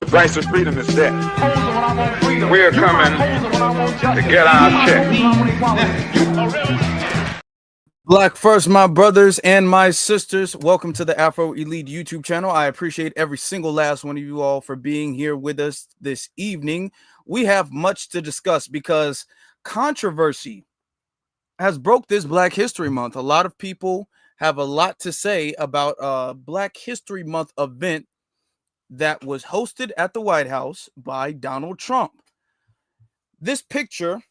price of freedom is death. We're coming to get our check. Black first, my brothers and my sisters. Welcome to the Afro Elite YouTube channel. I appreciate every single last one of you all for being here with us this evening. We have much to discuss because controversy has broke this Black History Month. A lot of people have a lot to say about a Black History Month event that was hosted at the White House by Donald Trump. This picture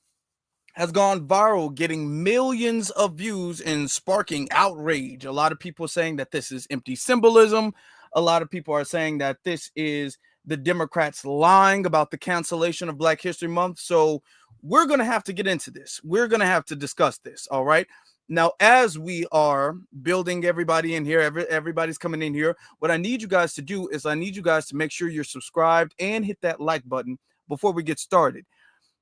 has gone viral, getting millions of views and sparking outrage. A lot of people saying that this is empty symbolism. A lot of people are saying that this is the Democrats lying about the cancellation of Black History Month. So we're going to have to get into this. We're going to have to discuss this. All right. Now, as we are building everybody in here, everybody's coming in here, what I need you guys to do is I need you guys to make sure you're subscribed and hit that like button before we get started.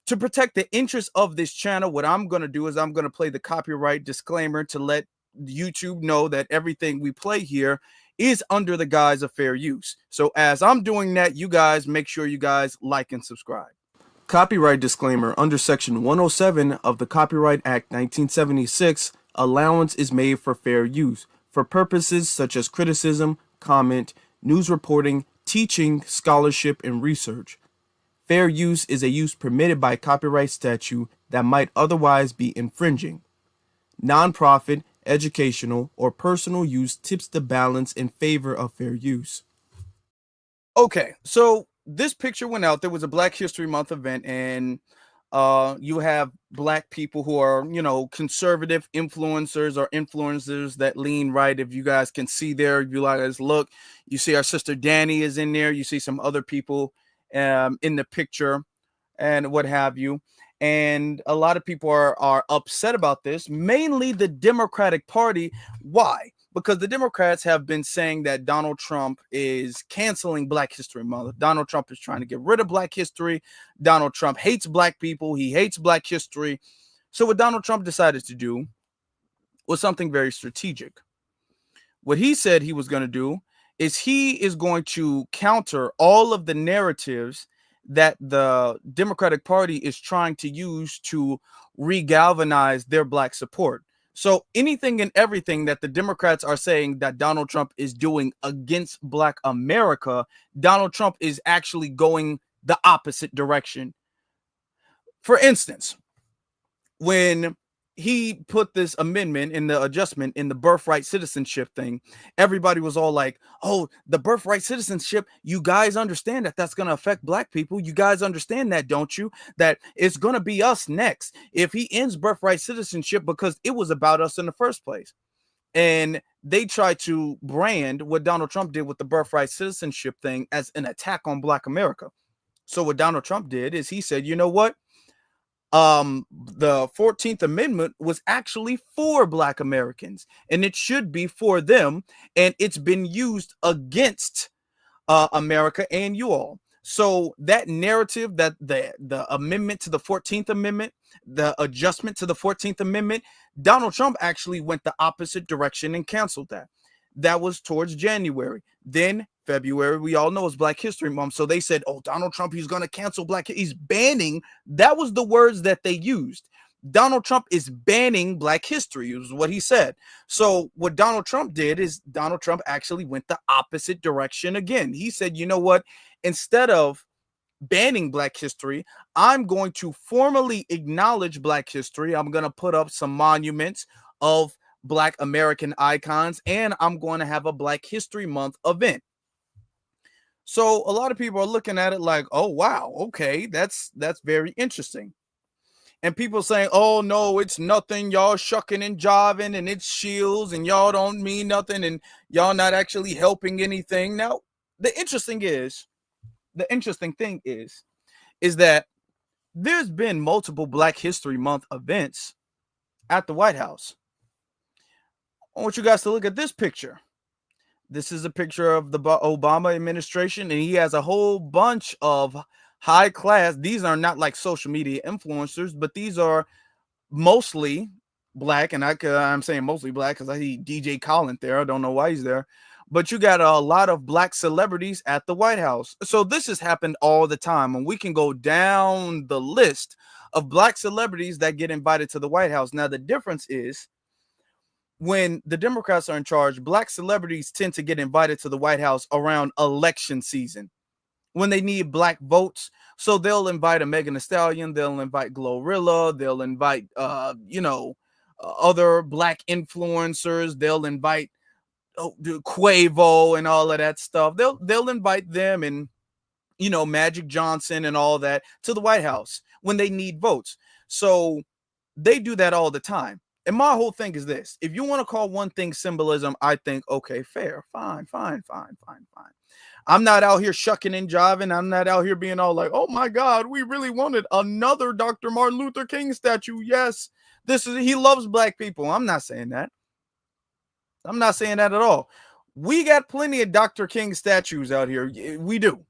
To protect the interest of this channel, what I'm going to do is I'm going to play the copyright disclaimer to let YouTube know that everything we play here is under the guise of fair use. So as I'm doing that, you guys make sure you guys like and subscribe. Copyright disclaimer. Under Section 107 of the Copyright Act 1976, allowance is made for fair use for purposes such as criticism, comment, news reporting, teaching, scholarship, and research. Fair use is a use permitted by copyright statute that might otherwise be infringing. Nonprofit, educational, or personal use tips the balance in favor of fair use. Okay, so this picture went out. There was a Black History Month event, and you have Black people who are, conservative influencers or influencers that lean right. If you guys can see there, if you guys look, you see our sister Danny is in there. You see some other people in the picture and what have you. And a lot of people are upset about this, mainly the Democratic Party. Why? Because the Democrats have been saying that Donald Trump is canceling Black History Month. Donald Trump is trying to get rid of Black history. Donald Trump hates Black people. He hates Black history. So what Donald Trump decided to do was something very strategic. What he said he was going to do is he is going to counter all of the narratives that the Democratic Party is trying to use to regalvanize their Black support. So anything and everything that the Democrats are saying that Donald Trump is doing against Black America, Donald Trump is actually going the opposite direction. For instance, when he put this amendment in the adjustment in the birthright citizenship thing, everybody was all like, oh, the birthright citizenship, you guys understand that that's going to affect Black people. You guys understand that, don't you? That it's going to be us next if he ends birthright citizenship, because it was about us in the first place. And they tried to brand what Donald Trump did with the birthright citizenship thing as an attack on Black America. So what Donald Trump did is he said, you know what? The 14th Amendment was actually for Black Americans, and it should be for them, and it's been used against America and you all. So that narrative, that the amendment to the 14th Amendment, the adjustment to the 14th Amendment, Donald Trump actually went the opposite direction and canceled that. That was towards January. Then February, we all know, is Black History Month. So they said, oh, Donald Trump, he's going to cancel he's banning. That was the words that they used. Donald Trump is banning Black history, is what he said. So what Donald Trump did is Donald Trump actually went the opposite direction again. He said, you know what? Instead of banning Black history, I'm going to formally acknowledge Black history. I'm going to put up some monuments of Black American icons, and I'm going to have a Black History Month event. So a lot of people are looking at it like, oh, wow, okay, that's very interesting. And people saying, oh, no, it's nothing. Y'all shucking and jiving, and it's shields, and y'all don't mean nothing, and y'all not actually helping anything. Now, the interesting thing is that there's been multiple Black History Month events at the White House. I want you guys to look at this picture. This is a picture of the Obama administration, and he has a whole bunch of high class. These are not like social media influencers, but these are mostly Black. And I'm saying mostly Black because I see DJ Khaled there. I don't know why he's there, but you got a lot of black celebrities at the White House. So this has happened all the time, and we can go down the list of black celebrities that get invited to the White House. Now, the difference is when the Democrats are in charge, black celebrities tend to get invited to the White House around election season when they need black votes. So they'll invite a Megan Thee Stallion, they'll invite Glorilla, they'll invite, other black influencers, they'll invite Quavo and all of that stuff. They'll invite them and Magic Johnson and all that to the White House when they need votes. So they do that all the time. And my whole thing is this: if you want to call one thing symbolism, I think okay, fair, fine. I'm not out here shucking and jiving. I'm not out here being all like, oh my God, we really wanted another Dr. Martin Luther King statue. Yes, he loves black people. I'm not saying that. I'm not saying that at all. We got plenty of Dr. King statues out here. We do.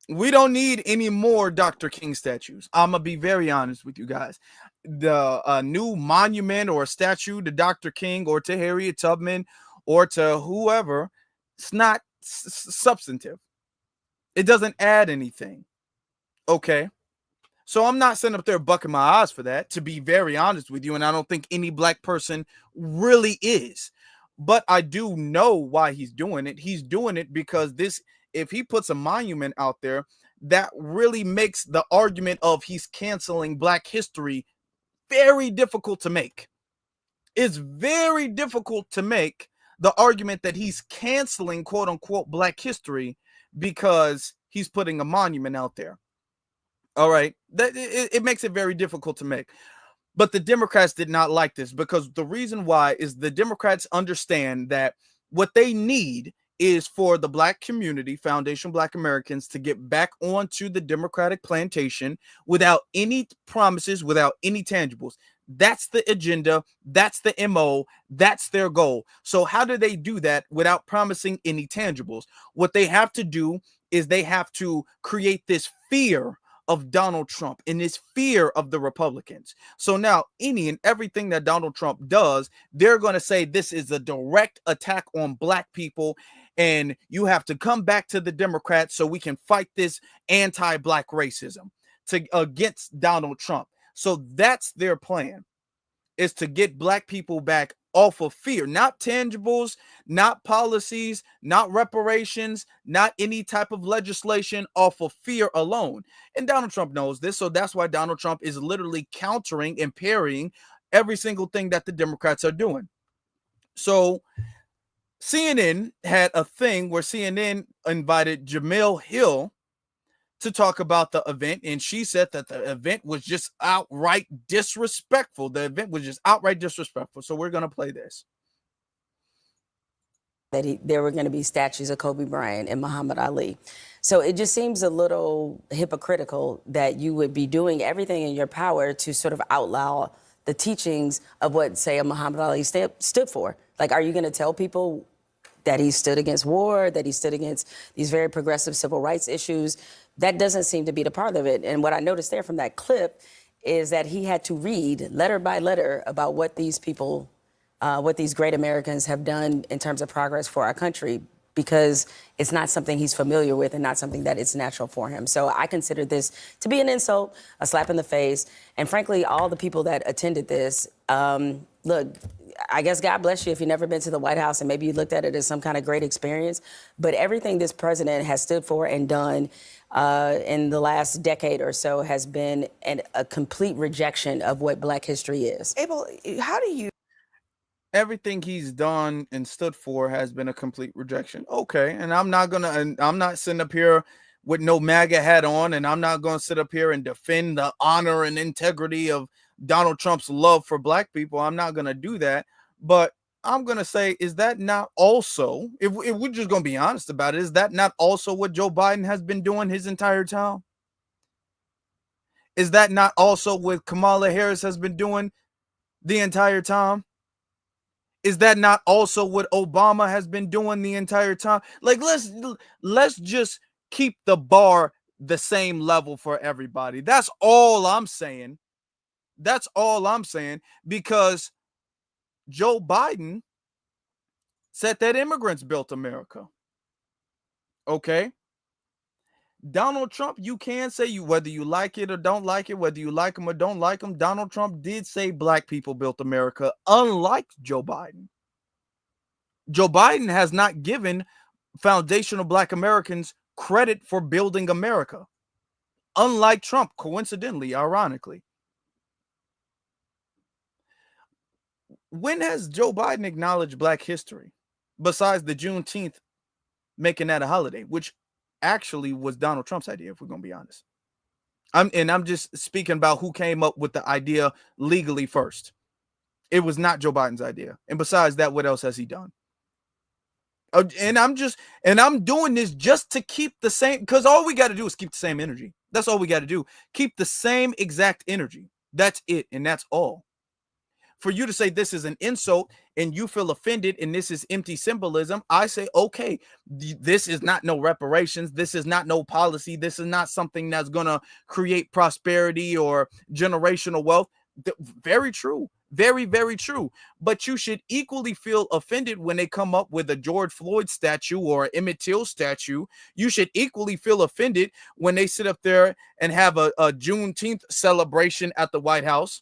We don't need any more Dr. King statues. I'm going to be very honest with you guys. The new monument or statue to Dr. King or to Harriet Tubman or to whoever, it's not substantive. It doesn't add anything. Okay. So I'm not sitting up there bucking my eyes for that, to be very honest with you. And I don't think any black person really is. But I do know why he's doing it. He's doing it because if he puts a monument out there, that really makes the argument of he's canceling Black history very difficult to make. It's very difficult to make the argument that he's canceling quote unquote Black history because he's putting a monument out there. All right. It makes it very difficult to make. But the Democrats did not like this because the reason why is the Democrats understand that what they need is for the black community, Foundation Black Americans, to get back onto the Democratic plantation without any promises, without any tangibles. That's the agenda. That's the MO. That's their goal. So how do they do that without promising any tangibles? What they have to do is they have to create this fear of Donald Trump and this fear of the Republicans. So now any and everything that Donald Trump does, they're going to say this is a direct attack on black people and you have to come back to the Democrats so we can fight this anti-black racism against Donald Trump. So that's their plan, is to get black people back off of fear, not tangibles, not policies, not reparations, not any type of legislation, off of fear alone. And Donald Trump knows this. So that's why Donald Trump is literally countering and parrying every single thing that the Democrats are doing. So CNN had a thing where CNN invited Jamil Hill to talk about the event, and she said that the event was just outright disrespectful. The event was just outright disrespectful. So we're going to play this. That there were going to be statues of Kobe Bryant and Muhammad Ali. So it just seems a little hypocritical that you would be doing everything in your power to sort of outlaw the teachings of what, say, a Muhammad Ali stood for. Like, are you going to tell people that he stood against war, that he stood against these very progressive civil rights issues? That doesn't seem to be the part of it. And what I noticed there from that clip is that he had to read letter by letter about what these people, what these great Americans have done in terms of progress for our country, because it's not something he's familiar with and not something that is natural for him. So I consider this to be an insult, a slap in the face. And frankly, all the people that attended this, look, I guess God bless you if you've never been to the White House and maybe you looked at it as some kind of great experience. But everything this president has stood for and done in the last decade or so has been a complete rejection of what Black history is. Abel, how do you... Everything he's done and stood for has been a complete rejection. Okay, and I'm not sitting up here with no MAGA hat on, and I'm not going to sit up here and defend the honor and integrity of Donald Trump's love for black people. I'm not going to do that. But I'm going to say, is that not also, if we're just going to be honest about it, is that not also what Joe Biden has been doing his entire time? Is that not also what Kamala Harris has been doing the entire time? Is that not also what Obama has been doing the entire time? Like, let's just keep the bar the same level for everybody. That's all I'm saying. That's all I'm saying, because Joe Biden said that immigrants built America. Okay. Donald Trump, you can say whether you like it or don't like it, whether you like him or don't like him, Donald Trump did say black people built America, unlike Joe Biden. Joe Biden has not given foundational black Americans credit for building America, unlike Trump, coincidentally, ironically. When has Joe Biden acknowledged black history besides the Juneteenth making that a holiday, which actually was Donald Trump's idea, if we're going to be honest? I'm just speaking about who came up with the idea legally first. It was not Joe Biden's idea. And besides that, what else has he done? And I'm doing this just to keep the same, because all we got to do is keep the same energy. That's all we got to do. Keep the same exact energy. That's it. And that's all. For you to say this is an insult and you feel offended and this is empty symbolism, I say, okay, this is not no reparations. This is not no policy. This is not something that's going to create prosperity or generational wealth. Very true. Very, very true. But you should equally feel offended when they come up with a George Floyd statue or an Emmett Till statue. You should equally feel offended when they sit up there and have a Juneteenth celebration at the White House.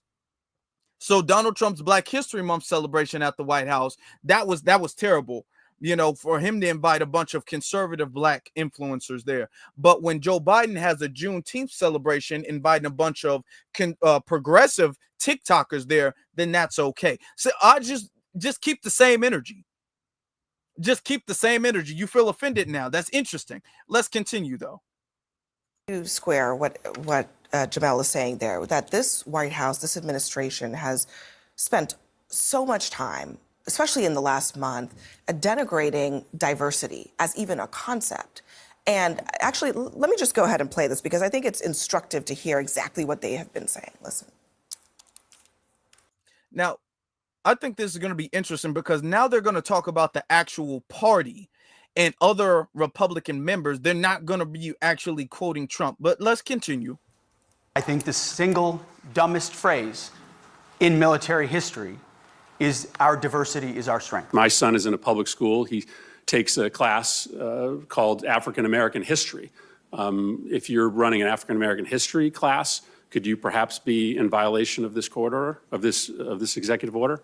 So Donald Trump's Black History Month celebration at the White House, that was terrible, for him to invite a bunch of conservative black influencers there. But when Joe Biden has a Juneteenth celebration, inviting a bunch of progressive TikTokers there, then that's okay. So I just keep the same energy. Just keep the same energy. You feel offended now. That's interesting. Let's continue, though. To square what Jamel is saying there, that this White House, this administration has spent so much time, especially in the last month, denigrating diversity as even a concept. And actually, let me just go ahead and play this because I think it's instructive to hear exactly what they have been saying. Listen. Now, I think this is going to be interesting because now they're going to talk about the actual party and other Republican members. They're not going to be actually quoting Trump. But let's continue. I think the single dumbest phrase in military history is our diversity is our strength. My son is in a public school. He takes a class called African American History. If you're running an African American history class, could you perhaps be in violation of this court order, of this executive order?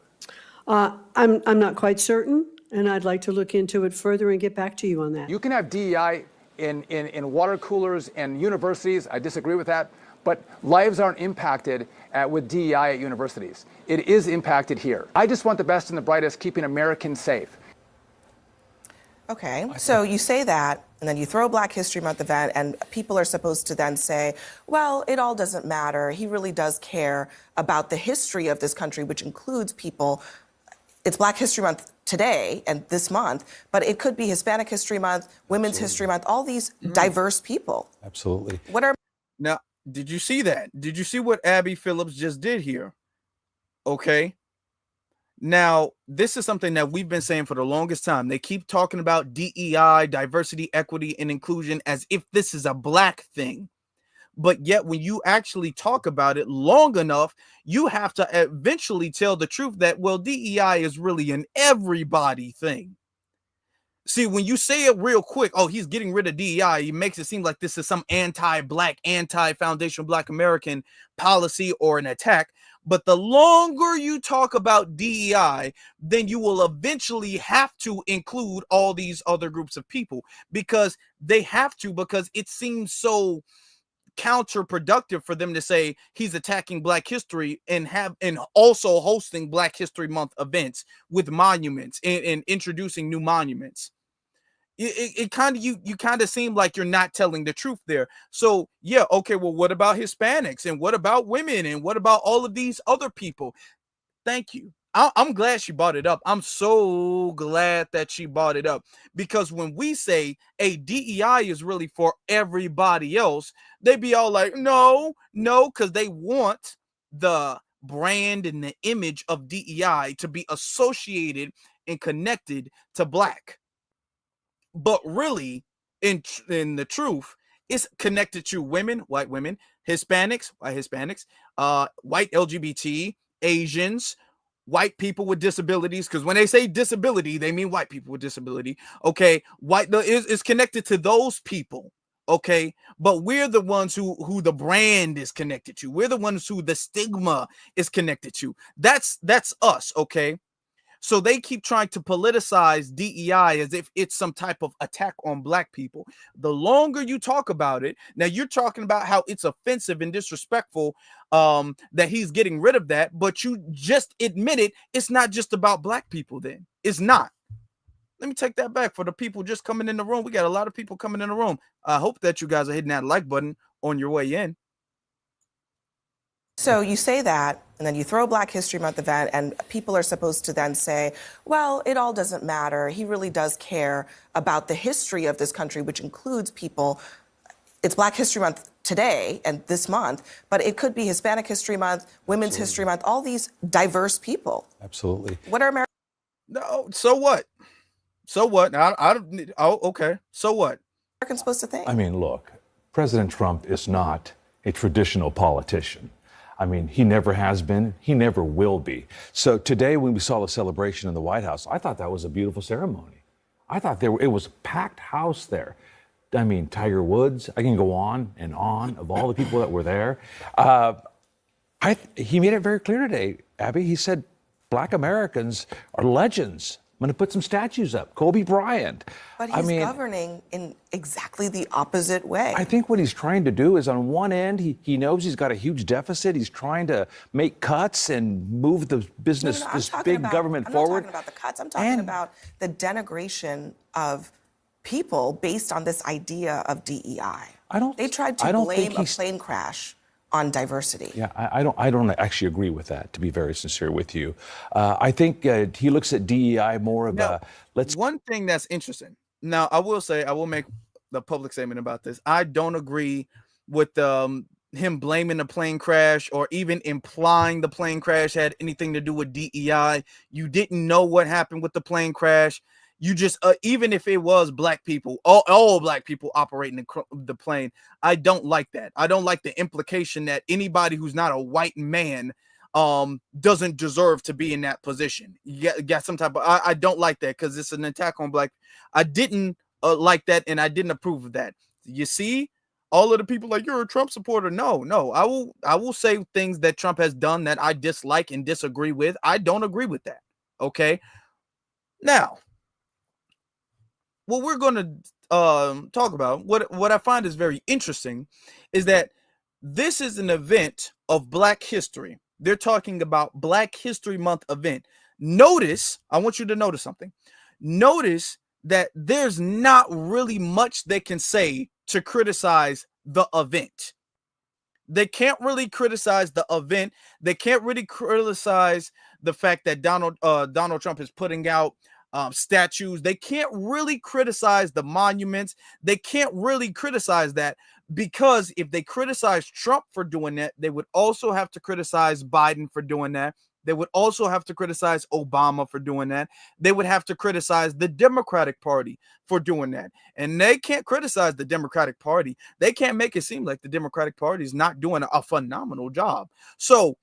I'm not quite certain, and I'd like to look into it further and get back to you on that. You can have DEI in water coolers and universities. I disagree with that. But lives aren't impacted with DEI at universities. It is impacted here. I just want the best and the brightest, keeping Americans safe. Okay, so you say that, and then you throw a Black History Month event, and people are supposed to then say, well, it all doesn't matter. He really does care about the history of this country, which includes people. It's Black History Month today and this month, but it could be Hispanic History Month, Women's History Month, all these diverse people. Absolutely. Now, did you see that? Did you see what Abby Phillips just did here? Okay. Now, this is something that we've been saying for the longest time. They keep talking about DEI, diversity, equity, and inclusion as if this is a black thing. But yet, when you actually talk about it long enough, you have to eventually tell the truth that, well, DEI is really an everybody thing. See, when you say it real quick, oh, he's getting rid of DEI, it makes it seem like this is some anti-black, anti-foundational Black American policy or an attack. But the longer you talk about DEI, then you will eventually have to include all these other groups of people because they have to, because it seems so counterproductive for them to say he's attacking Black history and also hosting Black History Month events with monuments and introducing new monuments. It kind of you kind of seem like you're not telling the truth there. So yeah, okay, well, what about Hispanics and what about women and what about all of these other people? Thank you. I'm glad she brought it up. I'm so glad that she brought it up, because when we say a DEI is really for everybody else, they be all like, no, because they want the brand and the image of DEI to be associated and connected to Black. But really, in the truth, it's connected to women, white women, Hispanics, white Hispanics, white LGBT, Asians, white people with disabilities, because when they say disability, they mean white people with disability. Okay, is connected to those people. Okay, but we're the ones who the brand is connected to. We're the ones who the stigma is connected to. That's us. Okay. So they keep trying to politicize DEI as if it's some type of attack on black people. The longer you talk about it, now you're talking about how it's offensive and disrespectful that he's getting rid of that, but you just admitted it's not just about black people then. It's not. Let me take that back for the people just coming in the room. We got a lot of people coming in the room. I hope that you guys are hitting that like button on your way in. So you say that, and then you throw a Black History Month event, and people are supposed to then say, well, it all doesn't matter. He really does care about the history of this country, which includes people. It's Black History Month today and this month, but it could be Hispanic History Month, Women's History Month, all these diverse people. Absolutely. What are Americans? No, so what? So what? Okay. So what? Supposed to think? I mean, look, President Trump is not a traditional politician. I mean, he never has been. He never will be. So today, when we saw the celebration in the White House, I thought that was a beautiful ceremony. I thought it was a packed house there. I mean, Tiger Woods, I can go on and on of all the people that were there. He made it very clear today, Abby. He said, Black Americans are legends. I'm going to put some statues up. Kobe Bryant. But he's governing in exactly the opposite way. I think what he's trying to do is, on one end, he knows he's got a huge deficit. He's trying to make cuts and move the business, this big government forward. I'm not talking about the cuts. I'm talking about the denigration of people based on this idea of DEI. They tried to blame a plane crash on diversity. Yeah, I don't actually agree with that, to be very sincere with you. I think he looks at DEI more of One thing that's interesting. Now, I will make the public statement about this. I don't agree with him blaming the plane crash or even implying the plane crash had anything to do with DEI. You didn't know what happened with the plane crash. You just, even if it was black people, all black people operating the plane, I don't like that. I don't like the implication that anybody who's not a white man doesn't deserve to be in that position. You got some type of, I don't like that because it's an attack on black. I didn't like that, and I didn't approve of that. You see, all of the people like, you're a Trump supporter. No, I will say things that Trump has done that I dislike and disagree with. I don't agree with that. Okay. Now, what we're going to talk about, what I find is very interesting, is that this is an event of Black history. They're talking about Black History Month event. Notice, I want you to notice something. Notice that there's not really much they can say to criticize the event. They can't really criticize the event. They can't really criticize the fact that Donald Trump is putting out statues. They can't really criticize the monuments. They can't really criticize that, because if they criticize Trump for doing that, they would also have to criticize Biden for doing that. They would also have to criticize Obama for doing that. They would have to criticize the Democratic Party for doing that. And they can't criticize the Democratic Party. They can't make it seem like the Democratic Party is not doing a phenomenal job. So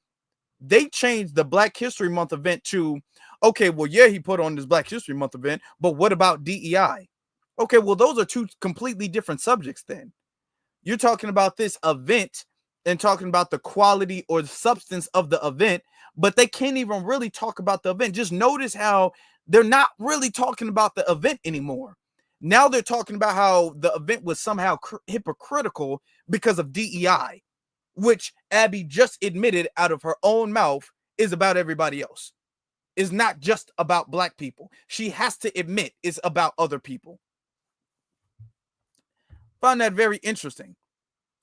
they changed the Black History Month event to, okay, well, yeah, he put on this Black History Month event, but what about DEI? Okay, well, those are two completely different subjects then. You're talking about this event and talking about the quality or the substance of the event, but they can't even really talk about the event. Just notice how they're not really talking about the event anymore. Now they're talking about how the event was somehow hypocritical because of DEI, which Abby just admitted out of her own mouth is about everybody else. Is not just about black people. She has to admit it's about other people. Find that very interesting,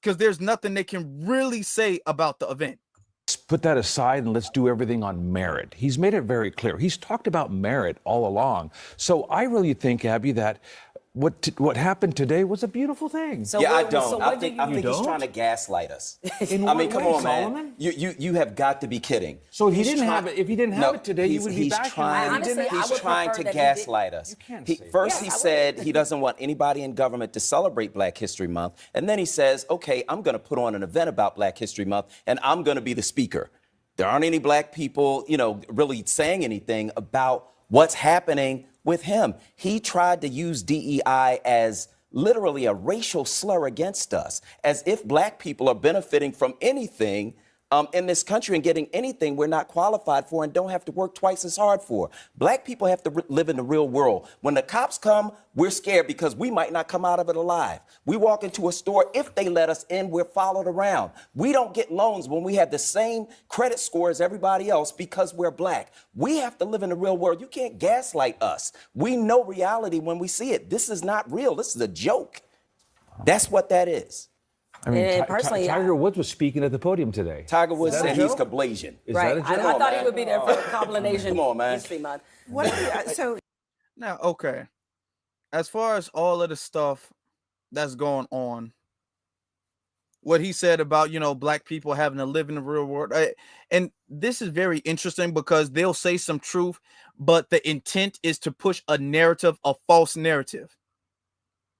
because there's nothing they can really say about the event. Let's put that aside and let's do everything on merit. He's made it very clear. He's talked about merit all along. So I really think, Abby, that what happened today was a beautiful thing. So I don't. I think he's trying to gaslight us. I mean, come on, man. You have got to be kidding. So if he didn't have it today, you would be back. He's trying to gaslight us. First, he said he doesn't want anybody in government to celebrate Black History Month, and then he says, "Okay, I'm going to put on an event about Black History Month, and I'm going to be the speaker." There aren't any black people, really saying anything about what's happening with him. He tried to use DEI as literally a racial slur against us, as if black people are benefiting from anything in this country and getting anything we're not qualified for and don't have to work twice as hard for. Black people have to live in the real world. When the cops come, we're scared because we might not come out of it alive. We walk into a store, if they let us in, we're followed around. We don't get loans when we have the same credit score as everybody else because we're black. We have to live in the real world. You can't gaslight us. We know reality when we see it. This is not real. This is a joke. That's what that is. I mean, And personally, Tiger Woods was speaking at the podium today. Tiger Woods said he's Kablasian. Right. I thought he would be there for Combination Come on, man. History Month. So Now, okay. As far as all of the stuff that's going on, what he said about, black people having to live in the real world. And this is very interesting because they'll say some truth, but the intent is to push a narrative, a false narrative.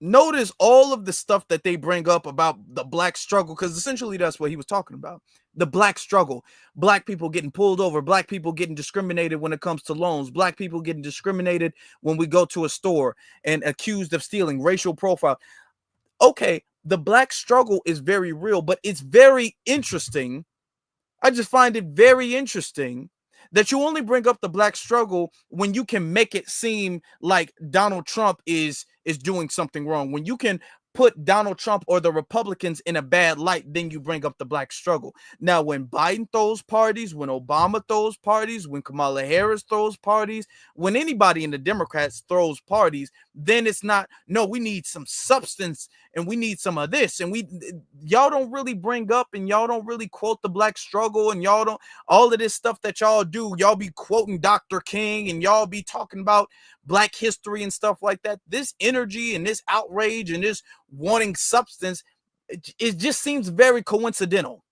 Notice all of the stuff that they bring up about the black struggle, because essentially that's what he was talking about. The black struggle, black people getting pulled over, black people getting discriminated when it comes to loans, black people getting discriminated when we go to a store and accused of stealing, racial profile. Okay, the black struggle is very real, but it's very interesting. I just find it very interesting that you only bring up the black struggle when you can make it seem like Donald Trump is doing something wrong. When you can put Donald Trump or the Republicans in a bad light, then you bring up the black struggle. Now, when Biden throws parties, when Obama throws parties, when Kamala Harris throws parties, when anybody in the Democrats throws parties, then it's not, no, we need some substance and we need some of this. And y'all don't really bring up and y'all don't really quote the black struggle, and y'all don't, all of this stuff that y'all do, y'all be quoting Dr. King and y'all be talking about black history and stuff like that. This energy and this outrage and this wanting substance, it just seems very coincidental.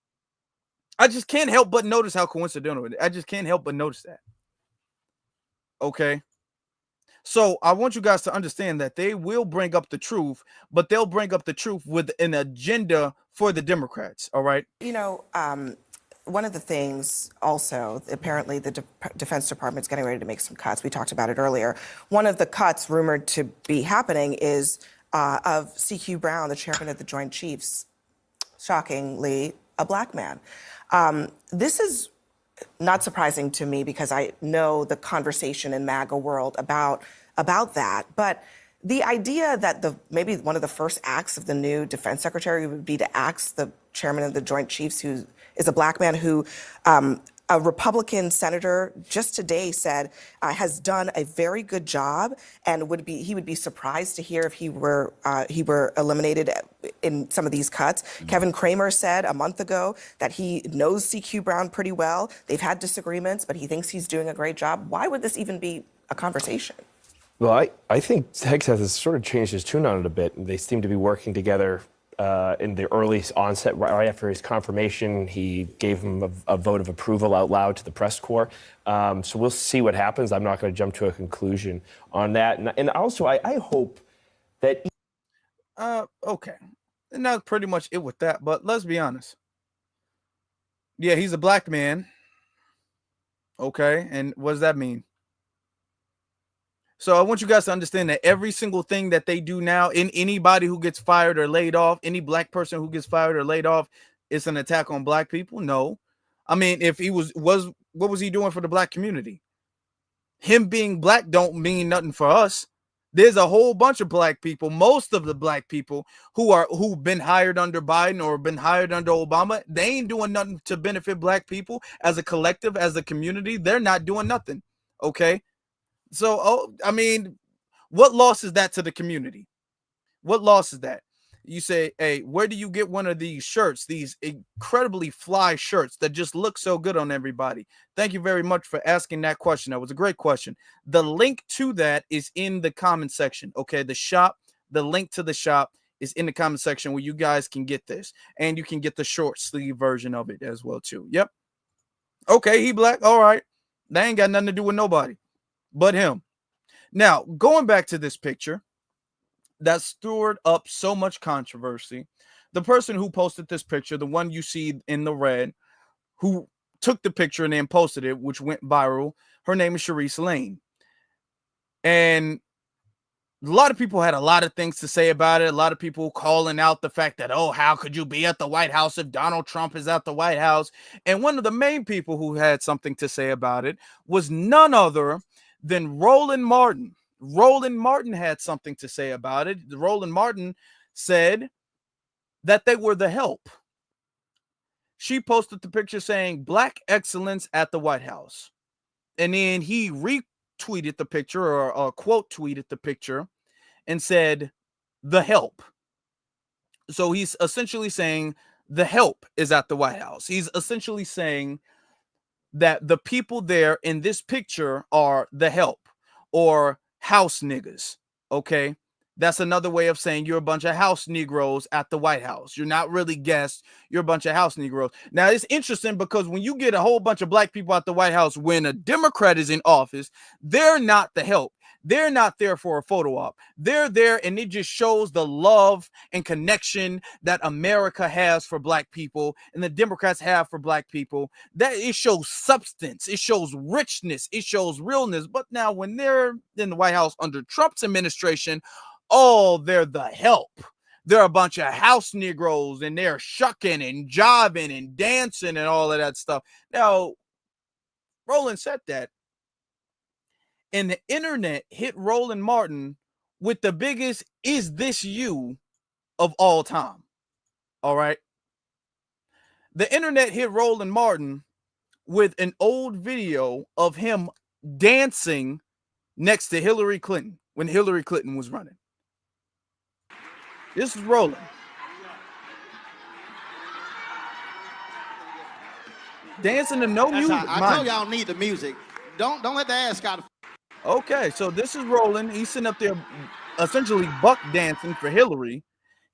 I just can't help but notice how coincidental it is. I just can't help but notice that. Okay. So I want you guys to understand that they will bring up the truth, but they'll bring up the truth with an agenda for the Democrats. All right. One of the things also, apparently the Defense Department's getting ready to make some cuts. We talked about it earlier. One of the cuts rumored to be happening is of CQ Brown, the chairman of the Joint Chiefs, shockingly, a black man. This is not surprising to me because I know the conversation in MAGA world about that. But the idea that maybe one of the first acts of the new defense secretary would be to ask the chairman of the Joint Chiefs, who is a black man who a Republican senator just today said has done a very good job, and he would be surprised to hear if he were eliminated in some of these cuts. Mm-hmm. Kevin Kramer said a month ago that he knows CQ Brown pretty well. They've had disagreements, but he thinks he's doing a great job. Why would this even be a conversation? Well, I think Texas has sort of changed his tune on it a bit. They seem to be working together in the early onset, right after his confirmation. He gave him a vote of approval out loud to the press corps. So we'll see what happens. I'm not going to jump to a conclusion on that. And also, I hope that... Okay. And that's pretty much it with that. But let's be honest. Yeah, he's a black man. Okay. And what does that mean? So I want you guys to understand that every single thing that they do now, in anybody who gets fired or laid off, any black person who gets fired or laid off, it's an attack on black people. No. I mean, if he was what was he doing for the black community? Him being black don't mean nothing for us. There's a whole bunch of black people, most of the black people who've been hired under Biden or been hired under Obama, they ain't doing nothing to benefit black people as a collective, as a community. They're not doing nothing. Okay. So, I mean, what loss is that to the community? What loss is that? You say, hey, where do you get one of these shirts, these incredibly fly shirts that just look so good on everybody? Thank you very much for asking that question. That was a great question. The link to that is in the comment section. Okay, the link to the shop is in the comment section where you guys can get this. And you can get the short sleeve version of it as well, too. Yep. Okay, he black. All right. That ain't got nothing to do with nobody but him. Now, going back to this picture that stirred up so much controversy, the person who posted this picture, the one you see in the red, who took the picture and then posted it, which went viral. Her name is Sharice Lane. And a lot of people had a lot of things to say about it. A lot of people calling out the fact that, oh, how could you be at the White House if Donald Trump is at the White House? And one of the main people who had something to say about it was none other than Roland Martin. Roland Martin had something to say about it. Roland Martin said that they were the help. She posted the picture saying Black excellence at the White House. And then he retweeted the picture, or quote tweeted the picture, and said, the help. So he's essentially saying the help is at the White House. He's essentially saying that the people there in this picture are the help, or house niggas. Okay. That's another way of saying you're a bunch of house Negroes at the White House. You're not really guests. You're a bunch of house Negroes. Now, it's interesting because when you get a whole bunch of black people at the White House, when a Democrat is in office, they're not the help. They're not there for a photo op. They're there, and it just shows the love and connection that America has for black people and the Democrats have for black people. That it shows substance, it shows richness, it shows realness. But now when they're in the White House under Trump's administration, oh, they're the help. They're a bunch of house Negroes, and they're shucking and jiving and dancing and all of that stuff. Now, Roland said that, and the internet hit Roland Martin with the biggest "Is this you?" of all time. All right. The internet hit Roland Martin with an old video of him dancing next to Hillary Clinton when Hillary Clinton was running. This is Roland. Dancing to no music. I told y'all need the music. Don't let the ass out of. Okay, so this is Roland. He's sitting up there essentially buck dancing for Hillary.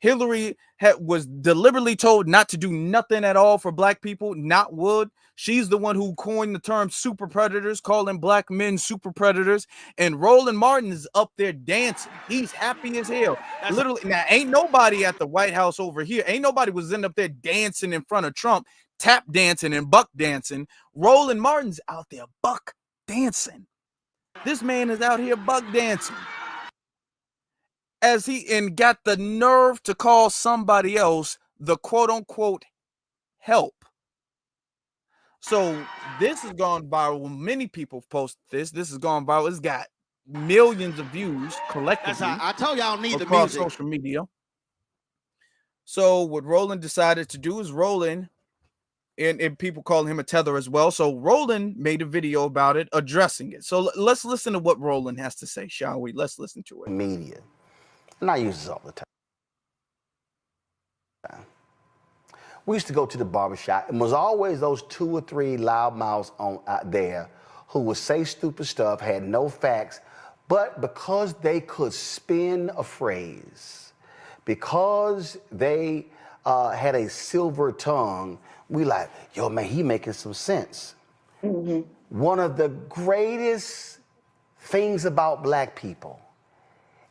Hillary was deliberately told not to do nothing at all for black people, not would. She's the one who coined the term super predators, calling black men super predators. And Roland Martin is up there dancing. He's happy as hell. Literally, now ain't nobody at the White House over here. Ain't nobody was up there dancing in front of Trump, tap dancing and buck dancing. Roland Martin's out there buck dancing. This man is out here buck dancing. As he got the nerve to call somebody else the quote unquote help. So this has gone viral. Many people posted this. This has gone viral. It's got millions of views collectively. I told y'all need the across music. social media. So what Roland decided to do is Roland, and people call him a tether as well. So Roland made a video about it, addressing it. So let's listen to what Roland has to say, shall we? Let's listen to it. Media. And I use this all the time. We used to go to the barbershop, and was always those 2 or 3 loudmouths out there who would say stupid stuff, had no facts, but because they could spin a phrase, because they had a silver tongue, we like, yo, man, he making some sense. Mm-hmm. One of the greatest things about black people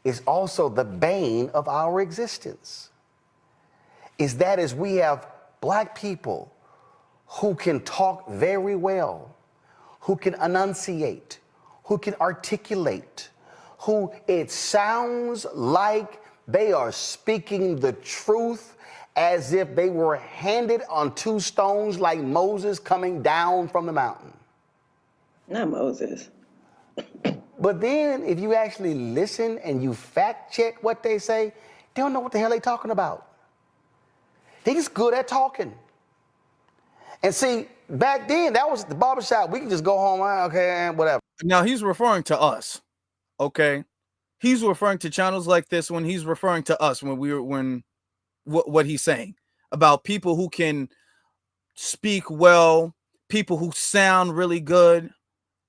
is also the bane of our existence. Is that as we have black people who can talk very well, who can enunciate, who can articulate, who it sounds like they are speaking the truth as if they were handed on 2 stones like Moses coming down from the mountain. Not Moses. But then if you actually listen and you fact check what they say, they don't know what the hell they're talking about. They just good at talking. And see, back then, that was the barbershop. We could just go home, okay, whatever. Now he's referring to us, okay? He's referring to channels like this when he's referring to us what he's saying about people who can speak well, people who sound really good,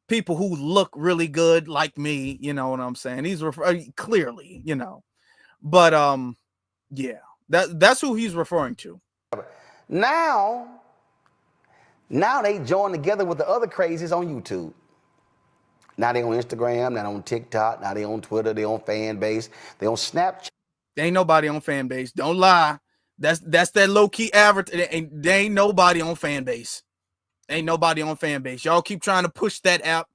people who look really good like me, you know what I'm saying? He's referring clearly, you know. But yeah, that's who he's referring to. Now they join together with the other crazies on YouTube. Now they on Instagram, now they on TikTok, now they on Twitter, they on Fanbase, they on Snapchat. There ain't nobody on Fanbase. Don't lie. That's that low-key average. There ain't nobody on Fanbase. Ain't nobody on fan base. Y'all keep trying to push that app.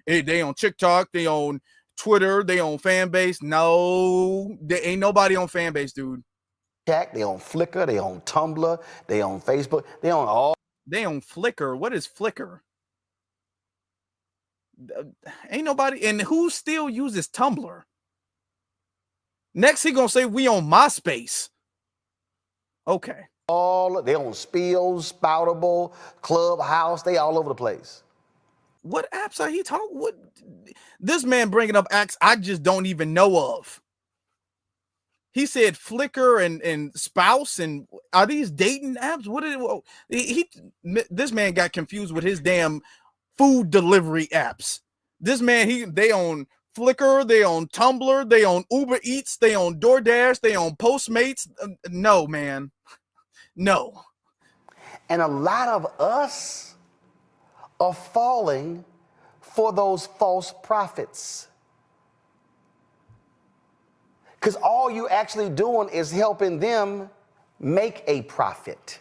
Hey, they on TikTok, they on Twitter, they on fan base. No, there ain't nobody on fan base, dude. They on Flickr, they on Tumblr, they on Facebook, they on all. They on Flickr. What is Flickr? Ain't nobody. And who still uses Tumblr? Next, he gonna say we on MySpace. Okay. They on Spills, Spoutable, Clubhouse. They all over the place. What apps are he talking? What? This man bringing up apps I just don't even know of. He said Flickr and Spouse, and are these dating apps? What is this man got confused with his damn food delivery apps. This man, they on Flickr, they on Tumblr, they on Uber Eats, they on DoorDash, they on Postmates. No, man. No. And a lot of us are falling for those false prophets. Because all you actually doing is helping them make a profit.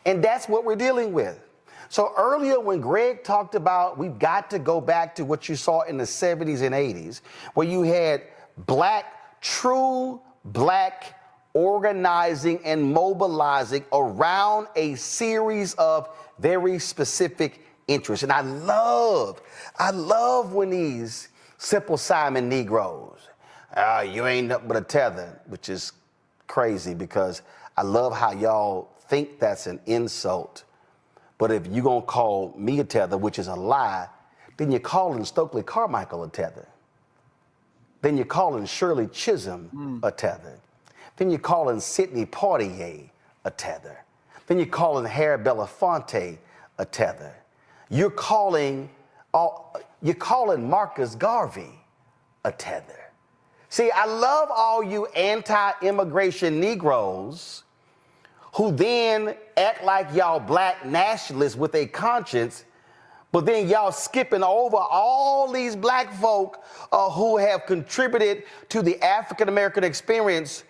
And that's what we're dealing with. So earlier when Greg talked about we've got to go back to what you saw in the 70s and 80s, where you had true black organizing and mobilizing around a series of very specific interests. And I love when these Simple Simon Negroes, you ain't nothing but a tether, which is crazy because I love how y'all think that's an insult. But if you're going to call me a tether, which is a lie, then you're calling Stokely Carmichael a tether. Then you're calling Shirley Chisholm a tether. Then you're calling Sidney Poitier a tether. Then you're calling Harry Belafonte a tether. You're calling Marcus Garvey a tether. See, I love all you anti-immigration Negroes who then act like y'all black nationalists with a conscience, but then y'all skipping over all these black folk who have contributed to the African-American experience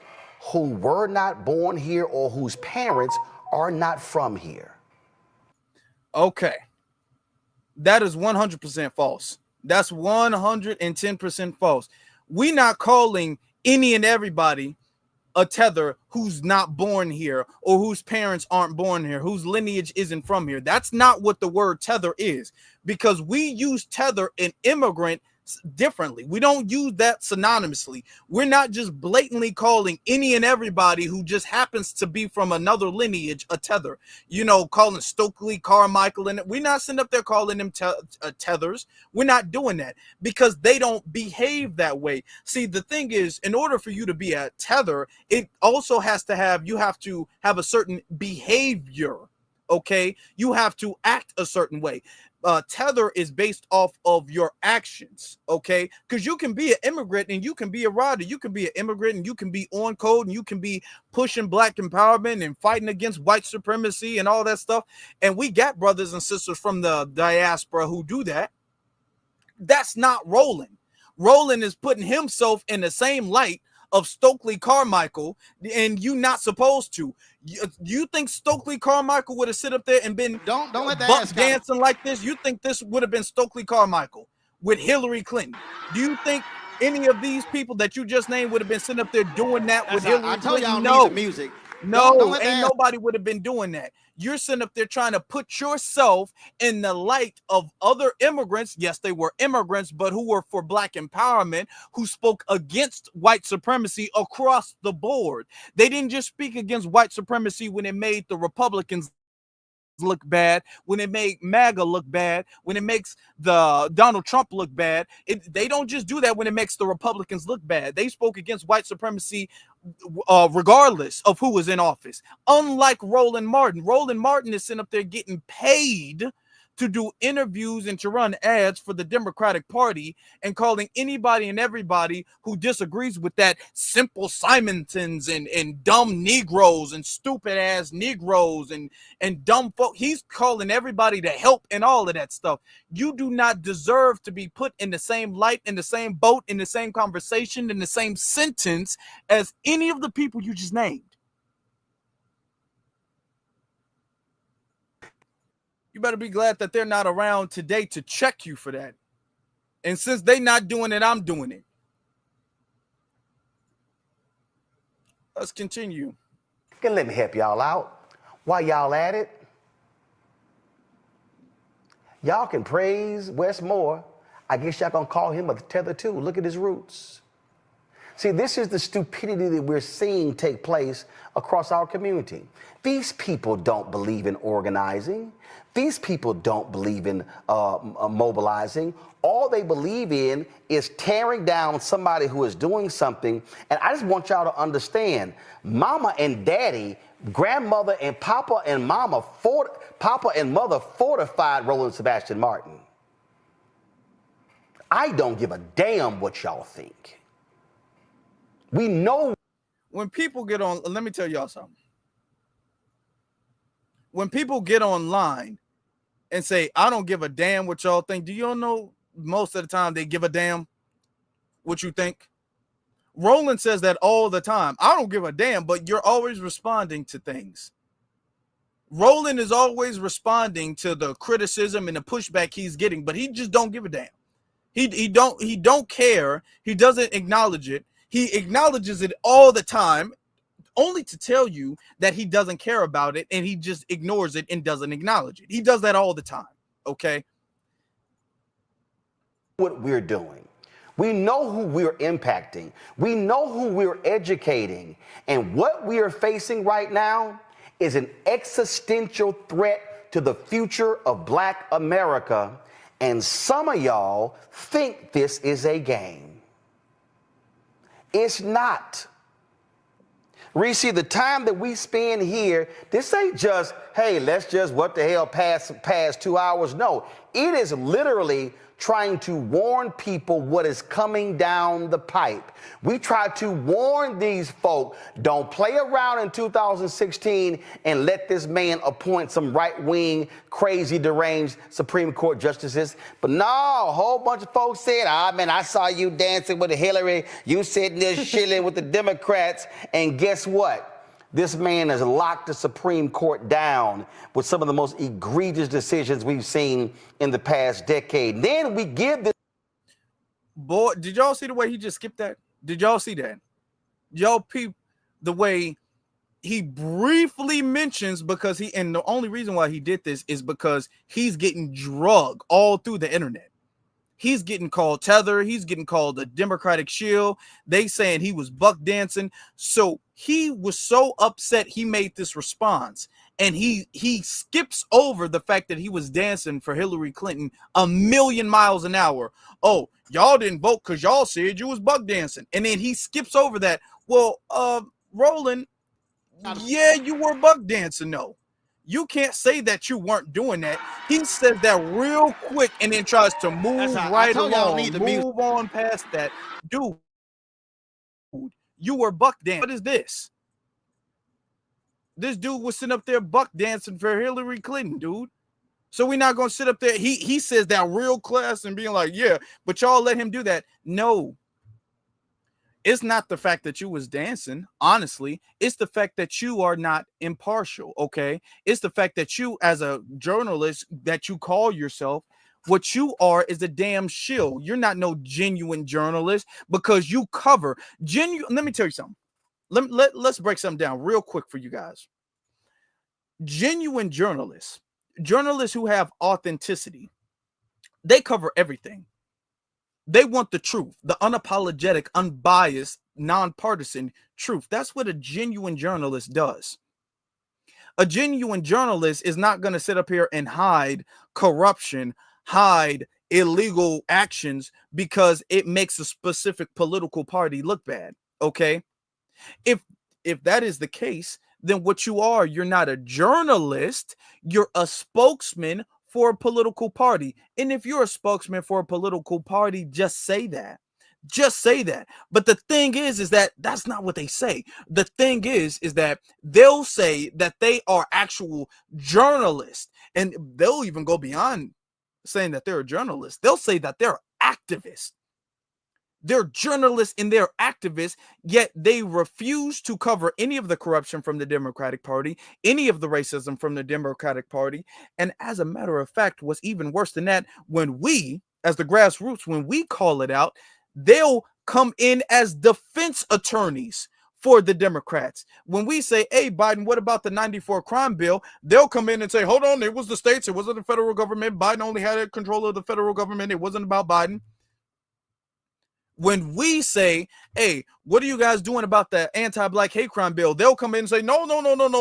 who were not born here or whose parents are not from here. Okay. That is 100% false. That's 110% false. We're not calling any and everybody a tether who's not born here or whose parents aren't born here, whose lineage isn't from here. That's not what the word tether is, because we use tether and immigrant differently. We don't use that synonymously. We're not just blatantly calling any and everybody who just happens to be from another lineage a tether. You know, calling Stokely Carmichael, and we're not sitting up there calling them tethers. We're not doing that because they don't behave that way. See, the thing is, in order for you to be a tether, it also has to have, you have to have a certain behavior. Okay, you have to act a certain way. Tether is based off of your actions, okay? Because you can be an immigrant and you can be a rider. You can be an immigrant and you can be on code and you can be pushing black empowerment and fighting against white supremacy and all that stuff. And we got brothers and sisters from the diaspora who do that. That's not Roland. Roland is putting himself in the same light of Stokely Carmichael, and you not supposed to. You think Stokely Carmichael would have sit up there and been don't let that buck dancing like this? You think this would have been Stokely Carmichael with Hillary Clinton? Do you think any of these people that you just named would have been sitting up there doing that with Hillary Clinton? I told y'all no. need the music. No, ain't nobody would have been doing that. You're sitting up there trying to put yourself in the light of other immigrants. Yes, they were immigrants, but who were for black empowerment, who spoke against white supremacy across the board. They didn't just speak against white supremacy when it made the Republicans look bad, when it made MAGA look bad, when it makes the Donald Trump look bad. They don't just do that when it makes the Republicans look bad. They spoke against white supremacy regardless of who was in office. Unlike Roland Martin is sitting up there getting paid to do interviews and to run ads for the Democratic Party and calling anybody and everybody who disagrees with that simple Simonsons and dumb Negroes and stupid ass Negroes and dumb folk. He's calling everybody to help and all of that stuff. You do not deserve to be put in the same light, in the same boat, in the same conversation, in the same sentence as any of the people you just named. You better be glad that they're not around today to check you for that. And since they're not doing it, I'm doing it. Let's continue. Can let me help y'all out. While y'all at it, y'all can praise Wes Moore. I guess y'all gonna call him a tether too. Look at his roots. See, this is the stupidity that we're seeing take place across our community. These people don't believe in organizing. These people don't believe in mobilizing. All they believe in is tearing down somebody who is doing something. And I just want y'all to understand, mama and daddy, grandmother and papa and mama, papa and mother fortified Roland Sebastian Martin. I don't give a damn what y'all think. We know. When people get on, let me tell y'all something. When people get online and say, I don't give a damn what y'all think, do you know most of the time they give a damn what you think? Roland says that all the time. I don't give a damn, but you're always responding to things. Roland is always responding to the criticism and the pushback he's getting, but he just don't give a damn. He don't care. He doesn't acknowledge it. He acknowledges it all the time, only to tell you that he doesn't care about it, and he just ignores it and doesn't acknowledge it. He does that all the time, okay? What we're doing. We know who we're impacting. We know who we're educating. And what we are facing right now is an existential threat to the future of Black America. And some of y'all think this is a game. It's not. Reese, the time that we spend here, this ain't just, hey, let's just, what the hell, pass 2 hours. No, it is literally trying to warn people what is coming down the pipe. We try to warn these folk, don't play around in 2016 and let this man appoint some right-wing, crazy, deranged Supreme Court justices. But no, a whole bunch of folks said, man, I saw you dancing with Hillary, you sitting there shilling with the Democrats, and guess what? This man has locked the Supreme Court down with some of the most egregious decisions we've seen in the past decade. Then we give this. Boy, did y'all see the way he just skipped that? Did y'all see that? Y'all peep the way he briefly mentions, because and the only reason why he did this is because he's getting drugged all through the internet. He's getting called tether. He's getting called the Democratic shield. They saying he was buck dancing. So he was so upset he made this response. And he skips over the fact that he was dancing for Hillary Clinton 1,000,000 miles an hour. Oh, y'all didn't vote because y'all said you was buck dancing. And then he skips over that. Well, Roland, yeah, you were buck dancing, no. You can't say that you weren't doing that. He says that real quick and then tries to move right along, move on past that. Dude, you were buck dancing. What is this? This dude was sitting up there buck dancing for Hillary Clinton, dude. So we're not going to sit up there. He says that real class and being like, yeah, but y'all let him do that. No. It's not the fact that you was dancing, honestly. It's the fact that you are not impartial, okay? It's the fact that you, as a journalist, that you call yourself, what you are is a damn shill. You're not no genuine journalist because you cover genuine. Let me tell you something. Let's break something down real quick for you guys. Genuine journalists who have authenticity, they cover everything. They want the truth, the unapologetic, unbiased, nonpartisan truth. That's what a genuine journalist does. A genuine journalist is not going to sit up here and hide corruption, hide illegal actions because it makes a specific political party look bad. Okay? If that is the case, then what you are, you're not a journalist, you're a spokesman for a political party. And if you're a spokesman for a political party, just say that. Just say that. But the thing is that that's not what they say. The thing is that they'll say that they are actual journalists, and they'll even go beyond saying that they're a journalist. They'll say that they're activists. They're journalists and they're activists, yet they refuse to cover any of the corruption from the Democratic Party, any of the racism from the Democratic Party. And as a matter of fact, what's even worse than that, when we, as the grassroots, when we call it out, they'll come in as defense attorneys for the Democrats. When we say, hey, Biden, what about the 94 crime bill? They'll come in and say, hold on, it was the states, it wasn't the federal government. Biden only had control of the federal government. It wasn't about Biden. When we say, hey, what are you guys doing about the anti-black hate crime bill? They'll come in and say, no,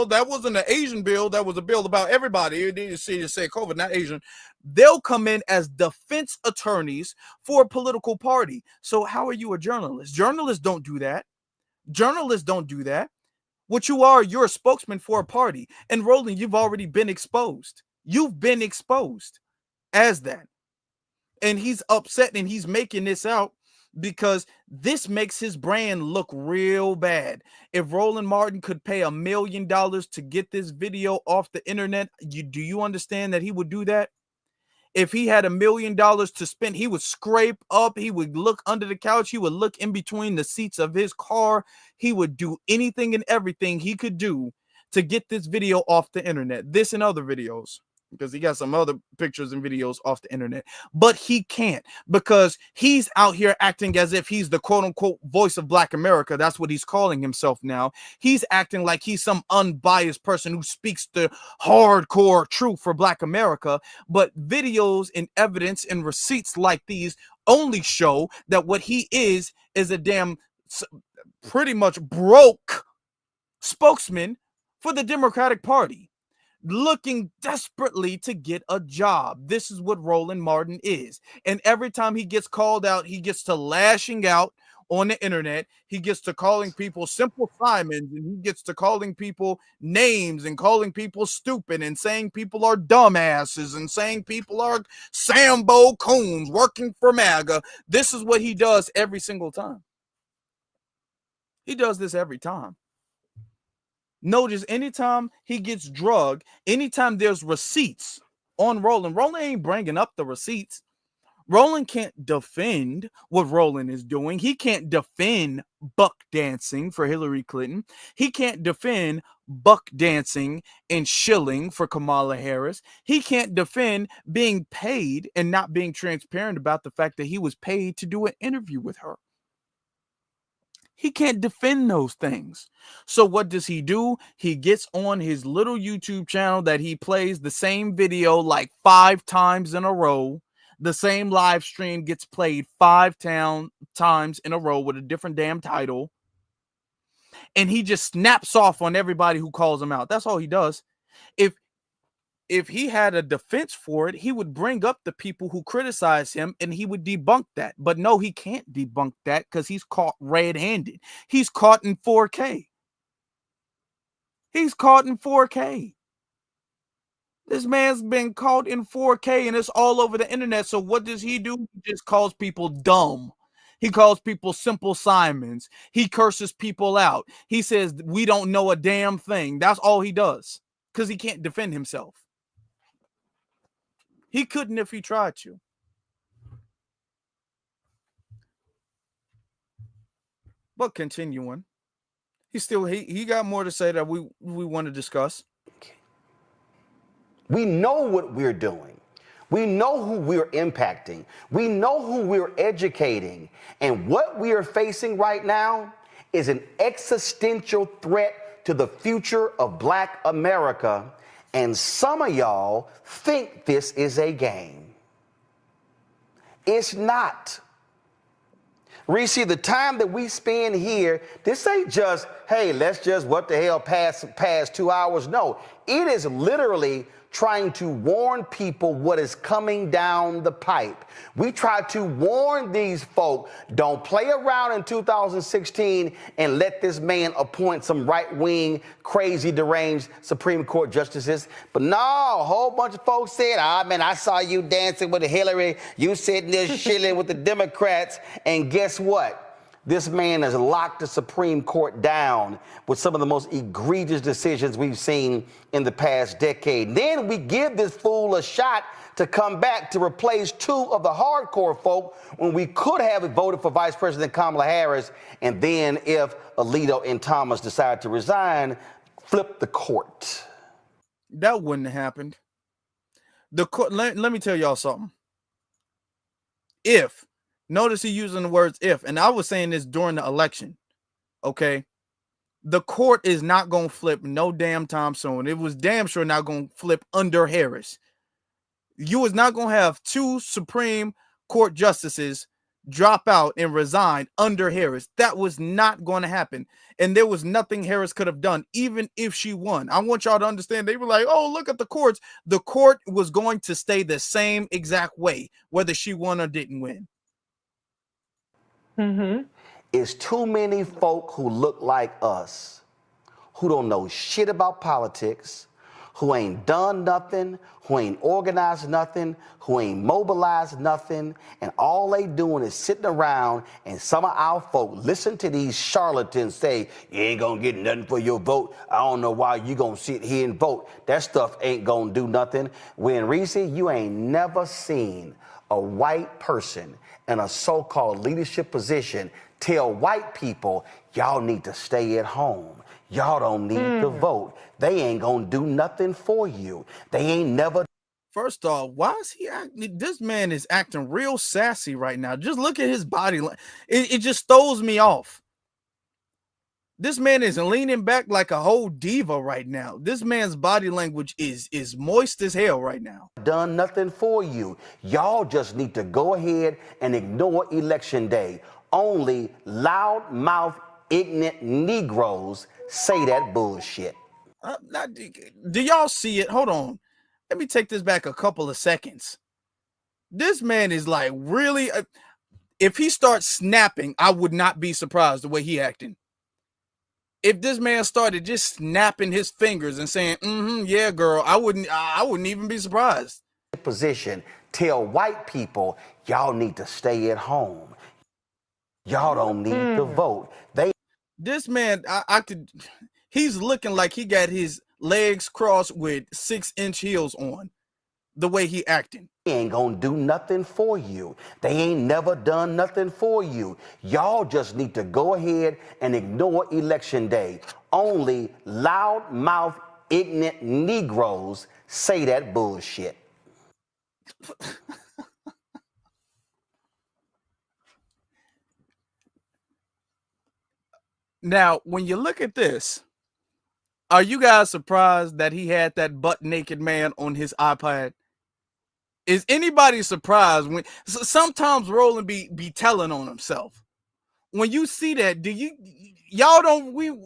that wasn't an Asian bill. That was a bill about everybody. You say COVID, not Asian. They'll come in as defense attorneys for a political party. So how are you a journalist? Journalists don't do that. Journalists don't do that. What you are, you're a spokesman for a party. And Roland, you've already been exposed. You've been exposed as that. And he's upset and he's making this out because this makes his brand look real bad. If Roland Martin could pay $1 million to get this video off the internet, do you understand that he would do that? If he had $1 million to spend, he would scrape up, he would look under the couch, he would look in between the seats of his car, he would do anything and everything he could do to get this video off the internet, this and other videos, because he got some other pictures and videos off the internet, but he can't because he's out here acting as if he's the quote unquote voice of Black America. That's what he's calling himself now. He's acting like he's some unbiased person who speaks the hardcore truth for Black America. But videos and evidence and receipts like these only show that what he is a damn pretty much broke spokesman for the Democratic Party, looking desperately to get a job. This is what Roland Martin is. And every time he gets called out, he gets to lashing out on the internet. He gets to calling people simple Simons, and he gets to calling people names and calling people stupid and saying people are dumbasses and saying people are Sambo coons working for MAGA. This is what he does every single time. He does this every time. Notice anytime he gets drugged, anytime there's receipts on Roland ain't bringing up the receipts. Roland can't defend what Roland is doing. He can't defend buck dancing for Hillary Clinton. He can't defend buck dancing and shilling for Kamala Harris. He can't defend being paid and not being transparent about the fact that he was paid to do an interview with her. He can't defend those things. So what does he do? He gets on his little YouTube channel that he plays the same video like 5 times in a row. The same live stream gets played 5 times in a row with a different damn title. And he just snaps off on everybody who calls him out. That's all he does. If he had a defense for it, he would bring up the people who criticize him and he would debunk that. But no, he can't debunk that because he's caught red-handed. He's caught in 4K. He's caught in 4K. This man's been caught in 4K and it's all over the internet. So what does he do? He just calls people dumb. He calls people simple Simons. He curses people out. He says, we don't know a damn thing. That's all he does because he can't defend himself. He couldn't if he tried to. But continuing, he got more to say that we want to discuss. We know what we're doing. We know who we're impacting. We know who we're educating. And what we are facing right now is an existential threat to the future of Black America. And some of y'all think this is a game. It's not. Reese, the time that we spend here, this ain't just, hey, let's just, what the hell, pass 2 hours. No, it is literally trying to warn people what is coming down the pipe. We try to warn these folk, don't play around in 2016 and let this man appoint some right-wing, crazy, deranged Supreme Court justices. But no, a whole bunch of folks said, man, I saw you dancing with Hillary. You sitting there shilling with the Democrats. And guess what? This man has locked the Supreme Court down with some of the most egregious decisions we've seen in the past decade. Then we give this fool a shot to come back to replace two of the hardcore folk when we could have voted for Vice President Kamala Harris. And then if Alito and Thomas decide to resign, flip the court. That wouldn't have happened. The court, let me tell y'all something. If, notice he using the words if, and I was saying this during the election, okay? The court is not going to flip no damn time soon. It was damn sure not going to flip under Harris. You was not going to have two Supreme Court justices drop out and resign under Harris. That was not going to happen. And there was nothing Harris could have done, even if she won. I want y'all to understand. They were like, oh, look at the courts. The court was going to stay the same exact way, whether she won or didn't win. It's too many folk who look like us, who don't know shit about politics, who ain't done nothing, who ain't organized nothing, who ain't mobilized nothing, and all they doing is sitting around, and some of our folk listen to these charlatans say, you ain't gonna get nothing for your vote. I don't know why you gonna sit here and vote. That stuff ain't gonna do nothing. When, Reese, you ain't never seen a white person in a so-called leadership position tell white people, y'all need to stay at home. Y'all don't need to vote. They ain't gonna do nothing for you. They ain't never. First off, why is he acting? This man is acting real sassy right now. Just look at his body. It just throws me off. This man is leaning back like a whole diva right now. This man's body language is moist as hell right now. Done nothing for you. Y'all just need to go ahead and ignore election day. Only loudmouth, ignorant Negroes say that bullshit. Do y'all see it? Hold on. Let me take this back a couple of seconds. This man is like really, if he starts snapping, I would not be surprised the way he acting. If this man started just snapping his fingers and saying, yeah, girl, I wouldn't even be surprised. Position, tell white people, y'all need to stay at home. Y'all don't need to vote. This man, he's looking like he got his legs crossed with 6-inch heels on, the way he acting. They ain't gonna do nothing for you. They ain't never done nothing for you. Y'all just need to go ahead and ignore election day. Only loudmouth, ignorant Negroes say that bullshit. Now, when you look at this, are you guys surprised that he had that butt naked man on his iPad? Is anybody surprised when sometimes Roland be telling on himself? When you see that,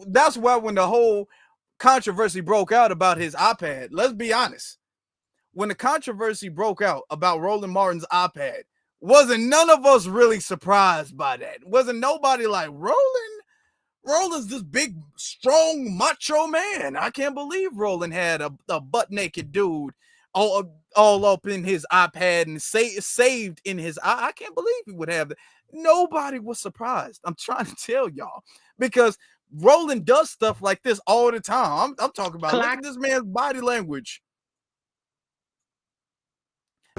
that's why when the whole controversy broke out about his iPad, let's be honest. When the controversy broke out about Roland Martin's iPad, wasn't none of us really surprised by that? Wasn't nobody like, Roland's this big, strong, macho man. I can't believe Roland had a butt naked dude all up in his iPad and saved in his eye. I can't believe he would have that. Nobody was surprised. I'm trying to tell y'all, because Roland does stuff like this all the time. I'm talking about, look at this man's body language.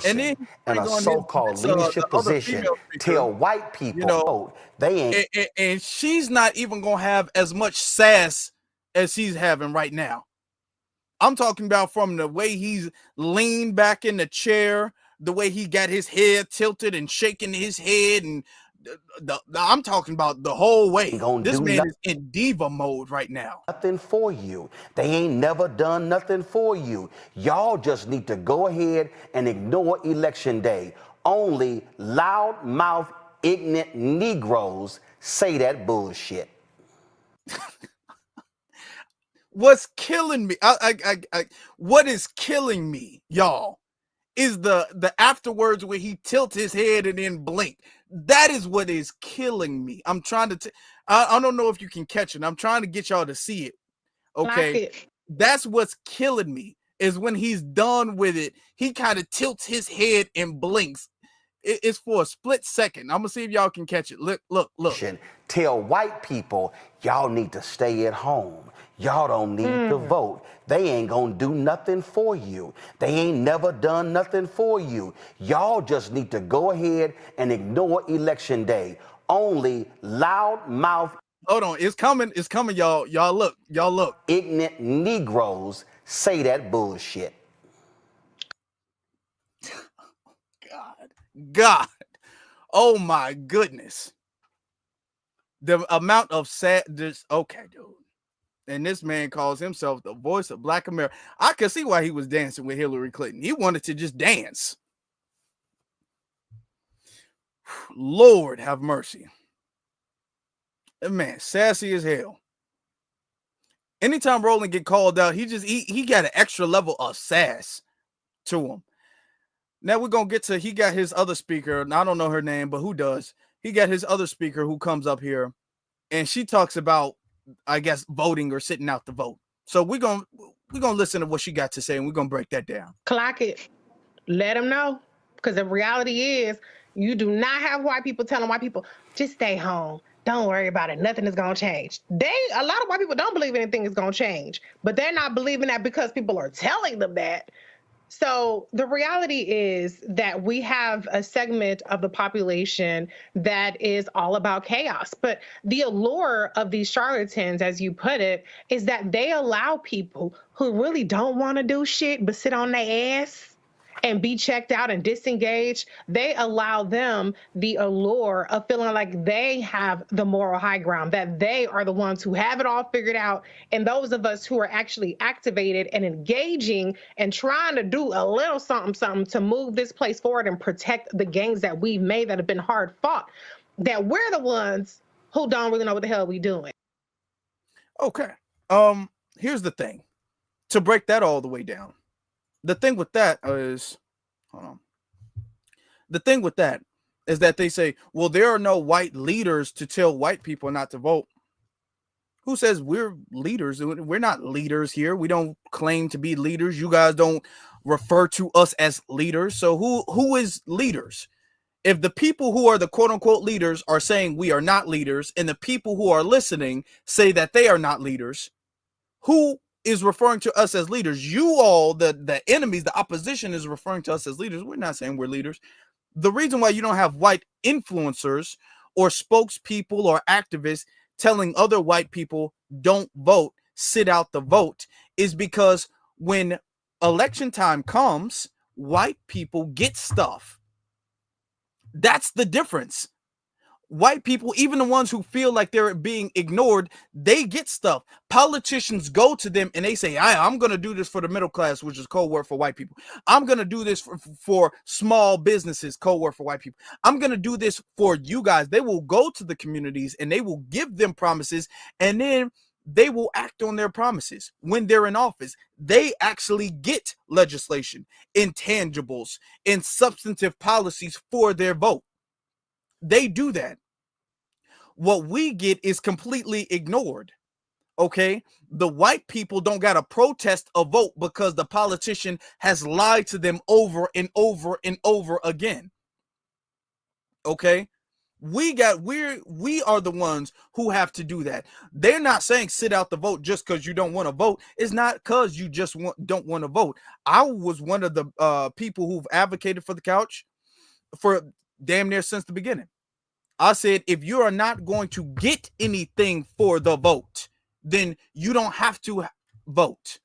And then in a so-called leadership position, tell white people, they ain't. And she's not even gonna have as much sass as he's having right now. I'm talking about from the way he's leaned back in the chair, the way he got his head tilted and shaking his head, and I'm talking about the whole way. This man is in diva mode right now. Nothing for you. They ain't never done nothing for you. Y'all just need to go ahead and ignore election day. Only loudmouth, ignorant Negroes say that bullshit. What's killing me? What is killing me, y'all, is the afterwards where he tilts his head and then blink. That is what is killing me. I'm trying to. I don't know if you can catch it. I'm trying to get y'all to see it. Okay, that's what's killing me. Is when he's done with it, he kind of tilts his head and blinks. It's for a split second. I'm gonna see if y'all can catch it. Look. Tell white people, y'all need to stay at home. Y'all don't need to vote. They ain't gonna do nothing for you. They ain't never done nothing for you. Y'all just need to go ahead and ignore election day. Only loud mouth. Hold on, it's coming, y'all. Y'all look. Ignorant Negroes say that bullshit. God. Oh my goodness. The amount of sadness. Okay, dude. And this man calls himself the voice of Black America. I could see why he was dancing with Hillary Clinton. He wanted to just dance. Lord have mercy. That man, sassy as hell. Anytime Roland get called out, he got an extra level of sass to him. Now we're gonna get to, he got his other speaker, and I don't know her name, but who does? He got his other speaker who comes up here, and she talks about, I guess, voting or sitting out the vote. So we're gonna listen to what she got to say, and we're gonna break that down. Clock it. Let them know. Because the reality is, you do not have white people telling white people, just stay home. Don't worry about it. Nothing is going to change. A lot of white people don't believe anything is going to change, but they're not believing that because people are telling them that. So the reality is that we have a segment of the population that is all about chaos. But the allure of these charlatans, as you put it, is that they allow people who really don't want to do shit but sit on their ass and be checked out and disengaged. They allow them the allure of feeling like they have the moral high ground, that they are the ones who have it all figured out. And those of us who are actually activated and engaging and trying to do a little something to move this place forward and protect the gains that we've made that have been hard fought, that we're the ones who don't really know what the hell we doing. Okay. Here's the thing. To break that all the way down. The thing with that is, hold on. The thing with that is that they say, well, there are no white leaders to tell white people not to vote. Who says we're leaders? We're not leaders here. We don't claim to be leaders. You guys don't refer to us as leaders. So who is leaders? If the people who are the quote unquote leaders are saying we are not leaders, and the people who are listening say that they are not leaders, who is referring to us as leaders? You all, the enemies, the opposition is referring to us as leaders. We're not saying we're leaders. The reason why you don't have white influencers or spokespeople or activists telling other white people don't vote, sit out the vote, is because when election time comes, white people get stuff. That's the difference. White people, even the ones who feel like they're being ignored, they get stuff. Politicians go to them and they say, I'm going to do this for the middle class, which is code word for white people. I'm going to do this for small businesses, code word for white people. I'm going to do this for you guys. They will go to the communities and they will give them promises, and then they will act on their promises. When they're in office, they actually get legislation, intangibles, and substantive policies for their vote. They do that. What we get is completely ignored. Okay, the white people don't got to protest a vote because the politician has lied to them over and over and over again. Okay, we are the ones who have to do that. They're not saying sit out the vote just because you don't want to vote. It's not because you just don't want to vote. I was one of the people who've advocated for the couch for damn near since the beginning. I said, if you are not going to get anything for the vote, then you don't have to vote.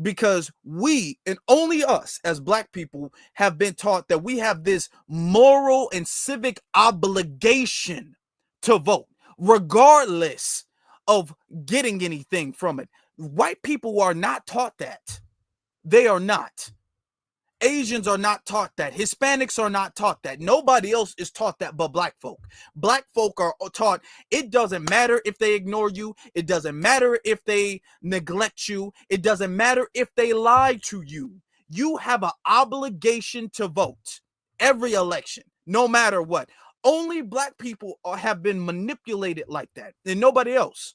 Because we, and only us as Black people, have been taught that we have this moral and civic obligation to vote, regardless of getting anything from it. White people are not taught that. They are not. Asians are not taught that. Hispanics are not taught that. Nobody else is taught that but Black folk. Black folk are taught it doesn't matter if they ignore you. It doesn't matter if they neglect you. It doesn't matter if they lie to you. You have an obligation to vote every election, no matter what. Only Black people have been manipulated like that, and nobody else.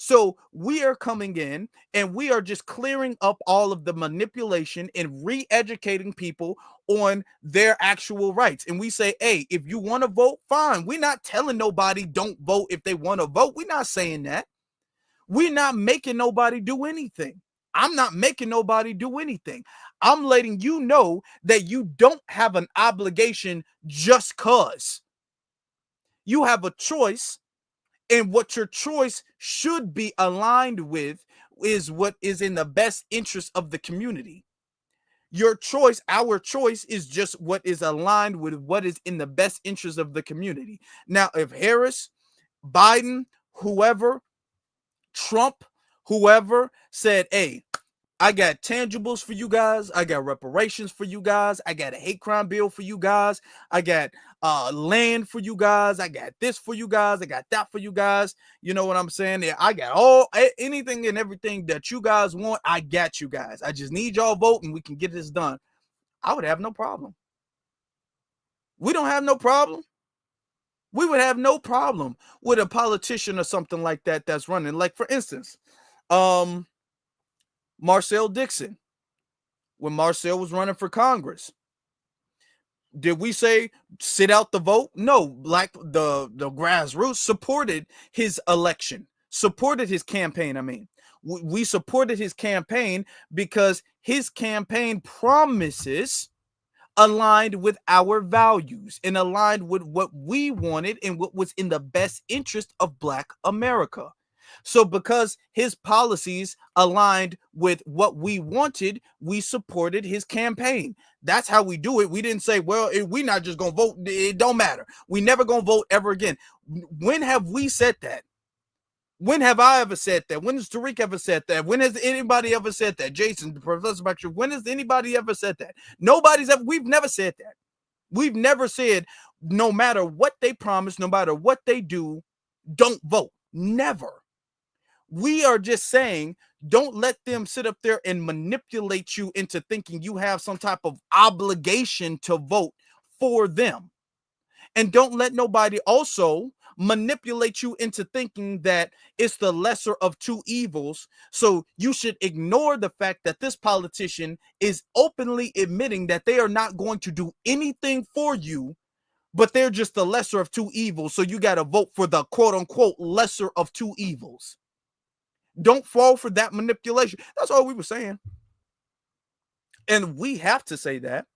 So we are coming in and we are just clearing up all of the manipulation and re-educating people on their actual rights. And we say, hey, if you want to vote, fine. We're not telling nobody don't vote if they want to vote. We're not saying that. We're not making nobody do anything. I'm not making nobody do anything. I'm letting you know that you don't have an obligation just cause. You have a choice, and what your choice should be aligned with is what is in the best interest of the community. Your choice, our choice, is just what is aligned with what is in the best interest of the community. Now, if Harris, Biden, whoever, Trump, whoever said, hey, I got tangibles for you guys. I got reparations for you guys. I got a hate crime bill for you guys. I got land for you guys. I got this for you guys. I got that for you guys. You know what I'm saying? Yeah, I got anything and everything that you guys want. I got you guys. I just need y'all vote and we can get this done. I would have no problem. We don't have no problem. We would have no problem with a politician or something like that that's running. Like, for instance, Marcel Dixon, when Marcel was running for Congress, did we say sit out the vote? No. The grassroots supported his election, supported his campaign. I mean, we supported his campaign because his campaign promises aligned with our values and aligned with what we wanted and what was in the best interest of Black America. So because his policies aligned with what we wanted, we supported his campaign. That's how we do it. We didn't say, well, we're not just going to vote. It don't matter. We never going to vote ever again. When have we said that? When have I ever said that? When has Tariq ever said that? When has anybody ever said that? Jason, Professor Baxter, when has anybody ever said that? We've never said that. We've never said, no matter what they promise, no matter what they do, don't vote. Never. We are just saying, don't let them sit up there and manipulate you into thinking you have some type of obligation to vote for them. And don't let nobody also manipulate you into thinking that it's the lesser of two evils. So you should ignore the fact that this politician is openly admitting that they are not going to do anything for you, but they're just the lesser of two evils. So you got to vote for the quote unquote lesser of two evils. Don't fall for that manipulation. That's all we were saying. And we have to say that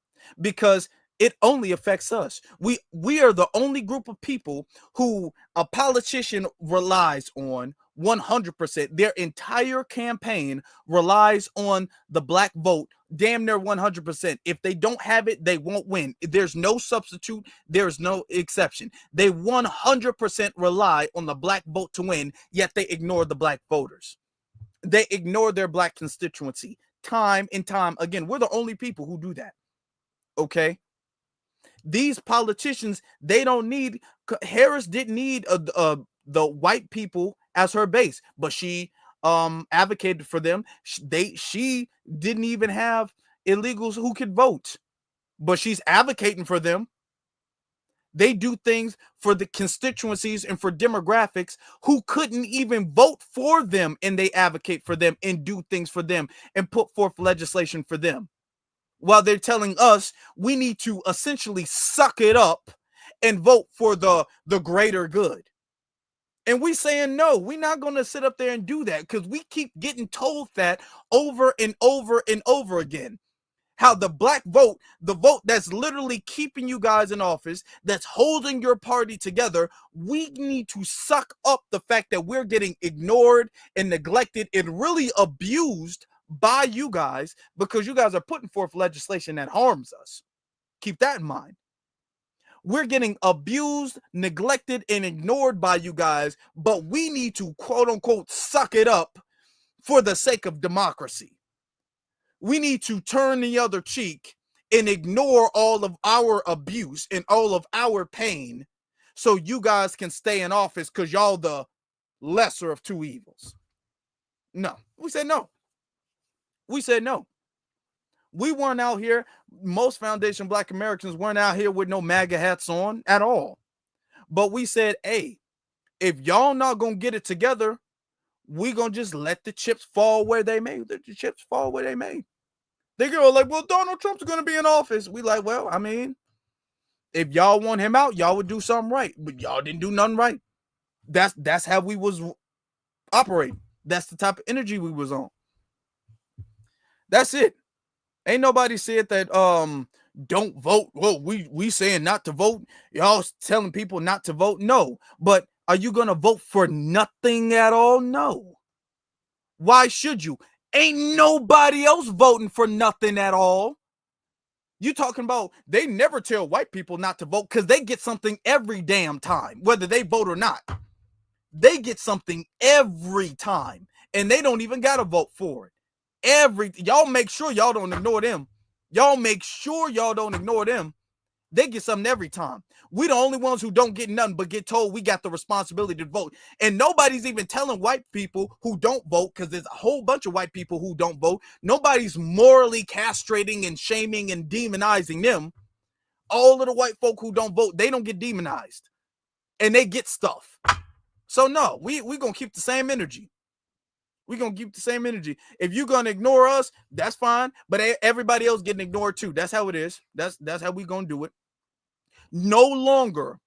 because it only affects us. We are the only group of people who a politician relies on 100%. Their entire campaign relies on the Black vote, damn near 100%. If they don't have it, they won't win. There's no substitute. There's no exception. They 100% rely on the Black vote to win, yet they ignore the Black voters. They ignore their Black constituency time and time again. We're the only people who do that. Okay? These politicians, they don't need, Harris didn't need the white people as her base, but she advocated for them. She didn't even have illegals who could vote, but she's advocating for them. They do things for the constituencies and for demographics who couldn't even vote for them, and they advocate for them and do things for them and put forth legislation for them. While they're telling us we need to essentially suck it up and vote for the greater good. And we saying, no, we're not going to sit up there and do that because we keep getting told that over and over and over again. How the Black vote, the vote that's literally keeping you guys in office, that's holding your party together, we need to suck up the fact that we're getting ignored and neglected and really abused by you guys because you guys are putting forth legislation that harms us. Keep that in mind. We're getting abused, neglected, and ignored by you guys, but we need to quote unquote suck it up for the sake of democracy. We need to turn the other cheek and ignore all of our abuse and all of our pain so you guys can stay in office because y'all the lesser of two evils. No, we said no. We said no. We weren't out here. Most Foundation Black Americans weren't out here with no MAGA hats on at all. But we said, hey, if y'all not going to get it together, we gonna just let the chips fall where they may. The chips fall where they may. They go like, well, Donald Trump's gonna be in office. We like, well, I mean, if y'all want him out, y'all would do something right, but y'all didn't do nothing right. That's how we was operating. That's the type of energy we was on. That's it. Ain't nobody said that don't vote. Well, we saying not to vote. Y'all telling people not to vote. No. But are you gonna vote for nothing at all? No. Why should you? Ain't nobody else voting for nothing at all. You talking about they never tell white people not to vote because they get something every damn time, whether they vote or not. They get something every time, and they don't even gotta vote for it. Y'all make sure y'all don't ignore them. Y'all make sure y'all don't ignore them. They get something every time. We the only ones who don't get nothing but get told we got the responsibility to vote. And nobody's even telling white people who don't vote, because there's a whole bunch of white people who don't vote. Nobody's morally castrating and shaming and demonizing them. All of the white folk who don't vote, they don't get demonized. And they get stuff. So no, we gonna keep the same energy. We're going to keep the same energy. If you're going to ignore us, that's fine. But everybody else getting ignored too. That's how it is. That's how we're going to do it. No longer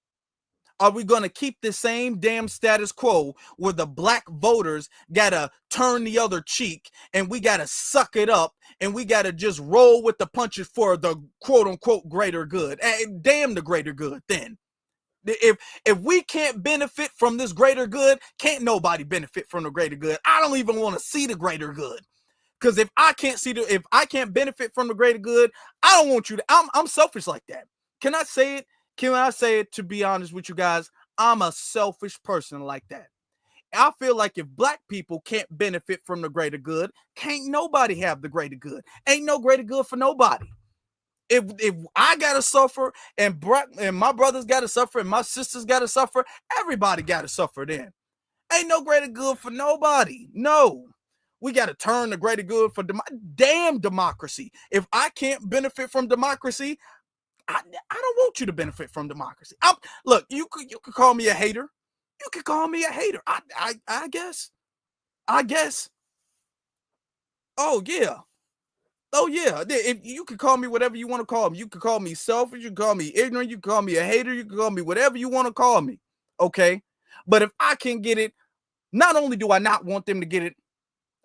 are we going to keep the same damn status quo where the black voters got to turn the other cheek and we got to suck it up and we got to just roll with the punches for the quote unquote greater good. Damn the greater good then. If we can't benefit from this greater good, can't nobody benefit from the greater good. I don't even want to see the greater good. Because if I can't benefit from the greater good, I don't want you to. I'm selfish like that. Can I say it? Can I say it, to be honest with you guys? I'm a selfish person like that. I feel like if black people can't benefit from the greater good, can't nobody have the greater good. Ain't no greater good for nobody. If I gotta suffer and my brothers gotta suffer and my sisters gotta suffer, everybody gotta suffer then. Ain't no greater good for nobody. No. We gotta turn the greater good for damn democracy. If I can't benefit from democracy, I don't want you to benefit from democracy. Look, you could call me a hater. You could call me a hater. I guess. Oh yeah. Oh yeah, if you can call me whatever you want to call me. You can call me selfish, you can call me ignorant, you can call me a hater, you can call me whatever you want to call me. Okay. But if I can get it, not only do I not want them to get it,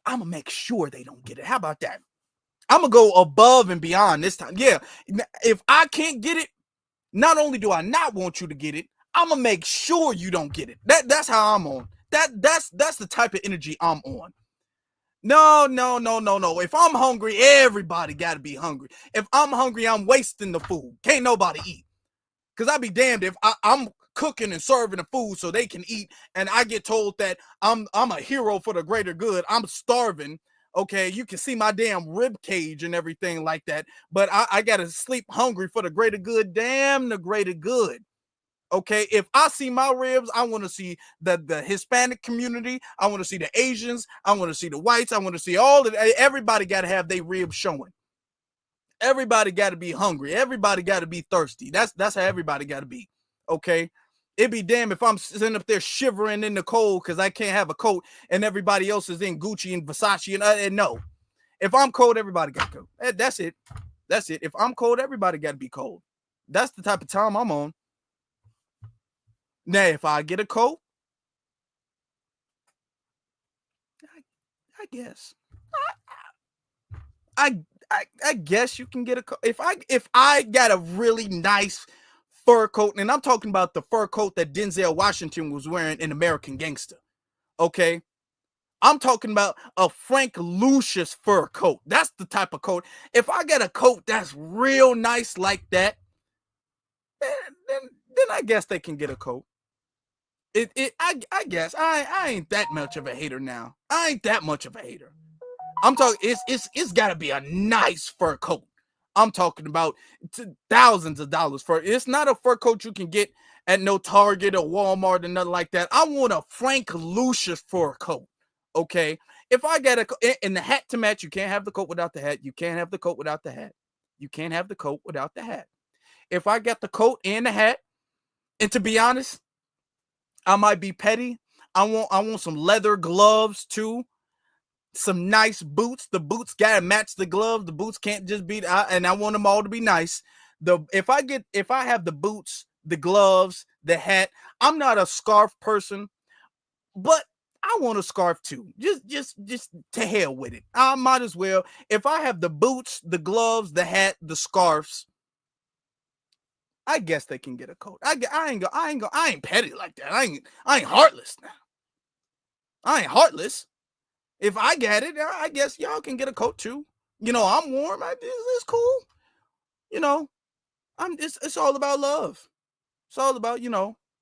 I'm gonna make sure they don't get it. How about that? I'm gonna go above and beyond this time. Yeah. If I can't get it, not only do I not want you to get it, I'm gonna make sure you don't get it. That's how I'm on. That's the type of energy I'm on. No. If I'm hungry, everybody got to be hungry. If I'm hungry, I'm wasting the food. Can't nobody eat. Because I'd be damned if I'm cooking and serving the food so they can eat, and I get told that I'm a hero for the greater good. I'm starving. Okay, you can see my damn rib cage and everything like that. But I got to sleep hungry for the greater good. Damn the greater good. Okay, if I see my ribs, I want to see the Hispanic community. I want to see the Asians. I want to see the whites. I want to see everybody got to have their ribs showing. Everybody got to be hungry. Everybody got to be thirsty. That's how everybody got to be. Okay, it'd be damn if I'm sitting up there shivering in the cold because I can't have a coat and everybody else is in Gucci and Versace and no. If I'm cold, everybody got to go. That's it. That's it. If I'm cold, everybody got to be cold. That's the type of time I'm on. Now, if I get a coat, I guess. I guess you can get a coat. If I got a really nice fur coat, and I'm talking about the fur coat that Denzel Washington was wearing in American Gangster. Okay. I'm talking about a Frank Lucius fur coat. That's the type of coat. If I get a coat that's real nice like that, then I guess they can get a coat. I guess I ain't that much of a hater now. I ain't that much of a hater. I'm talking it's gotta be a nice fur coat. I'm talking about thousands of dollars for it's not a fur coat you can get at no Target or Walmart or nothing like that. I want a Frank Lucius fur coat. Okay. If I got and the hat to match, you can't have the coat without the hat. You can't have the coat without the hat. You can't have the coat without the hat. If I got the coat and the hat, and to be honest, I might be petty. I want some leather gloves too. Some nice boots. The boots gotta match the gloves. The boots can't just be. And I want them all to be nice. If I have the boots, the gloves, the hat. I'm not a scarf person, but I want a scarf too. Just to hell with it. I might as well. If I have the boots, the gloves, the hat, the scarves, I guess they can get a coat. I ain't petty like that. I ain't heartless now. I ain't heartless. If I get it, I guess y'all can get a coat too. I'm warm. It's cool. It's all about love. It's all about,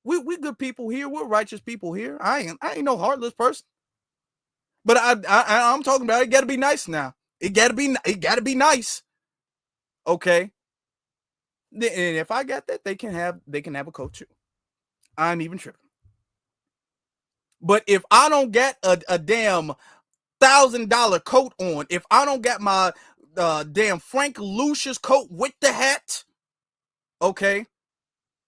we good people here. We're righteous people here. I ain't no heartless person. But I'm talking about it gotta be nice now. It gotta be nice. Okay. And if I got that, they can have a coat too. I ain't even tripping. But if I don't get a damn $1,000 coat on, if I don't got my damn Frank Lucius coat with the hat, okay,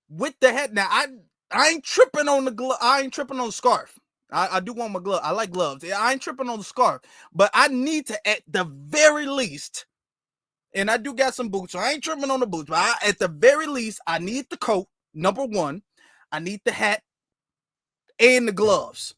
with the hat. Now I ain't tripping on the glove. I ain't tripping on the scarf. I do want my glove. I like gloves. I ain't tripping on the scarf, but I need to, at the very least, and I do got some boots, so I ain't tripping on the boots, but at the very least, I need the coat, number one. I need the hat and the gloves.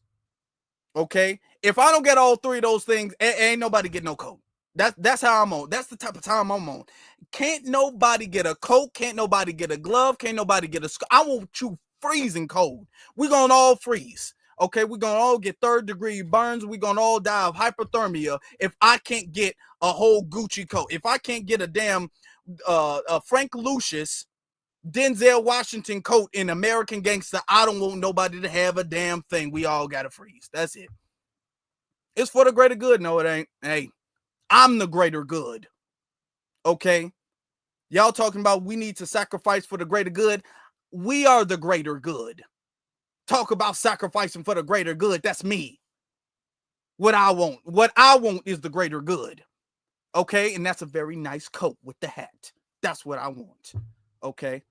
Okay? If I don't get all three of those things, ain't nobody get no coat. That's how I'm on. That's the type of time I'm on. Can't nobody get a coat. Can't nobody get a glove. Can't nobody get a scarf. I want you freezing cold. We're going to all freeze. Okay? We're going to all get 3rd-degree burns. We're going to all die of hypothermia if I can't get a whole Gucci coat. If I can't get a damn Frank Lucius, Denzel Washington coat in American Gangster, I don't want nobody to have a damn thing. We all got to freeze. That's it. It's for the greater good. No, it ain't. Hey, I'm the greater good. Okay? Y'all talking about we need to sacrifice for the greater good. We are the greater good. Talk about sacrificing for the greater good. That's me. What I want is the greater good. Okay? And that's a very nice coat with the hat. That's what I want. Okay?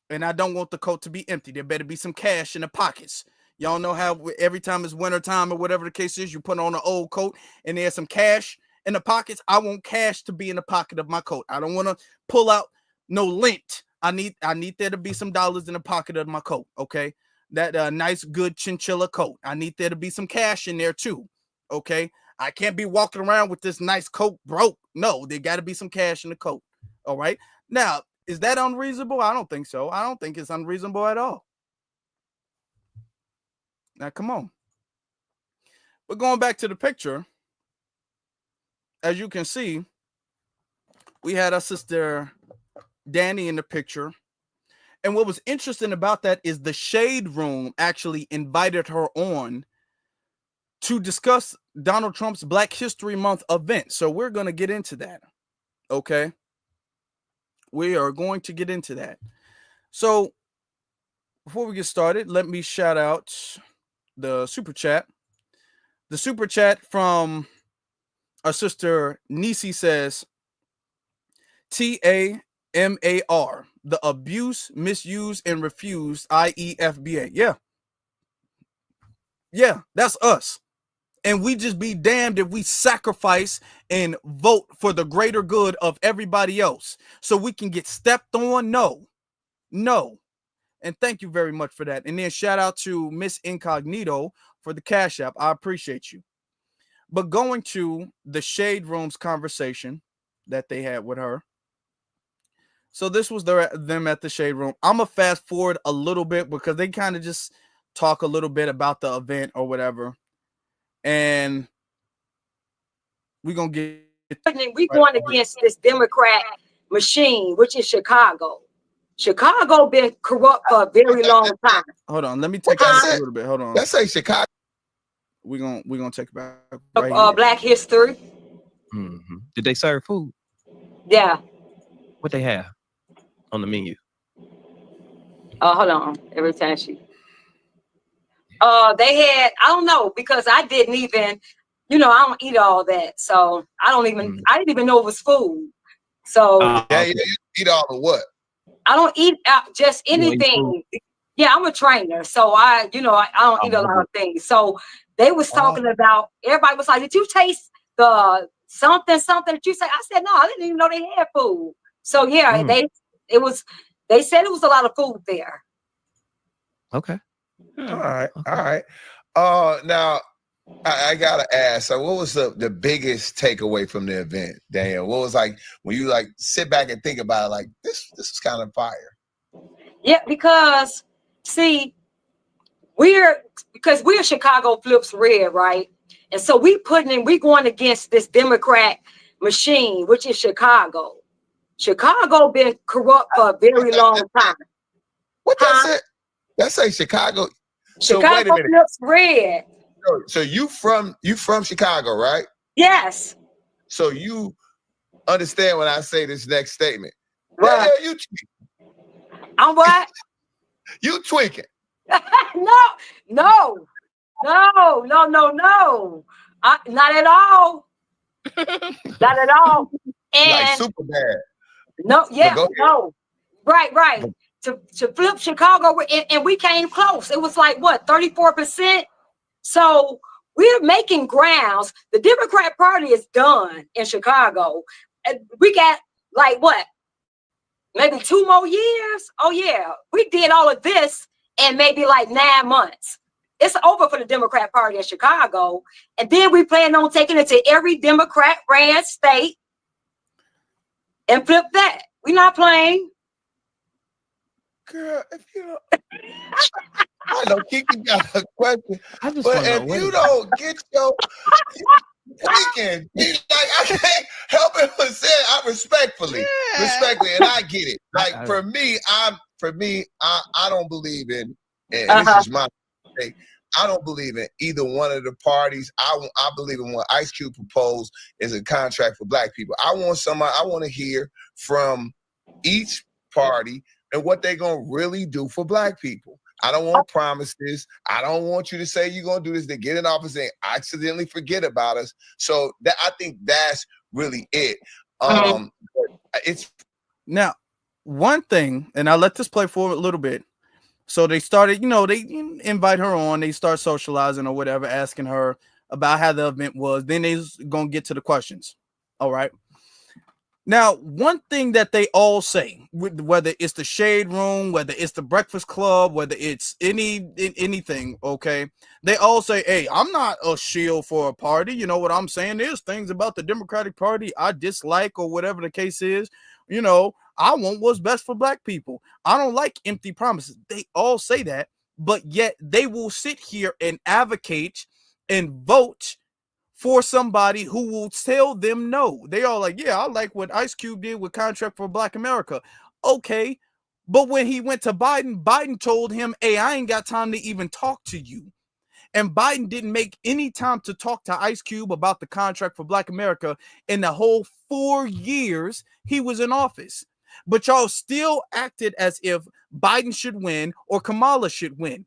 And I don't want the coat to be empty. There better be some cash in the pockets. Y'all know how every time it's winter time or whatever the case is, you put on an old coat and there's some cash in the pockets. I want cash to be in the pocket of my coat. I don't want to pull out no lint. I need there to be some dollars in the pocket of my coat. Okay, that nice good chinchilla coat. I need there to be some cash in there too. Okay, I can't be walking around with this nice coat broke. No, there got to be some cash in the coat. All right, now. Is that unreasonable? I don't think so. I don't think it's unreasonable at all. Now, come on. But going back to the picture, as you can see, we had our sister Danny in the picture. And what was interesting about that is the Shade Room actually invited her on to discuss Donald Trump's Black History Month event. So we're going to get into that. Okay. We are going to get into that. So before we get started, let me shout out the super chat. The super chat from our sister Nisi says, TAMAR, the abuse, misuse, and refused, i.e. FBA. Yeah. Yeah, that's us. And we just be damned if we sacrifice and vote for the greater good of everybody else so we can get stepped on. No. And thank you very much for that. And then shout out to Miss Incognito for the Cash App. I appreciate you. But going to the Shade Room's conversation that they had with her. So this was them at the Shade Room. I'm going to fast forward a little bit because they kind of just talk a little bit about the event or whatever. And we're going to get... We're going against this Democrat machine, which is Chicago. Chicago been corrupt for a very long time. Hold on, let me take that a little bit. Hold on. Let's say Chicago. We're gonna take it back right here. Black history. Mm-hmm. Did they serve food? Yeah. What they have on the menu? Hold on. Every time she. They had, I don't know, because I didn't even, I don't eat all that, so I didn't even know it was food. So You eat all of what? I don't eat just anything. Yeah, I'm a trainer, so I don't eat a lot of things. So they was talking about, everybody was like, "Did you taste the something that you say?" I said, "No, I didn't even know they had food." So yeah, they said it was a lot of food there. Okay. All right. Now I gotta ask. So, what was the biggest takeaway from the event, Daniel? What was like when you like sit back and think about it? Like this is kind of fire. Yeah, because see, we're Chicago flips red, right? And so we going against this Democrat machine, which is Chicago. Chicago been corrupt for a very long time. What that's it? That's like Chicago. So Chicago wait a minute. flips red. So you from Chicago, right? Yes. So you understand when I say this next statement. Right. Yeah, you I'm what? You tweaking. No. Not at all. Not at all. And like super bad. No, yeah, no. Right. To flip Chicago, and we came close. It was like what, 34%? So we're making grounds. The Democrat Party is done in Chicago. And we got like what? Maybe 2 more years? Oh yeah. We did all of this in maybe like 9 months. It's over for the Democrat Party in Chicago. And then we plan on taking it to every Democrat ran state and flip that. We're not playing. Girl, if you don't, I know Kiki got a question, but if you don't get your tweaking, like I can't help it but say I respectfully, and I get it. Like for me, I don't believe in, and this is my mistake. I don't believe in either one of the parties. I believe in what Ice Cube proposed is a contract for Black people. I want to hear from each party and what they're going to really do for Black people. I don't want promises. I don't want you to say you're going to do this, to get in office and accidentally forget about us. So I think that's really it. It's now one thing, and I'll let this play for a little bit. So they started, they invite her on, they start socializing or whatever, asking her about how the event was. Then they're going to get to the questions. All right. Now, one thing that they all say, whether it's the Shade Room, whether it's the Breakfast Club, whether it's anything, okay, they all say, hey, I'm not a shield for a party. You know what I'm saying? There's things about the Democratic Party I dislike or whatever the case is. I want what's best for Black people. I don't like empty promises. They all say that, but yet they will sit here and advocate and vote for somebody who will tell them no. They all like, yeah, I like what Ice Cube did with Contract for Black America. Okay, but when he went to Biden told him, hey, I ain't got time to even talk to you. And Biden didn't make any time to talk to Ice Cube about the Contract for Black America in the whole 4 years he was in office. But y'all still acted as if Biden should win or Kamala should win.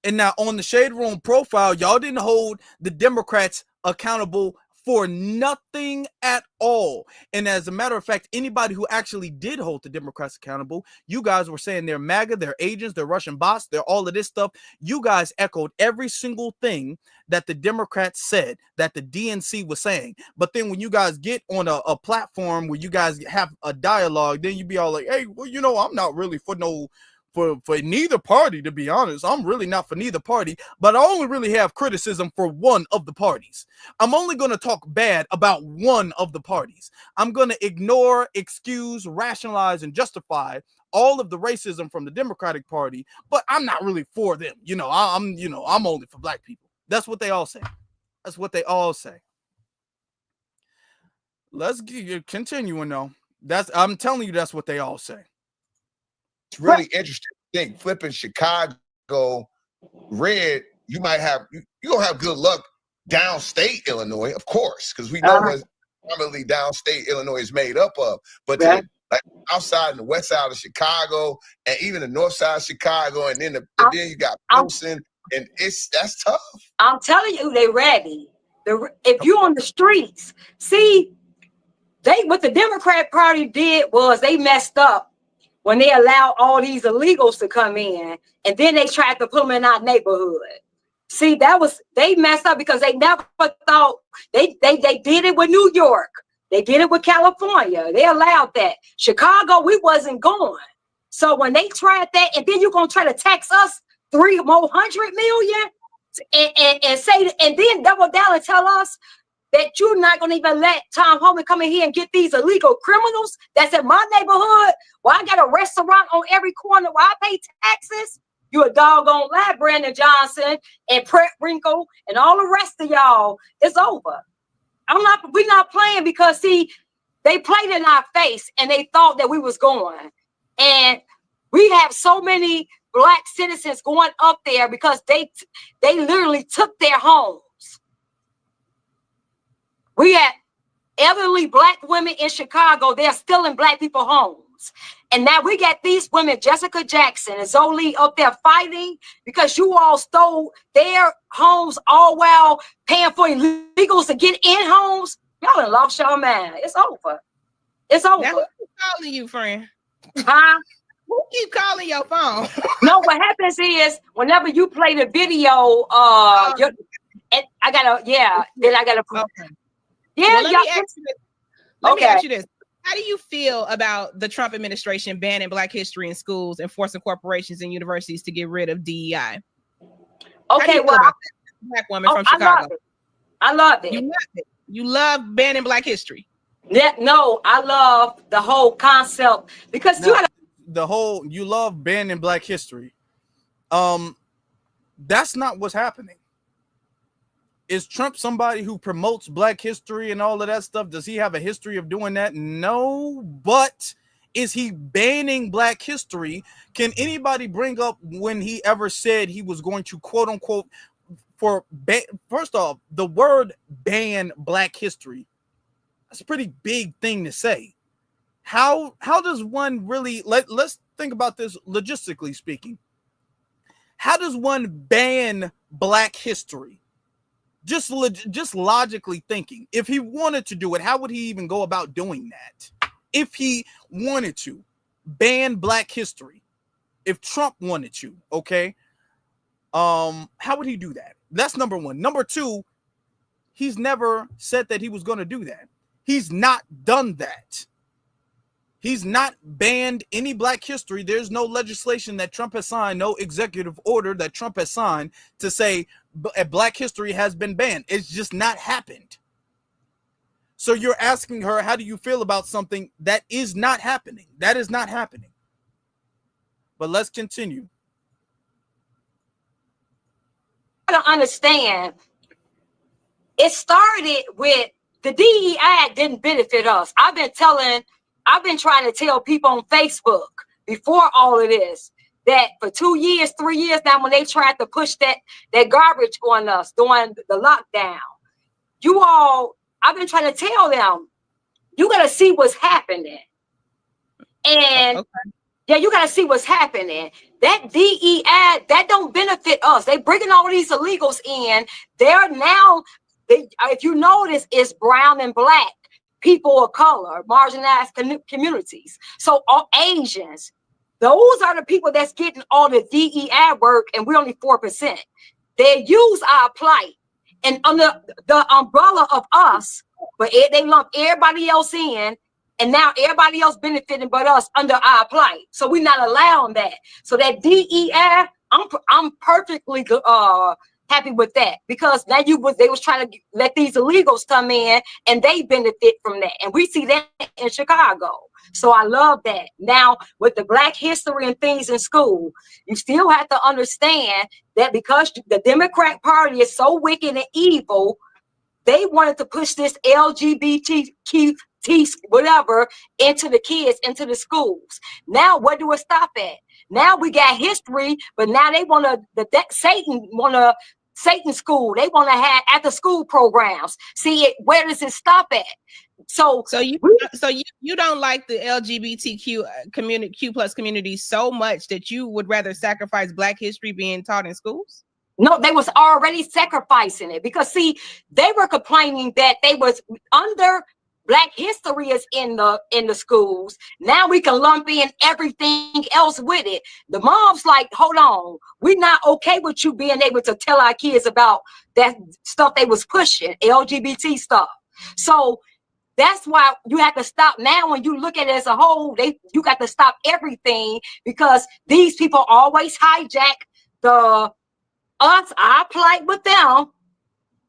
And now on the Shade Room profile, y'all didn't hold the Democrats accountable for nothing at all. And as a matter of fact, anybody who actually did hold the Democrats accountable, you guys were saying they're MAGA, they're agents, they're Russian bots, they're all of this stuff. You guys echoed every single thing that the Democrats said, that the DNC was saying. But then when you guys get on a platform where you guys have a dialogue, then you be all like, hey, well, I'm not really for neither party, to be honest. I'm really not for neither party, but I only really have criticism for one of the parties. I'm only going to talk bad about one of the parties. I'm going to ignore, excuse, rationalize, and justify all of the racism from the Democratic Party, but I'm not really for them. I'm only for Black people. That's what they all say. That's what they all say. Let's continuing though. I'm telling you, that's what they all say. It's really interesting to think flipping Chicago red, you're gonna have good luck downstate Illinois, of course, because we know what primarily downstate Illinois is made up of. But like outside and the west side of Chicago and even the north side of Chicago, and then then you got Wilson, and that's tough. I'm telling you, they ready. If you're on the streets, see, what the Democrat Party did was they messed up when they allowed all these illegals to come in, and then they tried to put them in our neighborhood. See, they messed up because they never thought they did it with New York. They did it with California. They allowed that. Chicago, we wasn't going. So when they tried that, and then you're gonna try to tax us $300 million and say, and then double down and tell us that you're not gonna even let Tom Homan come in here and get these illegal criminals that's in my neighborhood. Well, I got a restaurant on every corner where I pay taxes. You a doggone lie, Brandon Johnson and Brett Wrinkle and all the rest of y'all. It's over. We're not playing because see, they played in our face and they thought that we was going. And we have so many Black citizens going up there because they literally took their homes. We had elderly Black women in Chicago. They're still in Black people's homes. And now we got these women, Jessica Jackson and Zole up there fighting because you all stole their homes all while paying for illegals to get in homes. Y'all done lost your mind. It's over. It's over. Now who keep calling you, friend? Huh? Who keep calling your phone? No, what happens is whenever you play the video, and I gotta, then I gotta put. Okay. Yeah, well, let me ask you this. How do you feel about the Trump administration banning Black history in schools and forcing corporations and universities to get rid of DEI? Okay, well, Black woman from Chicago. I love it. You love it. You love banning Black history. Yeah, no, I love the whole concept because you love banning Black history. That's not what's happening. Is Trump somebody who promotes Black history and all of that stuff? Does he have a history of doing that? No, but is he banning Black history? Can anybody bring up when he ever said he was going to quote unquote first off, the word ban Black history? That's a pretty big thing to say. How does one really let's think about this logistically speaking. How does one ban Black history? Just logically thinking, if he wanted to do it, how would he even go about doing that? If he wanted to ban Black history, if Trump wanted to, okay, how would he do that? That's number one. Number two, he's never said that he was going to do that. He's not done that. He's not banned any Black history. There's no legislation that Trump has signed, no executive order that Trump has signed to say Black history has been banned. It's just not happened. So you're asking her, how do you feel about something that is not happening? That is not happening. But let's continue. I don't understand. It started with the DEI Act didn't benefit us. I've been trying to tell people on Facebook before all of this that for 2 years, 3 years now, when they tried to push that garbage on us during the lockdown, I've been trying to tell them, you got to see what's happening. And you got to see what's happening. That DEI, that don't benefit us. They bringing all these illegals in. They're now, if you notice, it's brown and Black. People of color, marginalized communities. So all Asians, those are the people that's getting all the DEI work, and we're only 4%. They use our plight and under the umbrella of us, but they lump everybody else in, and now everybody else benefiting but us under our plight. So we're not allowing that. So that DEI, I'm perfectly happy with that, because now they was trying to let these illegals come in and they benefit from that, and we see that in Chicago. So I love that. Now with the Black history and things in school, you still have to understand that because the Democrat Party is so wicked and evil, they wanted to push this LGBTQ whatever into the kids, into the schools. Now where do it stop at? Now we got history, but now they want Satan school. They want to have after school programs. See, where does it stop at? So you don't like the LGBTQ community, Q plus community so much that you would rather sacrifice Black history being taught in schools? No, they was already sacrificing it, because see, they were complaining that they was under Black history is in the schools. Now we can lump in everything else with it. The mom's like, hold on, we're not okay with you being able to tell our kids about that stuff they was pushing, LGBT stuff. So that's why you have to stop now. When you look at it as a whole, you got to stop everything, because these people always hijack our plight with them,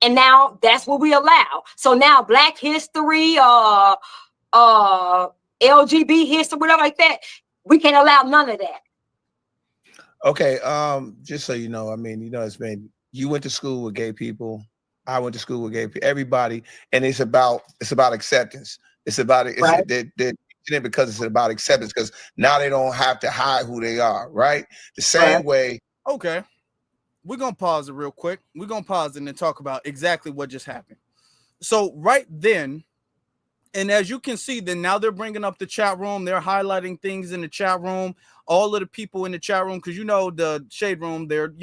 and now that's what we allow. So now Black history, LGBT history, whatever like that, we can't allow none of that. Okay, just so you know, I mean, you know, you went to school with gay people. I went to school with gay people, everybody, and it's about acceptance. It's about Right. they're teaching it because it's about acceptance, because now they don't have to hide who they are, right? The same way. Okay, we're gonna pause it real quick. We're gonna pause it and talk about exactly what just happened. So right then, and as you can see, then now they're bringing up the chat room. They're highlighting things in the chat room. All of the people in the chat room, because you know the shade room, they're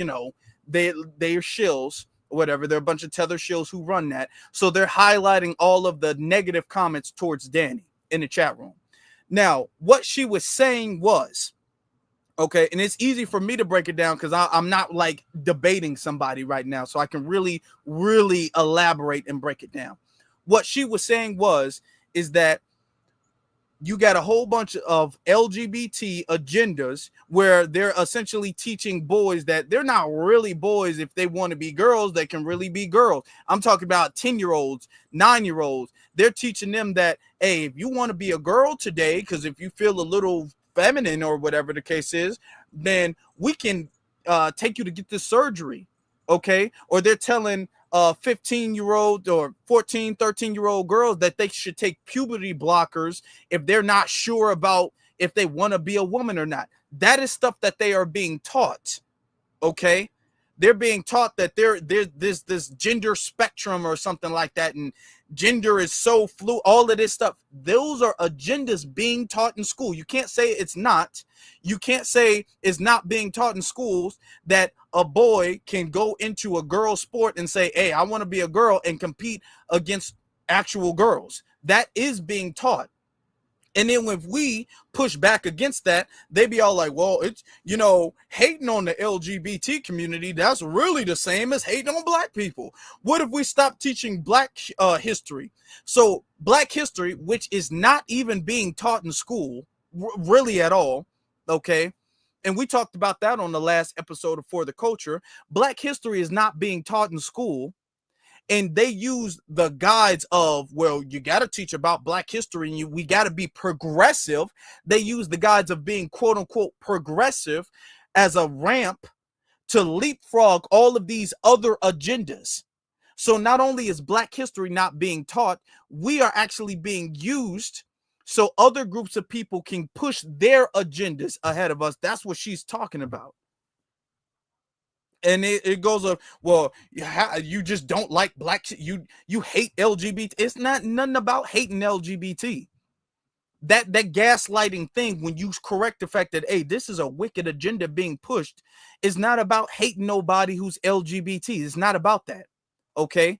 they're shills. Whatever, they're a bunch of tether shills who run that. So they're highlighting all of the negative comments towards Danny in the chat room. Now, what she was saying was, okay, and it's easy for me to break it down because I'm not like debating somebody right now, so I can really, really elaborate and break it down. What she was saying is that you got a whole bunch of LGBT agendas where they're essentially teaching boys that they're not really boys. If they want to be girls, they can really be girls. I'm talking about 10-year-olds, 9-year-olds. They're teaching them that, hey, if you want to be a girl today, because if you feel a little feminine or whatever the case is, then we can take you to get this surgery. Okay. Or they're telling 15-year-old or 14, 13-year-old girls that they should take puberty blockers if they're not sure about if they want to be a woman or not. That is stuff that they are being taught. Okay. They're being taught that there's this gender spectrum or something like that, and gender is so fluid, all of this stuff. Those are agendas being taught in school. You can't say it's not. You can't say it's not being taught in schools, that a boy can go into a girl sport and say, hey, I want to be a girl and compete against actual girls. That is being taught. And then if we push back against that, they be all like, well, it's, hating on the LGBT community, that's really the same as hating on black people. What if we stop teaching black history? So black history, which is not even being taught in school, really at all, okay? And we talked about that on the last episode of For the Culture. Black history is not being taught in school. And they use the guides of, well, you got to teach about black history and we got to be progressive. They use the guides of being quote unquote progressive as a ramp to leapfrog all of these other agendas. So not only is black history not being taught, we are actually being used so other groups of people can push their agendas ahead of us. That's what she's talking about. And it goes up, well, you just don't like black, you hate LGBT. It's not nothing about hating LGBT. That gaslighting thing, when you correct the fact that, hey, this is a wicked agenda being pushed, is not about hating nobody who's LGBT. It's not about that. Okay?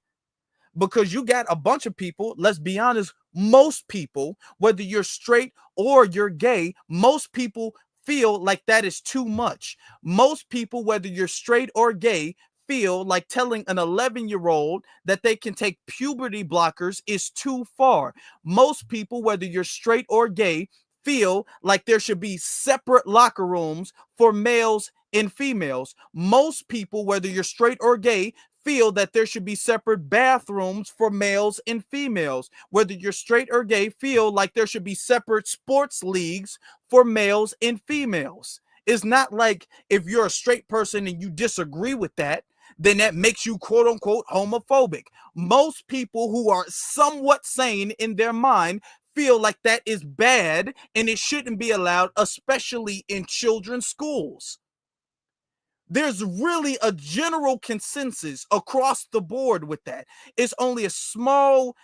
Because you got a bunch of people, let's be honest, most people, whether you're straight or you're gay, most people feel like that is too much. Most people, whether you're straight or gay, feel like telling an 11-year-old that they can take puberty blockers is too far. Most people, whether you're straight or gay, feel like there should be separate locker rooms for males and females. Most people, whether you're straight or gay, feel that there should be separate bathrooms for males and females. Whether you're straight or gay, feel like there should be separate sports leagues for males and females. It's not like if you're a straight person and you disagree with that, then that makes you quote unquote homophobic. Most people who are somewhat sane in their mind feel like that is bad and it shouldn't be allowed, especially in children's schools. There's really a general consensus across the board with that. It's only a small,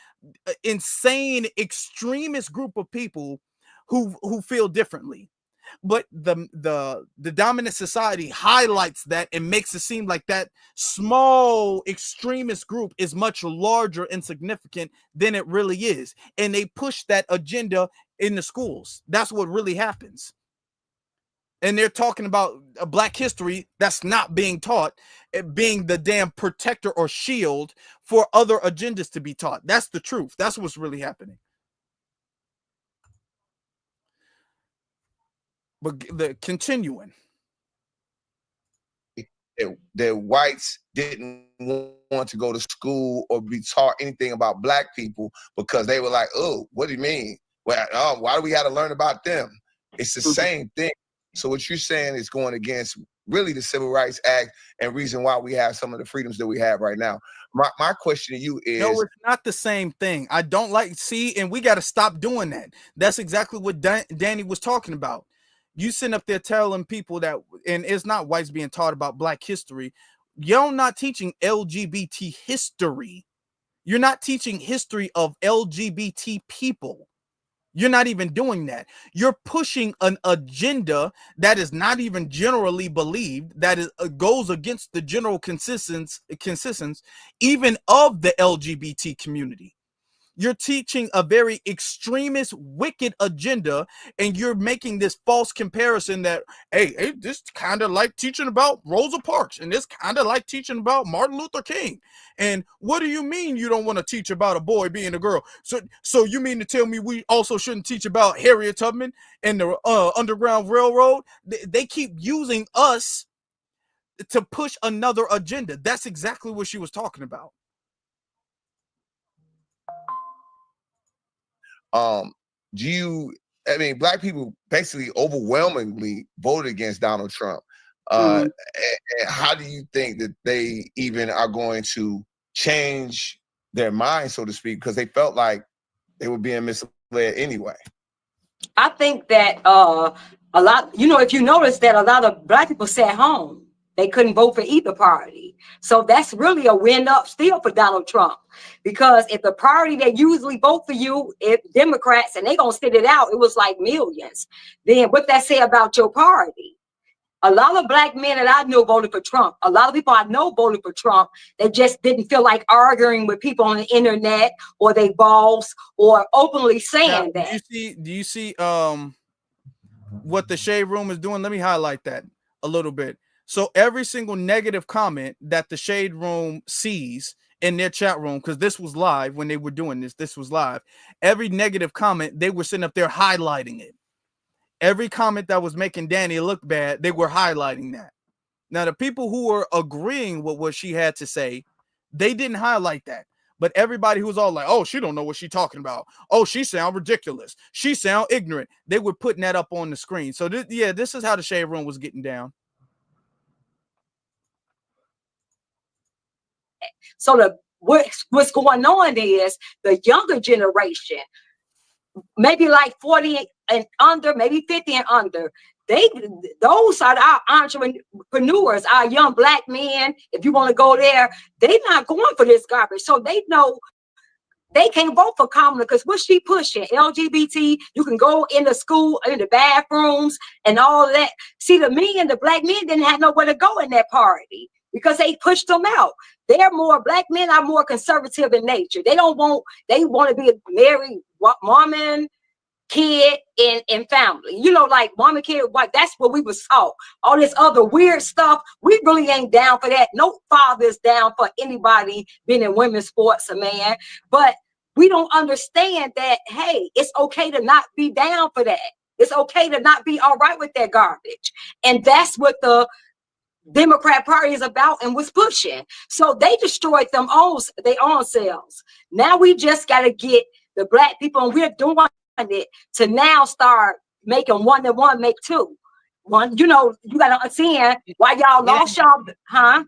insane, extremist group of people who feel differently. but the dominant society highlights that and makes it seem like that small extremist group is much larger and significant than it really is, and they push that agenda in the schools. That's what really happens. And they're talking about a Black history that's not being taught, it being the damn protector or shield for other agendas to be taught. That's the truth. That's what's really happening. But the continuing, that whites didn't want to go to school or be taught anything about Black people because they were like, oh, what do you mean? Well, why do we have to learn about them? It's the same thing. So what you're saying is going against really the Civil Rights Act and reason why we have some of the freedoms that we have right now. My question to you is... No, it's not the same thing. I don't like, see, and we got to stop doing that. That's exactly what Danny was talking about. You sitting up there telling people that, and it's not whites being taught about Black history. You're not teaching LGBT history. You're not teaching history of LGBT people. You're not even doing that. You're pushing an agenda that is not even generally believed, that is goes against the general consensus even of the LGBT community. You're teaching a very extremist, wicked agenda, and you're making this false comparison that, hey, this kind of like teaching about Rosa Parks, and this kind of like teaching about Martin Luther King. And what do you mean you don't want to teach about a boy being a girl? So you mean to tell me we also shouldn't teach about Harriet Tubman and the Underground Railroad? They keep using us to push another agenda. That's exactly what she was talking about. I mean, Black people basically overwhelmingly voted against Donald Trump. And how do you think that they even are going to change their mind, so to speak, because they felt like they were being misled anyway? I think that a lot, if you notice that a lot of Black people sat home. They couldn't vote for either party. So that's really a win up still for Donald Trump. Because if the party that usually vote for you, if Democrats, and they gonna sit it out, it was like millions. Then what that say about your party? A lot of Black men that I know voted for Trump. A lot of people I know voted for Trump. They just didn't feel like arguing with people on the internet or they boss or openly saying now, that. Do you see what the Shade Room is doing? Let me highlight that a little bit. So every single negative comment that the Shade Room sees in their chat room, because this was live when they were doing this was live. Every negative comment, they were sitting up there highlighting it. Every comment that was making Danny look bad, they were highlighting that. Now, the people who were agreeing with what she had to say, they didn't highlight that. But everybody who was all like, oh, she don't know what she's talking about. Oh, she sound ridiculous. She sound ignorant. They were putting that up on the screen. So, this is how the Shade Room was getting down. So what's going on is the younger generation, maybe like 40 and under, maybe 50 and under, those are our entrepreneurs, our young Black men. If you want to go there, they're not going for this garbage. So they know they can't vote for Kamala because what she pushing, LGBT, you can go in the school, in the bathrooms and all that. See, the Black men didn't have nowhere to go in that party because they pushed them out. Black men are more conservative in nature. They want to be a married woman, kid, and family. Like mom, kid, wife, that's what we was taught. All this other weird stuff, we really ain't down for that. No father is down for anybody being in women's sports, a man. But we don't understand that, hey, it's okay to not be down for that. It's okay to not be all right with that garbage. And that's what the Democrat Party is about and was pushing. So they destroyed their own selves. Now we just got to get the Black people, and we're doing it, to now start making 1 and 1 make 2. You got to understand why y'all lost y'all, huh?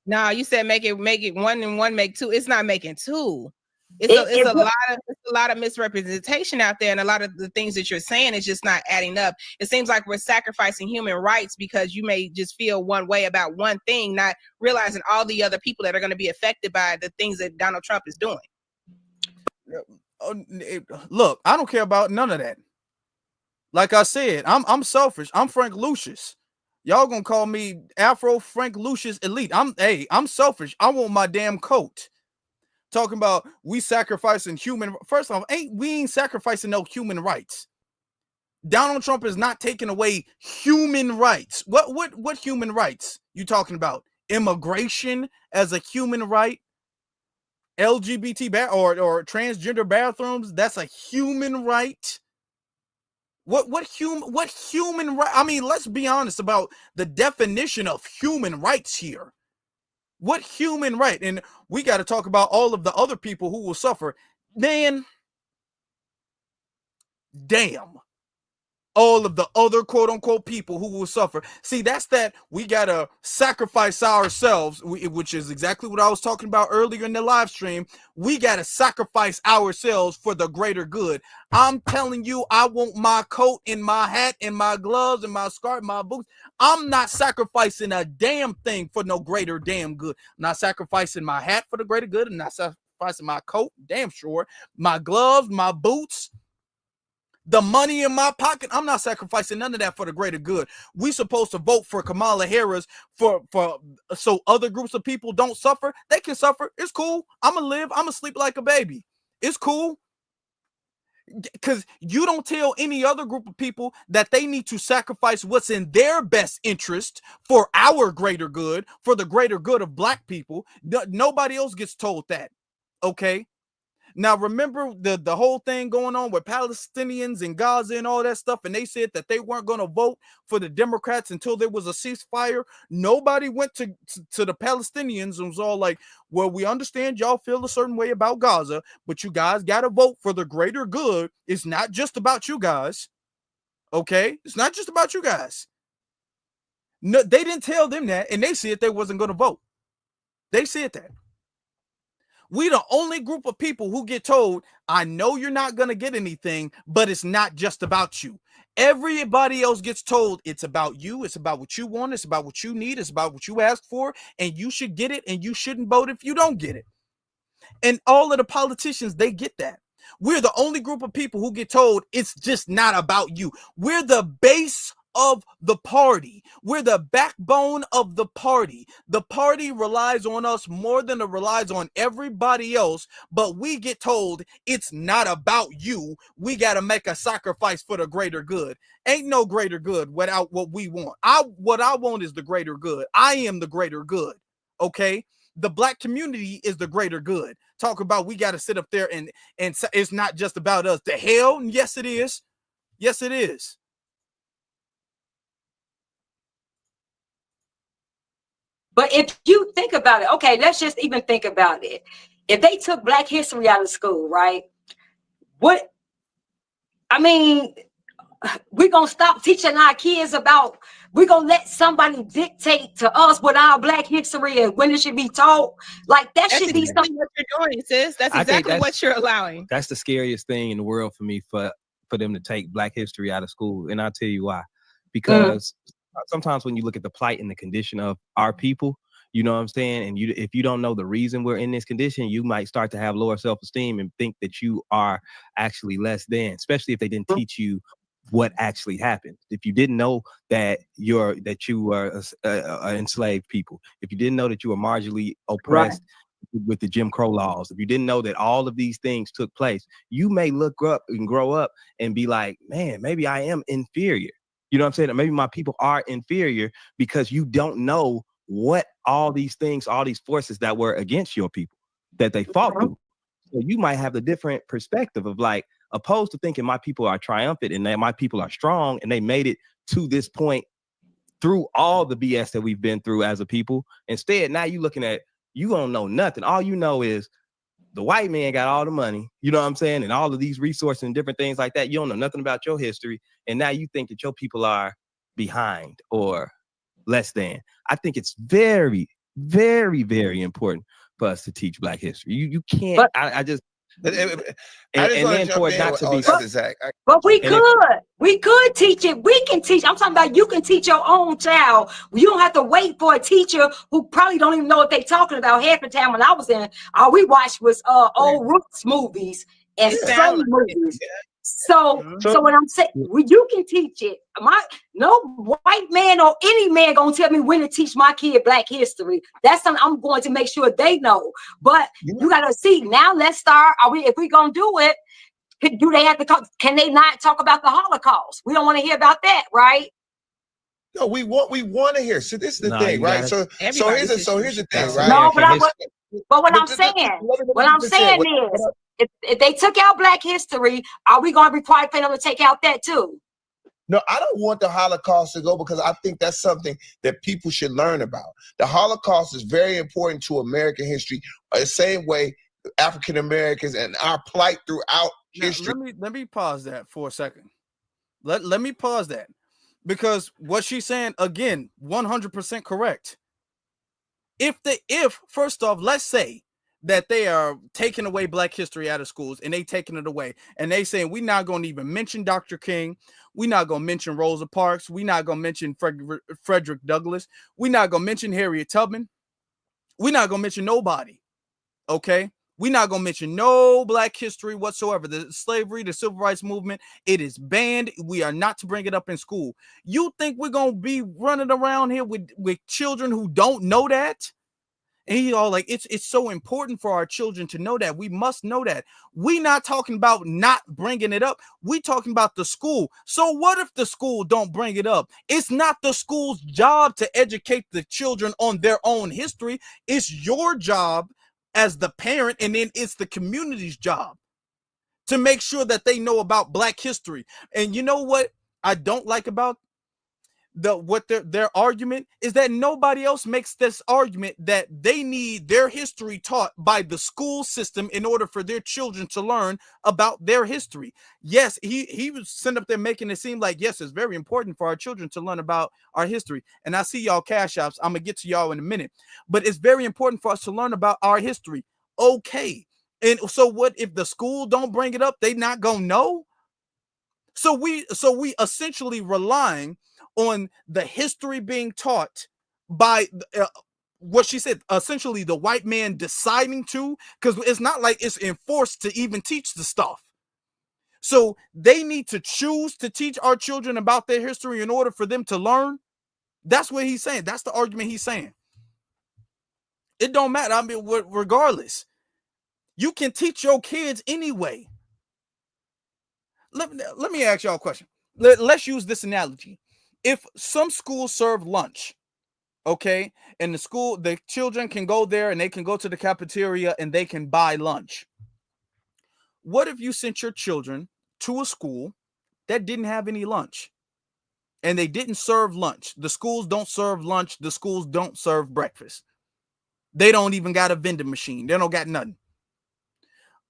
No, you said make it 1 and 1 make 2. It's not making 2. It's a lot of misrepresentation out there, and a lot of the things that you're saying is just not adding up. It seems like we're sacrificing human rights because you may just feel one way about one thing, not realizing all the other people that are going to be affected by the things that Donald Trump is doing. Look, I don't care about none of that. Like I said, I'm selfish. I'm Frank Lucius. Y'all gonna call me Afro Frank Lucius Elite. I'm selfish. I want my damn coat. Talking about we sacrificing human. First off, we ain't sacrificing no human rights. Donald Trump is not taking away human rights. What human rights you talking about? Immigration as a human right? LGBT or transgender bathrooms, that's a human right. What human right? I mean, let's be honest about the definition of human rights here. What human right? And we got to talk about all of the other people who will suffer. Man, damn. All of the other quote unquote people who will suffer. See, that's that we got to sacrifice ourselves, which is exactly what I was talking about earlier in the live stream. We got to sacrifice ourselves for the greater good. I'm telling you, I want my coat and my hat and my gloves and my scarf, my boots. I'm not sacrificing a damn thing for no greater damn good. I'm not sacrificing my hat for the greater good. I'm not sacrificing my coat, damn sure. My gloves, my boots, the money in my pocket. I'm not sacrificing none of that for the greater good. We supposed to vote for Kamala Harris for so other groups of people don't suffer. They can suffer. It's cool. I'm gonna live. I'm gonna sleep like a baby. It's cool. Because you don't tell any other group of people that they need to sacrifice what's in their best interest for our greater good, for the greater good of black people. Nobody else gets told that. Okay. Now, remember the whole thing going on with Palestinians and Gaza and all that stuff, and they said that they weren't going to vote for the Democrats until there was a ceasefire. Nobody went to the Palestinians and was all like, well, we understand y'all feel a certain way about Gaza, but you guys got to vote for the greater good. It's not just about you guys, okay? It's not just about you guys. No, they didn't tell them that, and they said they wasn't going to vote. They said that. We the only group of people who get told, I know you're not going to get anything, but it's not just about you. Everybody else gets told it's about you. It's about what you want. It's about what you need. It's about what you asked for, and you should get it, and you shouldn't vote if you don't get it. And all of the politicians, they get that. We're the only group of people who get told it's just not about you. We're the base of the party. We're the backbone of the party. The party relies on us more than it relies on everybody else, but we get told it's not about you. We got to make a sacrifice for the greater good. Ain't no greater good without what we want. What I want is the greater good. I am the greater good. Okay? The black community is the greater good. Talk about we got to sit up there and it's not just about us. The hell? Yes, it is. Yes, it is. But if you think about it, okay, let's just even think about it. If they took Black history out of school, right? We're going to stop teaching our kids about, we're going to let somebody dictate to us what our Black history and when it should be taught. Like that should be something what you're doing, sis. That's exactly what you're allowing. That's the scariest thing in the world for me, for them to take Black history out of school. And I'll tell you why. Because sometimes when you look at the plight and the condition of our people, you know what I'm saying? And if you don't know the reason we're in this condition, you might start to have lower self-esteem and think that you are actually less than, especially if they didn't teach you what actually happened. If you didn't know that you were enslaved people, if you didn't know that you were marginally oppressed with the Jim Crow laws, if you didn't know that all of these things took place, you may look up and grow up and be like, man, maybe I am inferior. You know what I'm saying? Or maybe my people are inferior because you don't know what all these things, all these forces that were against your people, that they fought through. So you might have the different perspective of like, opposed to thinking my people are triumphant and that my people are strong and they made it to this point through all the BS that we've been through as a people. Instead, now you looking at, you don't know nothing. All you know is the white man got all the money, you know what I'm saying? And all of these resources and different things like that. You don't know nothing about your history. And now you think that your people are behind or less than. I think it's very, very, very important for us to teach Black history. You can't, but, I just I just and then for it not to be. But we could teach it. We can teach. I'm talking about you can teach your own child. You don't have to wait for a teacher who probably don't even know what they're talking about. Half the time when I was in, all we watched was old Roots movies and some movies. So what I'm saying, you can teach it. No white man or any man gonna tell me when to teach my kid Black history. That's something I'm going to make sure they know. But you gotta see now. Let's start. If we gonna do it, do they have to talk? Can they not talk about the Holocaust? We don't want to hear about that, right? No, we want to hear. So this is the thing, right? So here's the thing, right? No, but what I'm saying is, if they took out Black history, are we going to require them to take out that too? No, I don't want the Holocaust to go because I think that's something that people should learn about. The Holocaust is very important to American history, the same way African Americans and our plight throughout history. Let me pause that for a second. Let me pause that, because what she's saying, again, 100% correct. If first off, let's say that they are taking away Black history out of schools and they taking it away and they saying we're not going to even mention Dr. King, we're not going to mention Rosa Parks, we're not going to mention Frederick Douglass, we're not going to mention Harriet Tubman, we're not going to mention nobody, okay? We're not going to mention no Black history whatsoever. The slavery, the civil rights movement, it is banned. We are not to bring it up in school. You think we're going to be running around here with children who don't know that? And he all like, it's so important for our children to know that. We must know that. We're not talking about not bringing it up. We're talking about the school. So what if the school don't bring it up? It's not the school's job to educate the children on their own history. It's your job as the parent, and then it's the community's job to make sure that they know about Black history. And you know what I don't like about their argument is that nobody else makes this argument that they need their history taught by the school system in order for their children to learn about their history. Yes, he was sent up there making it seem like, yes, it's very important for our children to learn about our history. And I see y'all cash apps. I'm gonna get to y'all in a minute, but it's very important for us to learn about our history. Okay. And so what if the school don't bring it up? They not gonna know. So we essentially relying on the history being taught by what she said, essentially the white man deciding to, because it's not like it's enforced to even teach the stuff. So they need to choose to teach our children about their history in order for them to learn. That's what he's saying. That's the argument he's saying. It don't matter. I mean, regardless, you can teach your kids anyway. Let me ask y'all a question. Let's use this analogy. If some schools serve lunch, okay, and the children can go there and they can go to the cafeteria and they can buy lunch. What if you sent your children to a school that didn't have any lunch and they didn't serve lunch? The schools don't serve lunch. The schools don't serve breakfast. They don't even got a vending machine. They don't got nothing.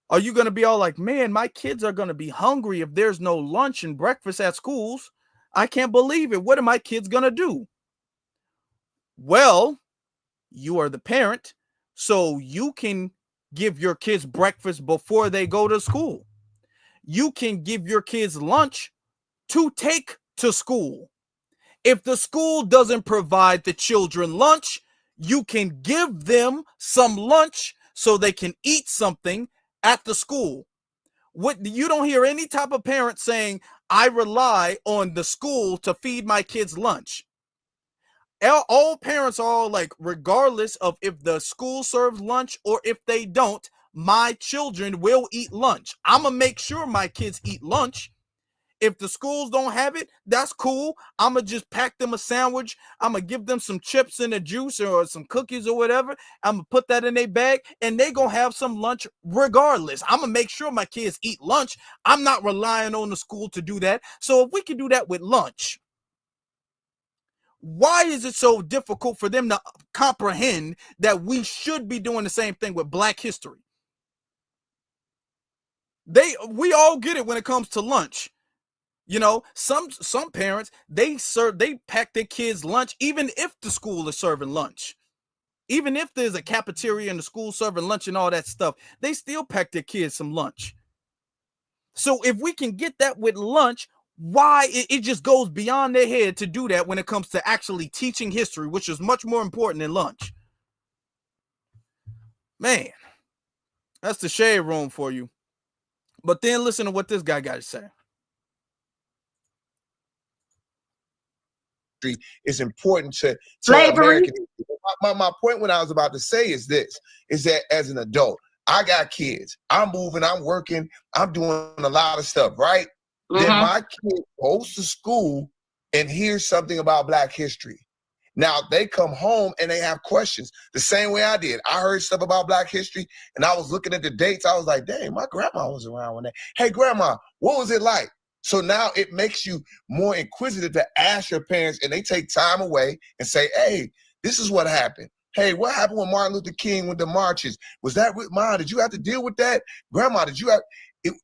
Are you going to be all like, man, my kids are going to be hungry if there's no lunch and breakfast at schools? I can't believe it. What are my kids going to do? Well, you are the parent, so you can give your kids breakfast before they go to school. You can give your kids lunch to take to school. If the school doesn't provide the children lunch, you can give them some lunch so they can eat something at the school. What you don't hear any type of parent saying, I rely on the school to feed my kids lunch. All parents are all like, regardless of if the school serves lunch or if they don't, my children will eat lunch. I'm gonna make sure my kids eat lunch. If the schools don't have it, that's cool. I'm gonna just pack them a sandwich. I'm gonna give them some chips and a juice or some cookies or whatever. I'm gonna put that in their bag and they gonna have some lunch regardless. I'm gonna make sure my kids eat lunch. I'm not relying on the school to do that. So if we can do that with lunch, why is it so difficult for them to comprehend that we should be doing the same thing with Black history? We all get it when it comes to lunch. You know, some parents, they pack their kids lunch even if the school is serving lunch. Even if there's a cafeteria in the school serving lunch and all that stuff, they still pack their kids some lunch. So if we can get that with lunch, why it just goes beyond their head to do that when it comes to actually teaching history, which is much more important than lunch. Man, that's the shade room for you. But then listen to what this guy got to say. It's important to Slavery. Americans. My point, what I was about to say is this: is that as an adult, I got kids. I'm moving. I'm working. I'm doing a lot of stuff. Right? Then my kid goes to school and hears something about Black history. Now they come home and they have questions the same way I did. I heard stuff about Black history and I was looking at the dates. I was like, dang, my grandma was around when that. Hey, grandma, what was it like? So now it makes you more inquisitive to ask your parents, and they take time away and say, hey, this is what happened. Hey, what happened with Martin Luther King with the marches? Was that with Mom? Did you have to deal with that? Grandma, did you have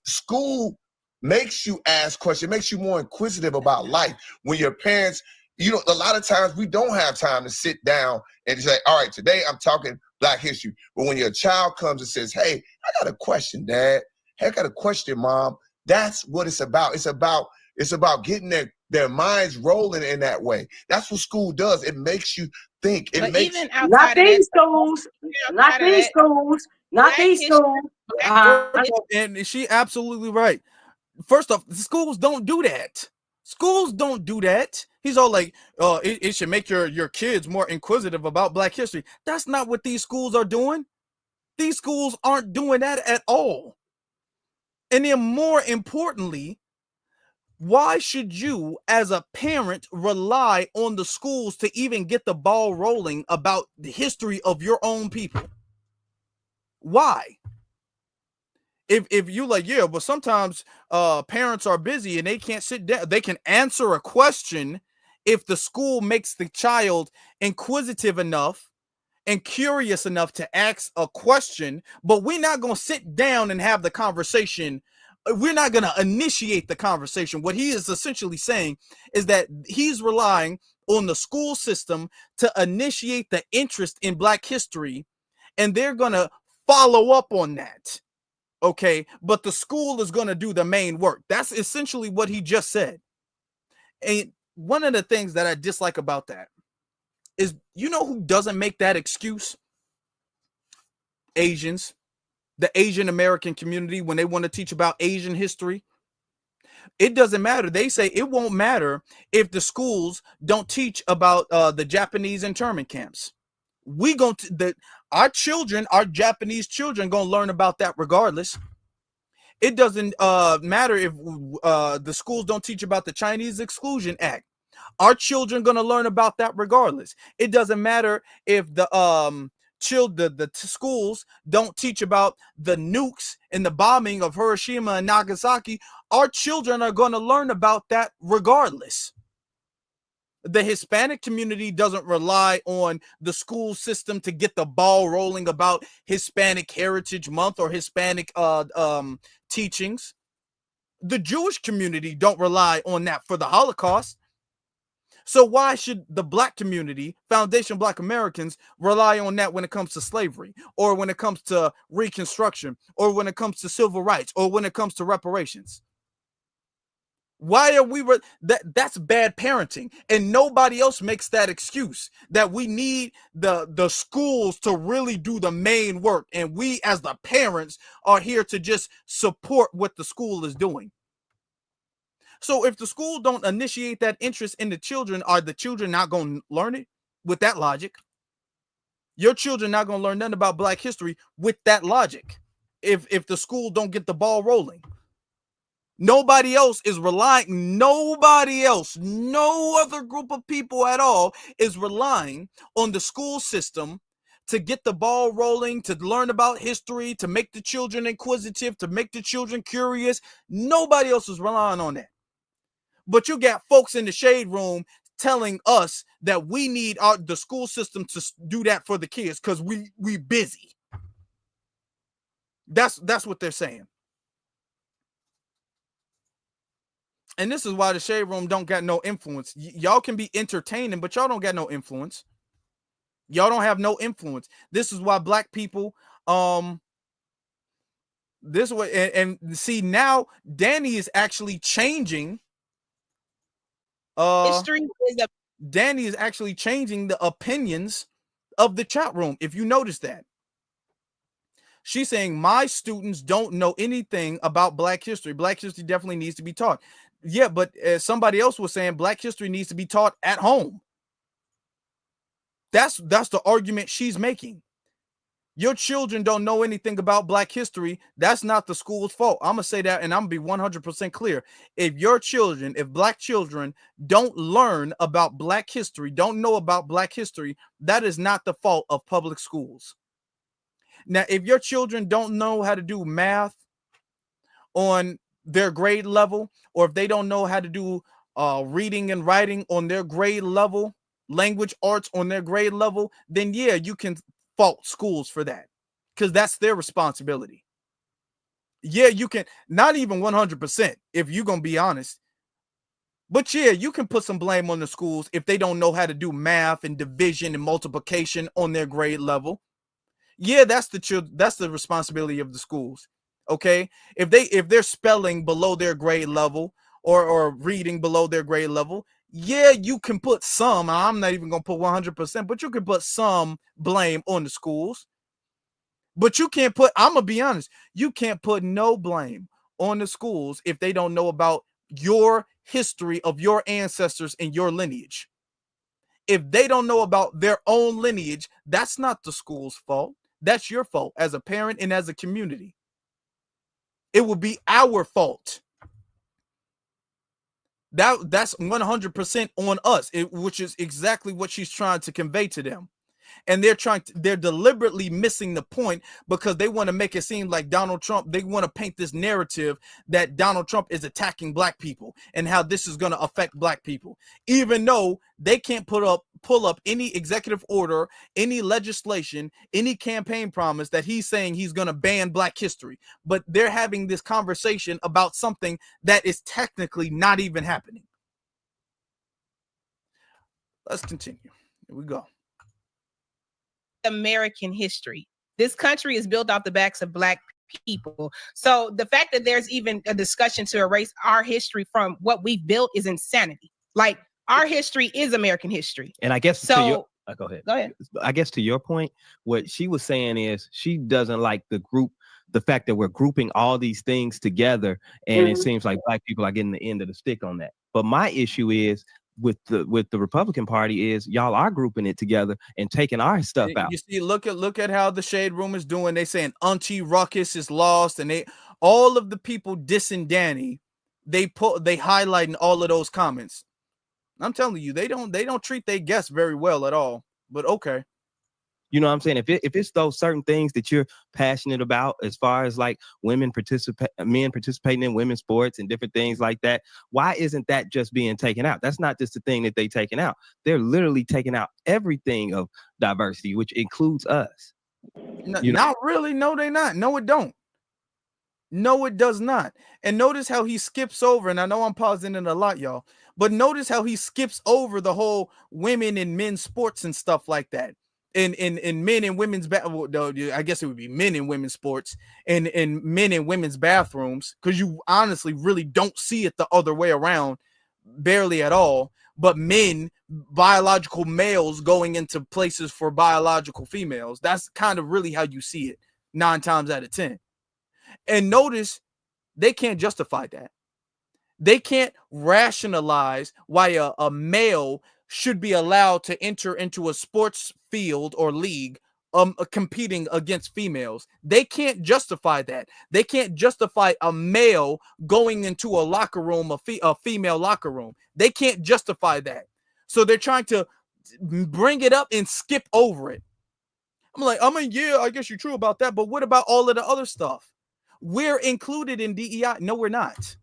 school makes you ask questions, makes you more inquisitive about life when your parents, a lot of times we don't have time to sit down and say, all right, today I'm talking Black history. But when your child comes and says, hey, I got a question, Dad. Hey, I got a question, Mom. That's what it's about. It's about getting their minds rolling in that way. That's what school does. It makes you think. But even outside not of these that, schools, not these schools, not these schools. And she absolutely right. First off, the schools don't do that. Schools don't do that. He's all like, it should make your kids more inquisitive about Black history. That's not what these schools are doing. These schools aren't doing that at all. And then more importantly, why should you as a parent rely on the schools to even get the ball rolling about the history of your own people? Why? If you like, yeah, but sometimes parents are busy and they can't sit down. They can answer a question if the school makes the child inquisitive enough and curious enough to ask a question, but we're not going to sit down and have the conversation. We're not going to initiate the conversation. What he is essentially saying is that he's relying on the school system to initiate the interest in Black history, and they're going to follow up on that. Okay, but the school is going to do the main work. That's essentially what he just said. And one of the things that I dislike about that is, who doesn't make that excuse? Asians, the Asian American community, when they want to teach about Asian history. It doesn't matter. They say it won't matter if the schools don't teach about the Japanese internment camps. Our children, our Japanese children, gonna learn about that regardless. It doesn't matter if the schools don't teach about the Chinese Exclusion Act. Our children gonna learn about that regardless. It doesn't matter if the schools don't teach about the nukes and the bombing of Hiroshima and Nagasaki. Our children are gonna learn about that regardless. The Hispanic community doesn't rely on the school system to get the ball rolling about Hispanic Heritage Month or Hispanic teachings. The Jewish community don't rely on that for the Holocaust. So why should the Black community, Foundation Black Americans, rely on that when it comes to slavery, or when it comes to Reconstruction, or when it comes to civil rights, or when it comes to reparations? Why are we that's bad parenting, and nobody else makes that excuse that we need the schools to really do the main work, and we as the parents are here to just support what the school is doing. So if the school don't initiate that interest in the children, are the children not going to learn it? With that logic, your children not going to learn nothing about Black history with that logic. If the school don't get the ball rolling. Nobody else is relying, nobody else, no other group of people at all is relying on the school system to get the ball rolling, to learn about history, to make the children inquisitive, to make the children curious. Nobody else is relying on that. But you got folks in the shade room telling us that we need the school system to do that for the kids because we busy. That's what they're saying. And this is why the shade room don't got no influence. Y'all can be entertaining, but y'all don't got no influence. Y'all don't have no influence. This is why Black people, this way, and see now, Danny is actually changing. History is a Danny is actually changing the opinions of the chat room. If you notice that, She's saying my students don't know anything about Black history. Black history definitely needs to be taught. Yeah, but somebody else was saying Black history needs to be taught at home. That's the argument she's making. Your children don't know anything about Black history. That's not the school's fault. I'm gonna say that, and I'm gonna be 100% clear. If Black children don't learn about Black history, don't know about Black history, that is not the fault of public schools. Now, if your children don't know how to do math on their grade level, or if they don't know how to do reading and writing on their grade level, language arts on their grade level, then yeah, you can fault schools for that, because that's their responsibility. Yeah, you can, not even 100%, if you're gonna be honest. But yeah, you can put some blame on the schools if they don't know how to do math and division and multiplication on their grade level. Yeah, that's the responsibility of the schools. Okay, if they're spelling below their grade level, or reading below their grade level, yeah, you can put some. I'm not even gonna put 100%, but you can put some blame on the schools. But you can't put, I'm gonna be honest, you can't put no blame on the schools if they don't know about your history of your ancestors and your lineage. If they don't know about their own lineage, that's not the school's fault. That's your fault as a parent and as a community. It would be our fault. That's 100% on us, which is exactly what she's trying to convey to them. And they're deliberately missing the point, because they want to make it seem like Donald Trump, they want to paint this narrative that Donald Trump is attacking Black people and how this is going to affect Black people, even though they can't pull up any executive order, any legislation, any campaign promise that he's saying he's going to ban Black history. But they're having this conversation about something that is technically not even happening. Let's continue. Here we go. American history. This country is built off the backs of Black people. So the fact that there's even a discussion to erase our history from what we've built is insanity. Like, our history is American history. And I guess so. Go ahead. Go ahead. I guess to your point, what she was saying is she doesn't like the fact that we're grouping all these things together, and it seems like Black people are getting the end of the stick on that. But my issue is with the Republican Party is y'all are grouping it together and taking our stuff out. You see, look at how the Shade Room is doing. They saying Auntie Ruckus is lost, and all of the people dissing Danny, they highlighting all of those comments. I'm telling you, they don't treat their guests very well at all. But okay. You know what I'm saying? If it's those certain things that you're passionate about, as far as like men participating in women's sports and different things like that, why isn't that just being taken out? That's not just the thing that they taking out. They're literally taking out everything of diversity, which includes us. Not really. No, they not. No, it don't. No, it does not. And notice how he skips over, and I know I'm pausing it a lot, y'all, but notice how he skips over the whole women and men's sports and stuff like that. In men and women's I guess it would be men and women's sports and men and women's bathrooms, because you honestly really don't see it the other way around, barely at all. But biological males going into places for biological females. That's kind of really how you see it 9 times out of 10. And notice they can't justify that. They can't rationalize why a male should be allowed to enter into a sports field or league competing against females. They can't justify that. They can't justify a male going into a locker room, a female locker room. They can't justify that. So they're trying to bring it up and skip over it. I'm like, yeah, I guess you're true about that, but what about all of the other stuff? We're included in DEI. No, we're not.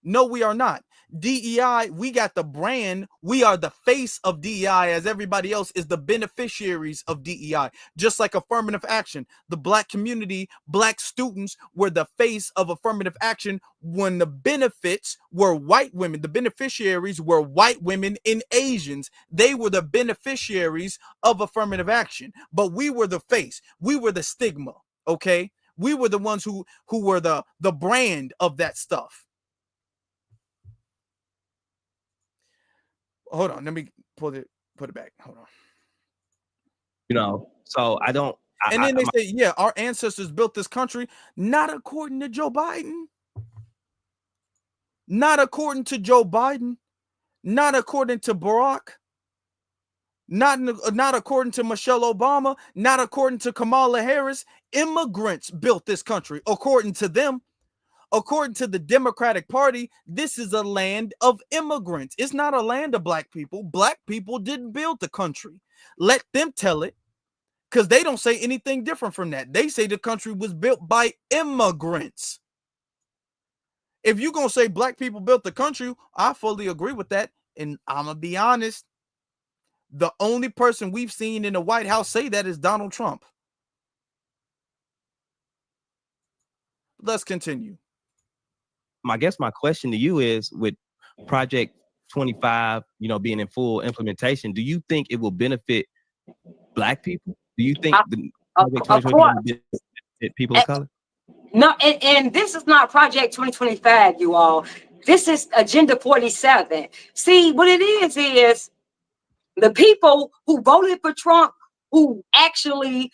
No, we are not. DEI, we got the brand. We are the face of DEI, as everybody else is the beneficiaries of DEI. Just like affirmative action. The Black community, Black students were the face of affirmative action when the benefits were white women. The beneficiaries were white women and Asians. They were the beneficiaries of affirmative action. But we were the face. We were the stigma, okay? We were the ones who were the brand of that stuff. Hold on, let me put it back. Hold on. So I don't And then they say, yeah, our ancestors built this country. Not according to Joe Biden. Not according to Joe Biden. Not according to Barack. Not according to Michelle Obama. Not according to Kamala Harris. Immigrants built this country. According to them. According to the Democratic Party, this is a land of immigrants. It's not a land of black people. Black people didn't build the country. Let them tell it, because they don't say anything different from that. They say the country was built by immigrants. If you're going to say black people built the country, I fully agree with that. And I'm going to be honest, the only person we've seen in the White House say that is Donald Trump. Let's continue. I guess my question to you is, with Project 25, being in full implementation, do you think it will benefit black people? Do you think the Project 2025 will benefit people of color? No, and this is not Project 2025, you all. This is Agenda 47. See, what it is the people who voted for Trump, who actually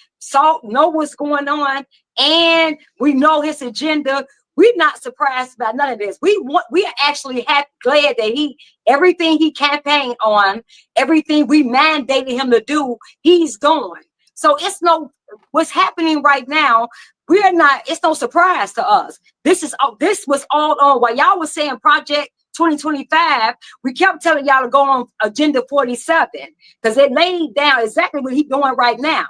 know what's going on, and we know his agenda. We're not surprised about none of this. We are actually glad that everything he campaigned on, everything we mandated him to do, he's doing. So what's happening right now. It's no surprise to us. This was all on while y'all was saying Project 2025. We kept telling y'all to go on Agenda 47 because it laid down exactly what he's doing right now.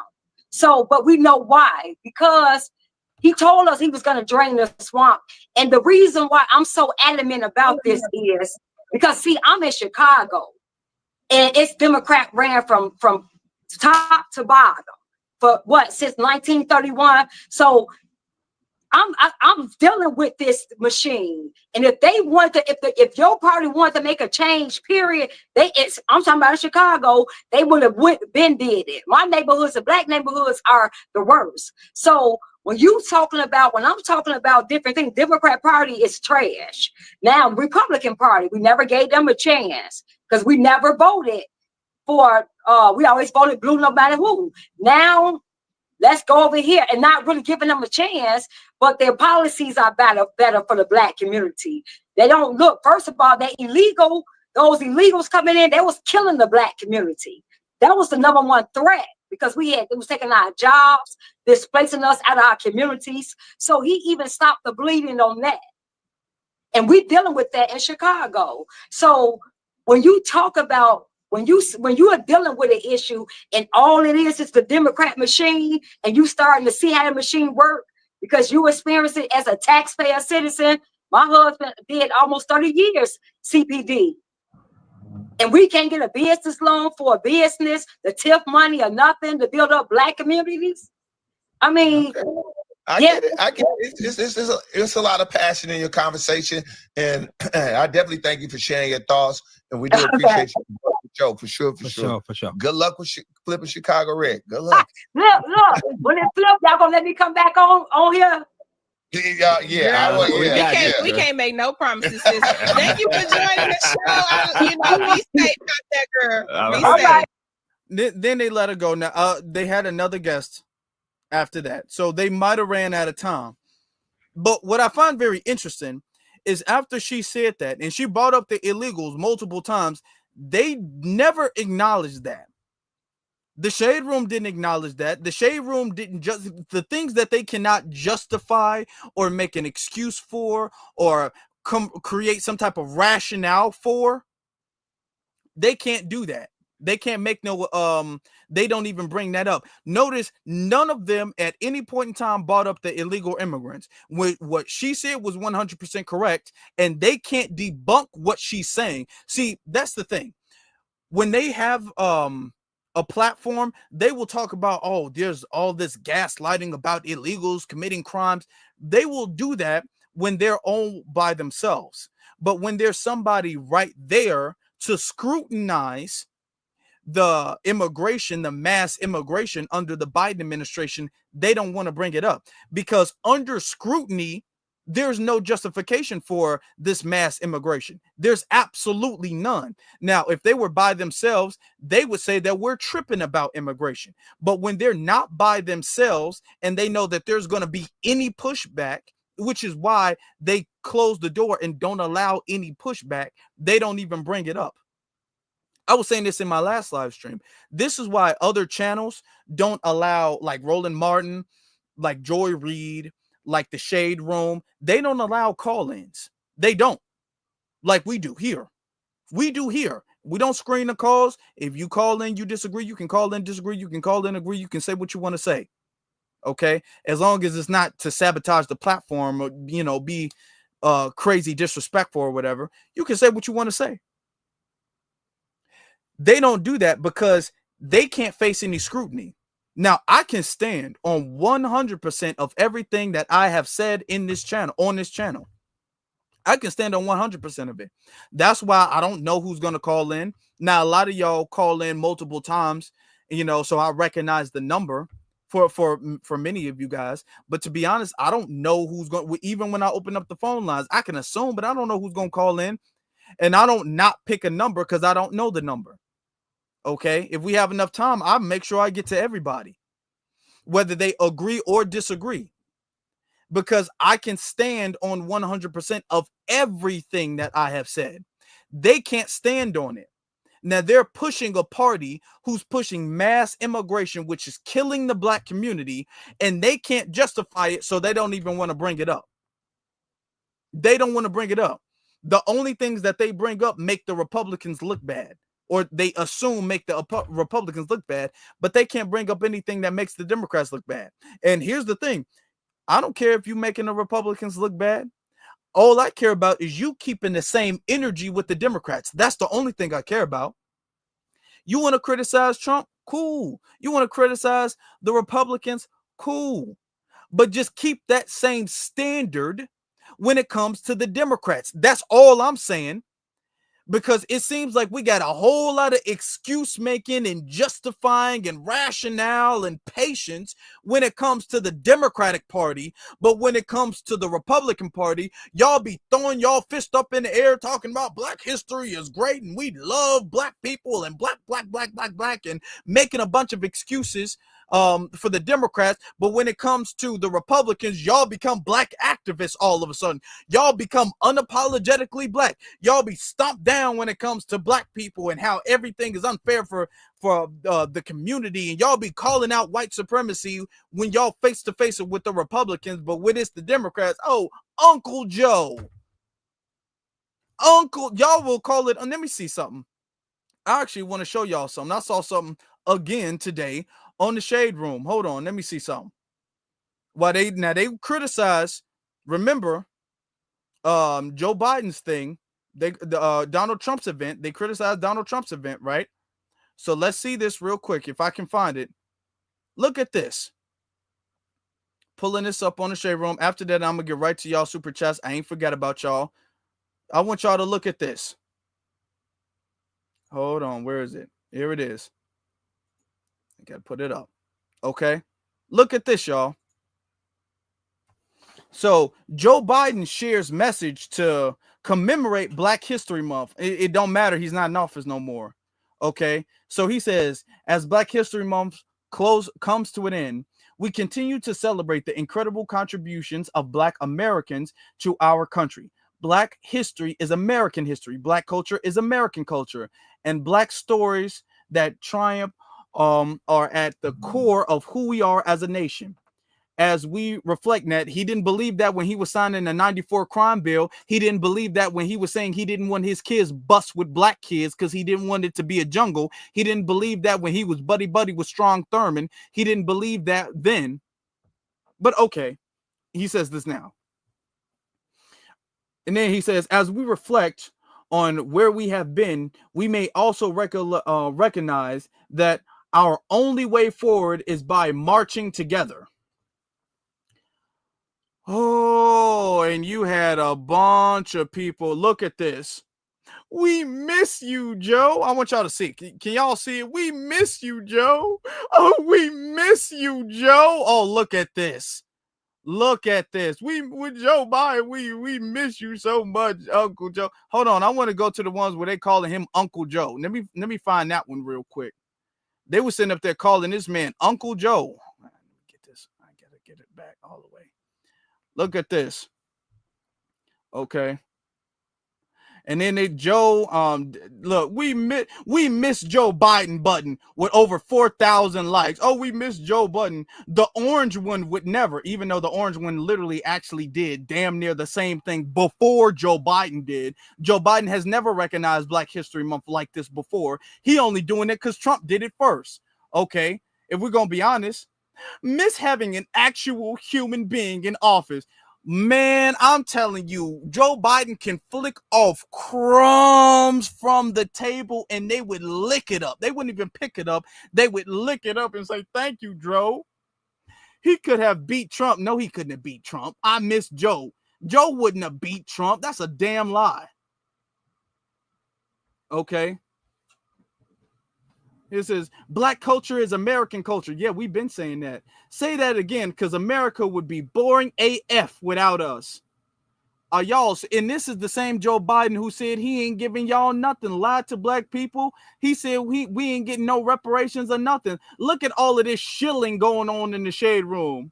So, but we know why, because he told us he was going to drain the swamp. And the reason why I'm so adamant about this is because, see, I'm in Chicago and it's Democrat ran from top to bottom for since 1931. So I'm dealing with this machine. And if they want to, if your party wants to make a change, period, I'm talking about in Chicago, they would have been did it. My neighborhoods, the black neighborhoods, are the worst. So when I'm talking about different things, Democrat Party is trash. Now, Republican Party, we never gave them a chance because we never voted for, we always voted blue no matter who. Now, let's go over here and not really giving them a chance, but their policies are better for the black community. They don't look, first of all, those illegals coming in, they was killing the black community. That was the number one threat because it was taking our jobs, displacing us out of our communities. So he even stopped the bleeding on that. And we're dealing with that in Chicago. So when you talk about, when you are dealing with an issue and all it is the Democrat machine, and you starting to see how the machine work because you experience it as a taxpayer citizen. My husband did almost 30 years CPD. And we can't get a business loan for a business, the TIF money or nothing to build up black communities. I mean, okay. I get it. It's a lot of passion in your conversation, and I definitely thank you for sharing your thoughts. And we do appreciate you for sure. For sure. Good luck with flipping Chicago red. Good luck. Look, when it flip, y'all gonna let me come back on here? We can't make no promises, sis. Thank you for joining the show. Be safe out there, girl. Be safe. Then they let her go. Now, they had another guest after that, so they might have ran out of time. But what I find very interesting is after she said that, and she brought up the illegals multiple times, they never acknowledged that. The Shade Room didn't acknowledge that. The Shade Room didn't just the things that they cannot justify or make an excuse for or create some type of rationale for. They can't do that. They can't make they don't even bring that up. Notice none of them at any point in time brought up the illegal immigrants. What she said was 100% correct, and they can't debunk what she's saying. See, that's the thing. When they have a platform, they will talk about, oh, there's all this gaslighting about illegals committing crimes. They will do that when they're all by themselves. But when there's somebody right there to scrutinize the immigration, the mass immigration under the Biden administration, they don't want to bring it up because under scrutiny, there's no justification for this mass immigration. There's absolutely none. Now, if they were by themselves, they would say that we're tripping about immigration. But when they're not by themselves and they know that there's going to be any pushback, which is why they close the door and don't allow any pushback, they don't even bring it up. I was saying this in my last live stream. This is why other channels don't allow, like Roland Martin, like Joy Reid, like the Shade Room. They don't allow call-ins. They don't, like we do here. We do here. We don't screen the calls. If you call in, you disagree, you can call in, disagree, you can call in, agree, you can say what you want to say. Okay, as long as it's not to sabotage the platform or, you know, be crazy disrespectful or whatever, you can say what you want to say. They don't do that because they can't face any scrutiny. Now, I can stand on 100% of everything that I have said in this channel, on this channel. I can stand on 100% of it. That's why I don't know who's going to call in. Now, a lot of y'all call in multiple times, you know, so I recognize the number for many of you guys. But to be honest, I don't know who's going, even when I open up the phone lines, I can assume, but I don't know who's going to call in. And I don't not pick a number because I don't know the number. Okay, if we have enough time, I'll make sure I get to everybody, whether they agree or disagree, because I can stand on 100% of everything that I have said. They can't stand on it. Now, they're pushing a party who's pushing mass immigration, which is killing the black community, and they can't justify it, so they don't even want to bring it up. They don't want to bring it up. The only things that they bring up make the Republicans look bad, or they assume make the Republicans look bad, but they can't bring up anything that makes the Democrats look bad. And here's the thing. I don't care if you're making the Republicans look bad. All I care about is you keeping the same energy with the Democrats. That's the only thing I care about. You want to criticize Trump? Cool. You want to criticize the Republicans? Cool. But just keep that same standard when it comes to the Democrats. That's all I'm saying. Because it seems like we got a whole lot of excuse making and justifying and rationale and patience when it comes to the Democratic Party. But when it comes to the Republican Party, y'all be throwing y'all fist up in the air talking about black history is great and we love black people and black and making a bunch of excuses for the Democrats. But when it comes to the Republicans, y'all become black activists all of a sudden. Y'all become unapologetically black. Y'all be stomped down when it comes to black people and how everything is unfair for the community, and y'all be calling out white supremacy when y'all face to face with the Republicans. But when it's the Democrats, oh, Uncle Joe, y'all will call it. Let me see something. I actually want to show y'all something. I saw something again today on the Shade Room. Hold on, let me see something. Why they criticize, remember, Joe Biden's thing. Donald Trump's event, they criticized Donald Trump's event, right? So let's see this real quick if I can find it. Look at this. Pulling this up on the Shade Room. After that, I'm gonna get right to y'all super chats. I ain't forget about y'all. I want y'all to look at this. Hold on, where is it? Here it is. I gotta put it up. Okay, look at this, y'all. So Joe Biden shares message to commemorate Black History Month. It don't matter. He's not in office no more. Okay. So he says, as Black History Month comes to an end, we continue to celebrate the incredible contributions of Black Americans to our country. Black history is American history. Black culture is American culture. And Black stories that triumph are at the core of who we are as a nation. As we reflect that, he didn't believe that when he was signing the 94 crime bill. He didn't believe that when he was saying he didn't want his kids bust with black kids because he didn't want it to be a jungle. He didn't believe that when he was buddy with Strong Thurman. He didn't believe that then. But okay, he says this now. And then he says, as we reflect on where we have been, we may also recognize that our only way forward is by marching together. Oh, and you had a bunch of people. Look at this. We miss you, Joe. I want y'all to see. Can y'all see it? We miss you, Joe. Oh, we miss you, Joe. Oh, look at this. Look at this. With Joe Biden, we miss you so much, Uncle Joe. Hold on, I want to go to the ones where they calling him Uncle Joe. Let me find that one real quick. They were sitting up there calling this man Uncle Joe. Let me get this. I gotta get it back all the way. Look at this. Okay. And then look, we miss Joe Biden button with over 4,000 likes. Oh, we miss Joe Biden. The orange one would never, even though the orange one literally actually did damn near the same thing before Joe Biden did. Joe Biden has never recognized Black History Month like this before. He only doing it because Trump did it first. Okay, if we're gonna be honest, miss having an actual human being in office. Man, I'm telling you, Joe Biden can flick off crumbs from the table and they would lick it up. They wouldn't even pick it up. They would lick it up and say, thank you, Joe. He could have beat Trump. No, he couldn't have beat Trump. I miss Joe. Joe wouldn't have beat Trump. That's a damn lie. Okay. It says, Black culture is American culture. Yeah, we've been saying that. Say that again, because America would be boring AF without us. Y'all, and this is the same Joe Biden who said he ain't giving y'all nothing, lied to Black people. He said we ain't getting no reparations or nothing. Look at all of this shilling going on in the shade room.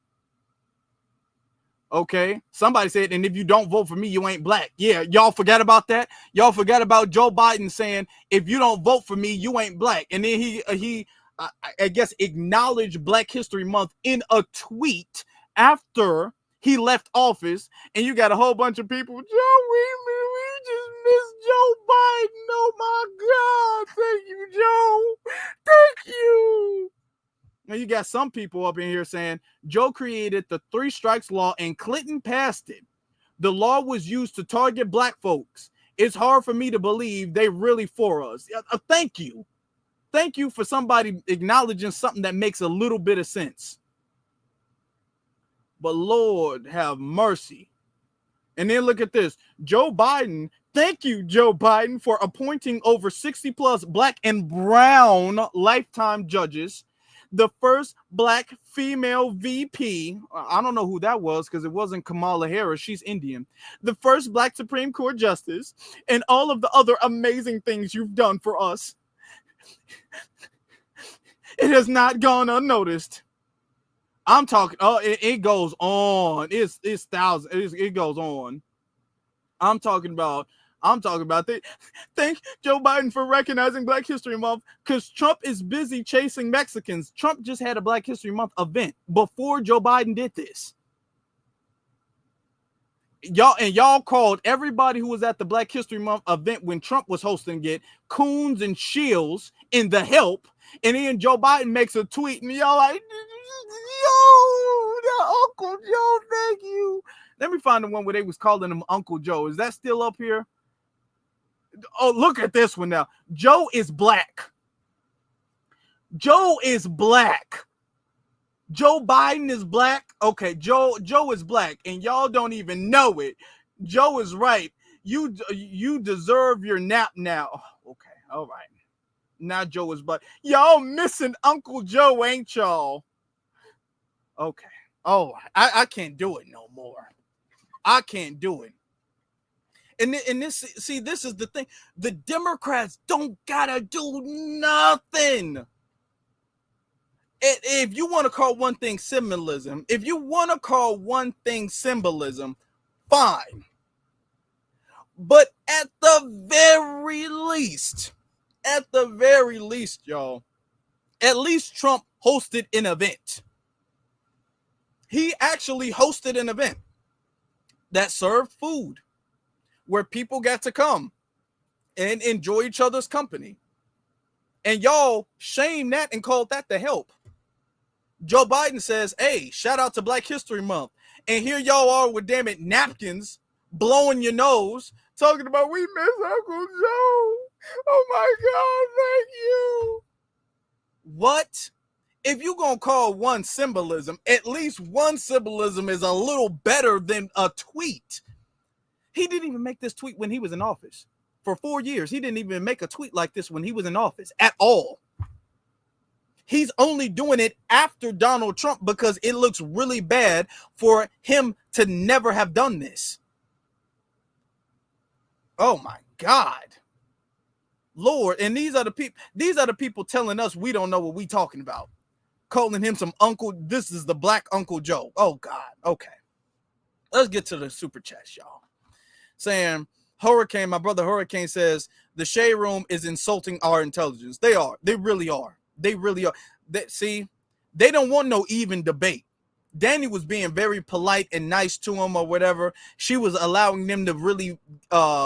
Okay, somebody said, and if you don't vote for me, you ain't Black. Yeah, y'all forgot about that. Y'all forgot about Joe Biden saying, if you don't vote for me, you ain't Black. And then he I guess acknowledged Black History Month in a tweet after he left office. And you got a whole bunch of people, Joe, we just miss Joe Biden. Oh my God, thank you, Joe. Thank you. Now you got some people up in here saying Joe created the 3 strikes law and Clinton passed it. The law was used to target Black folks. It's hard for me to believe they really for us. Thank you. Thank you for somebody acknowledging something that makes a little bit of sense. But Lord have mercy. And then look at this. Joe Biden, thank you, Joe Biden, for appointing over 60 plus Black and brown lifetime judges. The first Black female VP, I don't know who that was because it wasn't Kamala Harris, she's Indian. The first Black Supreme Court justice, and all of the other amazing things you've done for us. It has not gone unnoticed. I'm talking, it goes on. It's thousands, it goes on. I'm talking about thank Joe Biden for recognizing Black History Month because Trump is busy chasing Mexicans. Trump just had a Black History Month event before Joe Biden did this. Y'all called everybody who was at the Black History Month event when Trump was hosting it coons and shills in the help. And then Joe Biden makes a tweet and y'all like, yo, Uncle Joe, thank you. Let me find the one where they was calling him Uncle Joe. Is that still up here? Oh, look at this one now. Joe is Black. Joe is Black. Joe Biden is Black. Okay, Joe is Black, and y'all don't even know it. Joe is right. You deserve your nap now. Okay, all right. Now Joe is Black. Y'all missing Uncle Joe, ain't y'all? Okay. Oh, I can't do it no more. I can't do it. And this is the thing. The Democrats don't gotta do nothing. If you want to call one thing symbolism, fine. But at the very least, y'all, at least Trump hosted an event. He actually hosted an event that served food, where people got to come and enjoy each other's company. And y'all shamed that and called that the help. Joe Biden says, hey, shout out to Black History Month. And here y'all are with, damn it, napkins, blowing your nose, talking about we miss Uncle Joe. Oh my God, thank you. What? If you're going to call one symbolism, at least one symbolism is a little better than a tweet. He didn't even make this tweet when he was in office. For 4 years, he didn't even make a tweet like this when he was in office at all. He's only doing it after Donald Trump because it looks really bad for him to never have done this. Oh my God. Lord, and these are the people telling us we don't know what we talking about. Calling him some uncle. This is the black Uncle Joe. Oh God. Okay. Let's get to the super chats, y'all. Saying Hurricane, my brother Hurricane says the shade room is insulting our intelligence. They are. They really are. They really are. See, they don't want no even debate. Danny was being very polite and nice to him or whatever. She was allowing them to really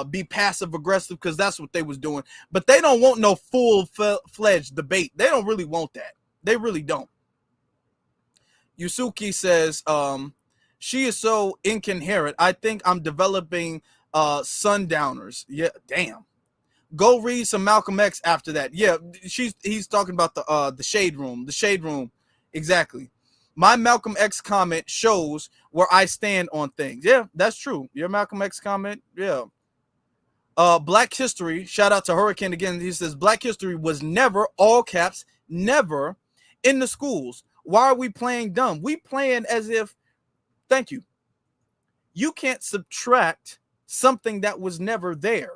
be passive aggressive because that's what they was doing. But they don't want no full-fledged debate. They don't really want that. They really don't. Yusuke says, she is so incoherent. I think I'm developing sundowners. Yeah, damn. Go read some Malcolm X after that. Yeah, he's talking about the shade room. The shade room. Exactly. My Malcolm X comment shows where I stand on things. Yeah, that's true. Your Malcolm X comment, yeah. Black history, shout out to Hurricane again. He says, Black history was never, all caps, never in the schools. Why are we playing dumb? We playing as if, thank you. You can't subtract something that was never there.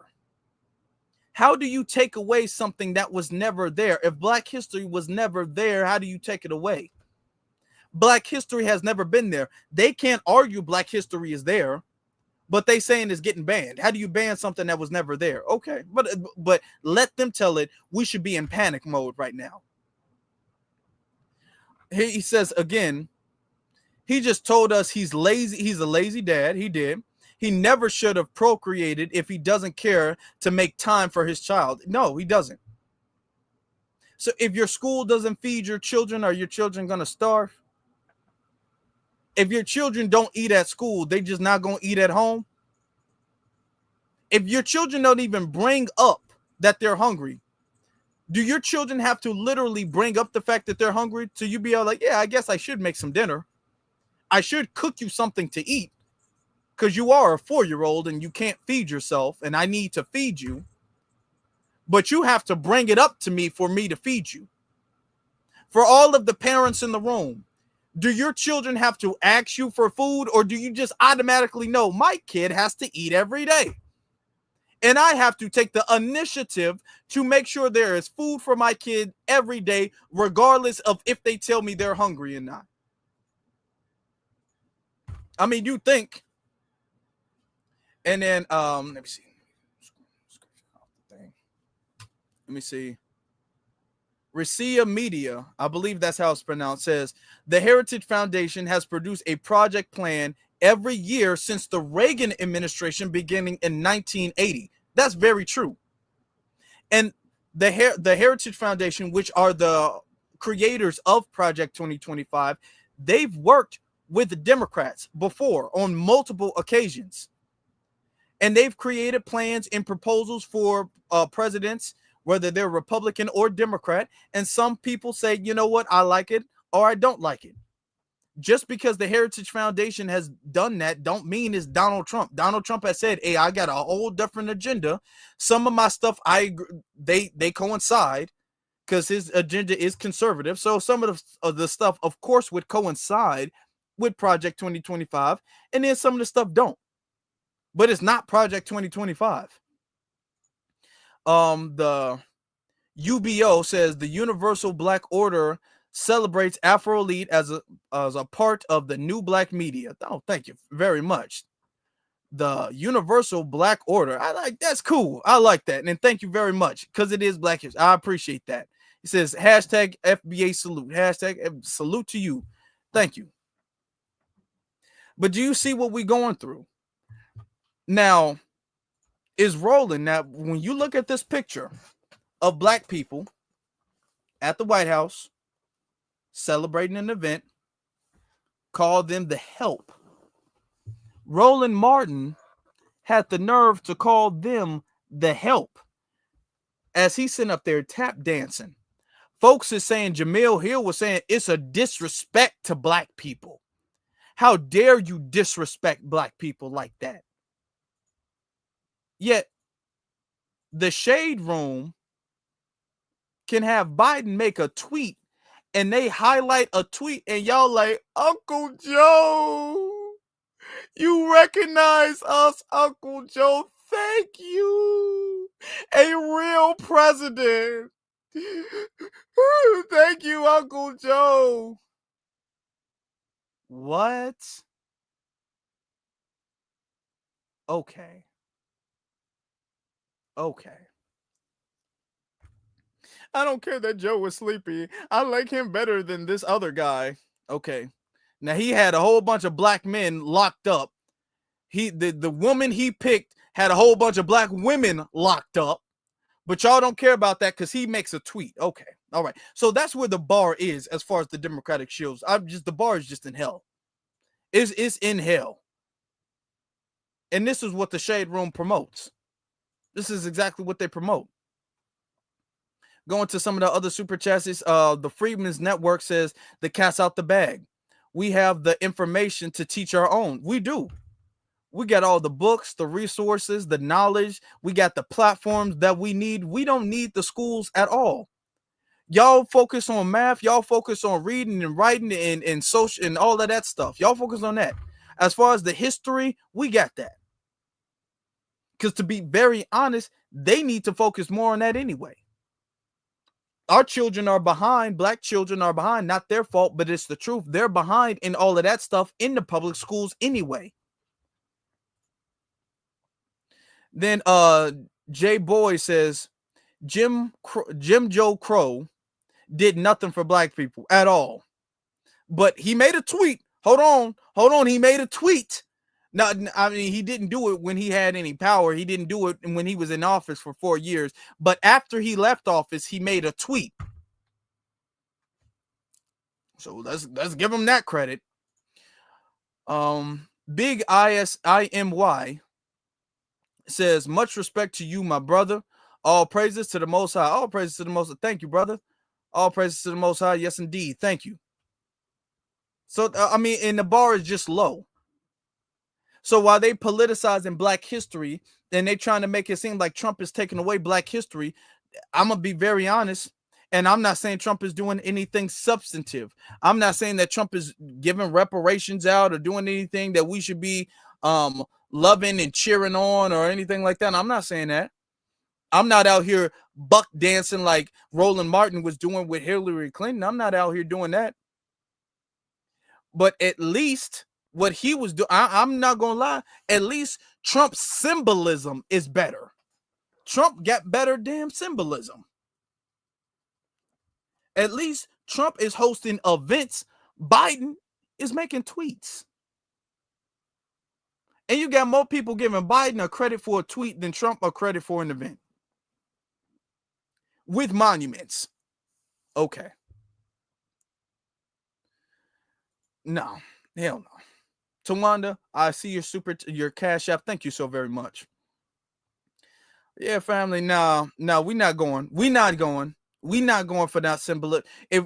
How do you take away something that was never there? If Black history was never there, how do you take it away? Black history has never been there. They can't argue Black history is there, but they saying it's getting banned. How do you ban something that was never there? Okay, but let them tell it. We should be in panic mode right now. He says again, he just told us he's lazy. He's a lazy dad. He did. He never should have procreated if he doesn't care to make time for his child. No, he doesn't. So if your school doesn't feed your children, are your children going to starve? If your children don't eat at school, they just not going to eat at home. If your children don't even bring up that they're hungry, do your children have to literally bring up the fact that they're hungry to you be all like, yeah, I guess I should make some dinner. I should cook you something to eat because you are a 4-year-old and you can't feed yourself and I need to feed you. But you have to bring it up to me for me to feed you. For all of the parents in the room, do your children have to ask you for food or do you just automatically know my kid has to eat every day? And I have to take the initiative to make sure there is food for my kid every day, regardless of if they tell me they're hungry or not. I mean, you think. And then, let me see. Let me see. Recia Media, I believe that's how it's pronounced, says the Heritage Foundation has produced a project plan every year since the Reagan administration beginning in 1980. That's very true. And the Heritage Foundation, which are the creators of Project 2025, they've worked with the Democrats before on multiple occasions. And they've created plans and proposals for presidents, whether they're Republican or Democrat. And some people say, you know what, I like it or I don't like it. Just because the Heritage Foundation has done that don't mean it's Donald Trump. Donald Trump has said, hey, I got a whole different agenda. Some of my stuff, they coincide because his agenda is conservative. So some of the stuff, of course, would coincide with Project 2025. And then some of the stuff don't. But it's not Project 2025. The UBO says the Universal Black Order celebrates Afro Elite as a part of the new black media. Oh, thank you very much. The Universal Black Order. I like that's cool. I like that. And thank you very much because it is Black history. I appreciate that. It says hashtag FBA salute. Hashtag salute to you. Thank you. But do you see what we're going through? Now, is rolling. Now, when you look at this picture of black people at the White House celebrating an event, call them the help. Roland Martin had the nerve to call them the help as he's sitting up there tap dancing. Folks is saying, Jamil Hill was saying it's a disrespect to black people. How dare you disrespect black people like that? Yet the shade room can have Biden make a tweet and they highlight a tweet, and y'all like, Uncle Joe, you recognize us, Uncle Joe. Thank you. A real president. Thank you, Uncle Joe. What? Okay. Okay. I don't care that Joe was sleepy. I like him better than this other guy. Okay. Now he had a whole bunch of black men locked up. The woman he picked had a whole bunch of black women locked up. But y'all don't care about that because he makes a tweet. Okay. All right. So that's where the bar is as far as the Democratic shields. The bar is just in hell. It's in hell. And this is what the Shade Room promotes. This is exactly what they promote. Going to some of the other super chats, the Freedmen's Network says the cat's out the bag. We have the information to teach our own. We do. We got all the books, the resources, the knowledge. We got the platforms that we need. We don't need the schools at all. Y'all focus on math. Y'all focus on reading and writing and social and all of that stuff. Y'all focus on that. As far as the history, we got that. Because to be very honest, they need to focus more on that anyway. Our children are behind. Black children are behind. Not their fault, but it's the truth. They're behind in all of that stuff in the public schools anyway. Then Jay Boy says Jim Joe Crow did nothing for black people at all. But he made a tweet. Hold on. He made a tweet. Now, I mean, he didn't do it when he had any power. He didn't do it when he was in office for 4 years. But after he left office, he made a tweet. So let's give him that credit. Big ISIMY says, much respect to you, my brother. All praises to the Most High. All praises to the Most High. Thank you, brother. All praises to the Most High. Yes, indeed. Thank you. So, I mean, and the bar is just low. So while they politicizing black history and they trying to make it seem like Trump is taking away black history, I'm going to be very honest. And I'm not saying Trump is doing anything substantive. I'm not saying that Trump is giving reparations out or doing anything that we should be loving and cheering on or anything like that. I'm not saying that. I'm not out here buck dancing like Roland Martin was doing with Hillary Clinton. I'm not out here doing that. But at least what he was doing, I'm not going to lie, at least Trump's symbolism is better. Trump got better damn symbolism. At least Trump is hosting events. Biden is making tweets. And you got more people giving Biden a credit for a tweet than Trump a credit for an event. With monuments. Okay. No. Hell no. Tawanda, I see your Cash App. Thank you so very much. Yeah, family. No, we're not going. We're not going for that symbol.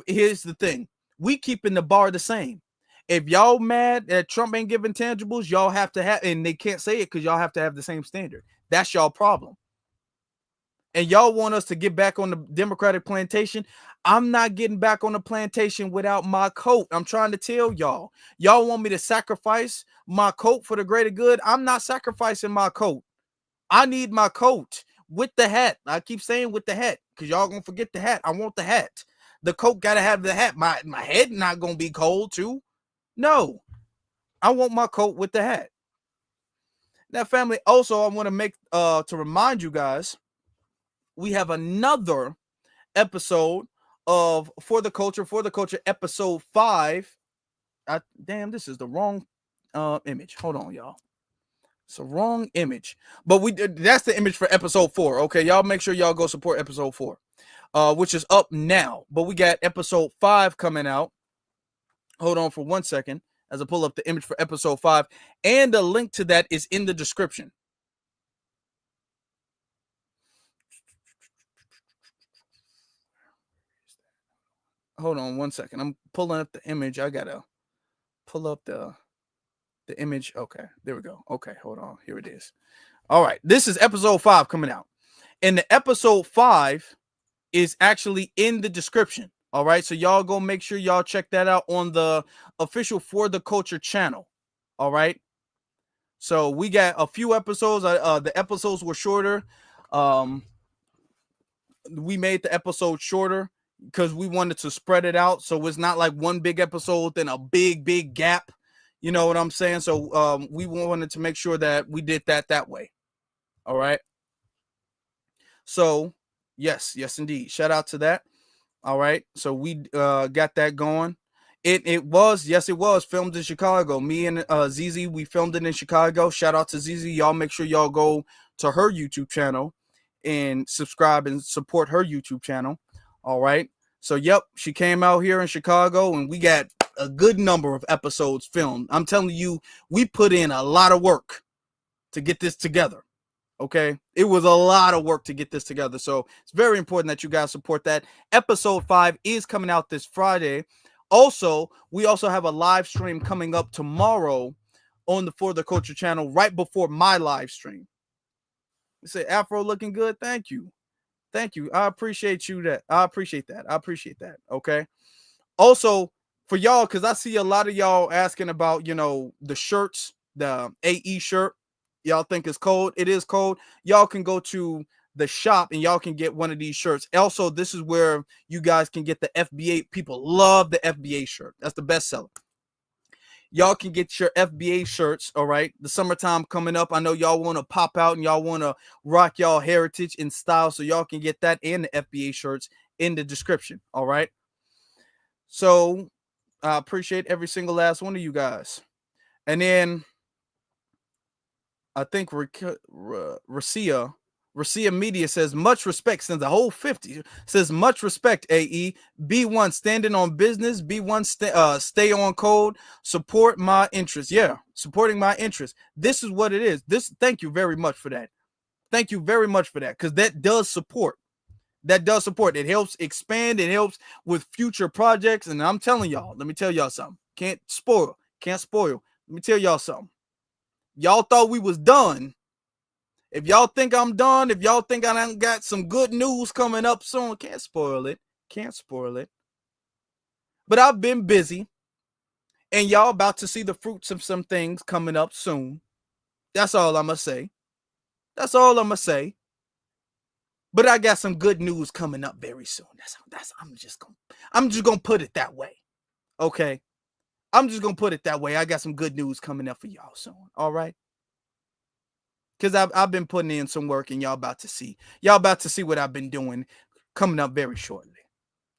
Here's the thing. We keeping the bar the same. If y'all mad that Trump ain't giving tangibles, y'all have to have, and they can't say it because y'all have to have the same standard. That's y'all problem. And y'all want us to get back on the Democratic plantation. I'm not getting back on the plantation without my coat. I'm trying to tell y'all. Y'all want me to sacrifice my coat for the greater good? I'm not sacrificing my coat. I need my coat with the hat. I keep saying with the hat because y'all gonna forget the hat. I want the hat. The coat gotta have the hat. My head not gonna be cold too. No, I want my coat with the hat. Now, family, also I want to make to remind you guys, we have another episode of For the Culture episode 5. Damn, this is the wrong image. Hold on, y'all. It's a wrong image, but that's the image for episode 4. Okay, y'all make sure y'all go support episode 4, which is up now. But we got episode 5 coming out. Hold on for 1 second as I pull up the image for episode 5, and the link to that is in the description. Hold on 1 second. I'm pulling up the image. I gotta pull up the image. Okay, there we go. Okay, hold on. Here it is. All right, this is episode 5 coming out, and the episode 5 is actually in the description. All right, so y'all go make sure y'all check that out on the official For the Culture channel. All right, so we got a few episodes. The episodes were shorter. We made the episode shorter because we wanted to spread it out, so it's not like one big episode then a big gap. You know what I'm saying? So we wanted to make sure that we did that way. All right. So yes, indeed. Shout out to that. All right. So we got that going. It was filmed in Chicago. Me and ZZ, we filmed it in Chicago. Shout out to ZZ. Y'all make sure y'all go to her YouTube channel and subscribe and support her YouTube channel. All right. So yep, she came out here in Chicago and we got a good number of episodes filmed. I'm telling you, we put in a lot of work to get this together. Okay, it was a lot of work to get this together, so it's very important that you guys support that. Episode 5 is coming out this Friday. Also, we also have a live stream coming up tomorrow on the For the Culture channel right before my live stream. You say Afro looking good? Thank you. I appreciate you. I appreciate that. Okay. Also, for y'all, because I see a lot of y'all asking about, the shirts, the AE shirt. Y'all think it's cold. It is cold. Y'all can go to the shop and y'all can get one of these shirts. Also, this is where you guys can get the FBA. People love the FBA shirt. That's the best seller. Y'all can get your FBA shirts. All right. The summertime coming up. I know y'all want to pop out and y'all want to rock y'all heritage in style. So y'all can get that and the FBA shirts in the description. All right. So I appreciate every single last one of you guys. And then I think Racia Media says much respect, since the whole 50 says much respect. AE B1 standing on business. B1 stay on code. Support my interest. Yeah, supporting my interest. This is what it is. Thank you very much for that. Thank you very much for that, because that does support. It helps expand. It helps with future projects. And I'm telling y'all, let me tell y'all something. Can't spoil. Let me tell y'all something. Y'all thought we was done. If y'all think I'm done, if y'all think I done got some good news coming up soon, can't spoil it. But I've been busy, and y'all about to see the fruits of some things coming up soon. That's all I'm gonna say. But I got some good news coming up very soon. I'm just gonna put it that way. Okay. I'm just gonna put it that way. I got some good news coming up for y'all soon. All right. Because I've been putting in some work, and y'all about to see what I've been doing coming up very shortly.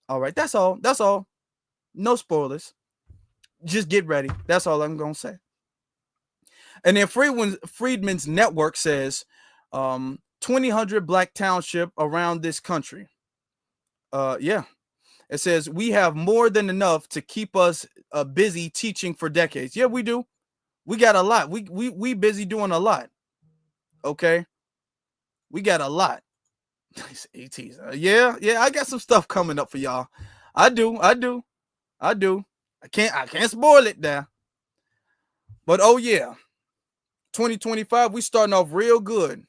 All right. That's all. No spoilers. Just get ready. That's all I'm gonna say. And then Freedmen's Network says 2,000 black township around this country. Yeah. It says we have more than enough to keep us busy teaching for decades. Yeah, we do. We got a lot. We busy doing a lot. Okay. We got a lot. ATs. Yeah, I got some stuff coming up for y'all. I do. I can't spoil it there. But oh yeah. 2025, we starting off real good.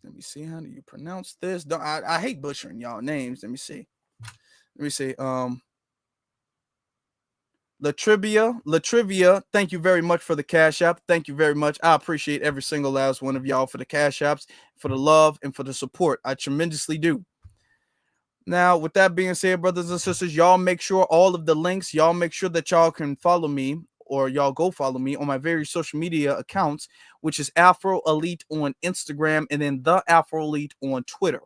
Let me see. How do you pronounce this? I hate butchering y'all names. Let me see. Latrivia, thank you very much for the Cash App. Thank you very much. I appreciate every single last one of y'all for the Cash Apps, for the love, and for the support. I tremendously do. Now, with that being said, brothers and sisters, y'all make sure all of the links, y'all make sure that y'all can follow me, or y'all go follow me on my various social media accounts, which is Afro Elite on Instagram and then The Afro Elite on Twitter.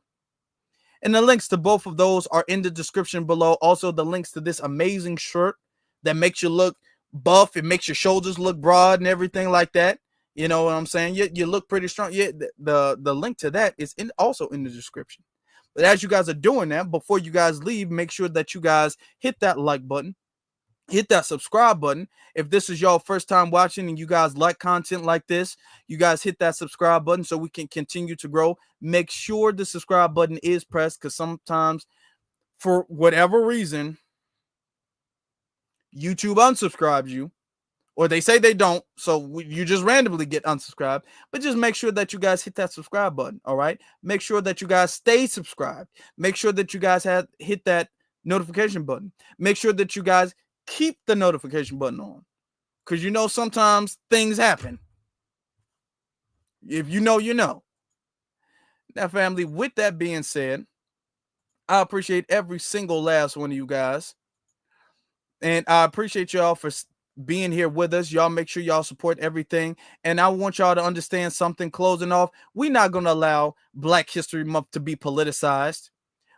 And the links to both of those are in the description below. Also, the links to this amazing shirt that makes you look buff. It makes your shoulders look broad and everything like that. You know what I'm saying? You look pretty strong. Yeah, the link to that is also in the description. But as you guys are doing that, before you guys leave, make sure that you guys hit that like button, hit that subscribe button. If this is your first time watching and you guys like content like this, you guys hit that subscribe button so we can continue to grow. Make sure the subscribe button is pressed, because sometimes, for whatever reason, YouTube unsubscribes you, or they say they don't. So you just randomly get unsubscribed, but just make sure that you guys hit that subscribe button. All right. Make sure that you guys stay subscribed. Make sure that you guys hit that notification button. Make sure that you guys keep the notification button on, because you know sometimes things happen. If you know, you know. Now, family, with that being said, I appreciate every single last one of you guys. And I appreciate y'all for being here with us. Y'all make sure y'all support everything. And I want y'all to understand something closing off. We're not going to allow Black History Month to be politicized,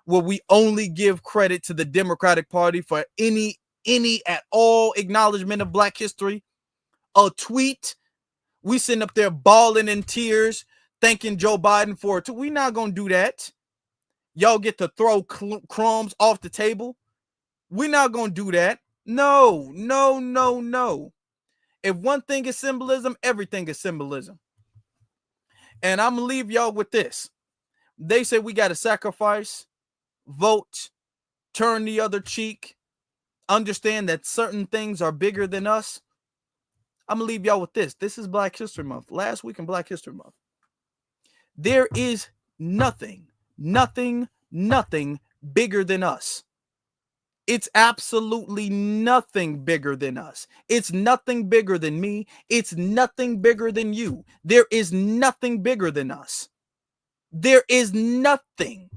where we only give credit to the Democratic Party for any at all acknowledgement of Black history. A tweet, we sitting up there bawling in tears, thanking Joe Biden for it. We're not going to do that. Y'all get to throw crumbs off the table. We're not going to do that. No. If one thing is symbolism, everything is symbolism. And I'm going to leave y'all with this. They say we got to sacrifice, vote, turn the other cheek, understand that certain things are bigger than us. I'm going to leave y'all with this. This is Black History Month. Last week in Black History Month. There is nothing bigger than us. It's absolutely nothing bigger than us. It's nothing bigger than me. It's nothing bigger than you. There is nothing bigger than us. There is nothing.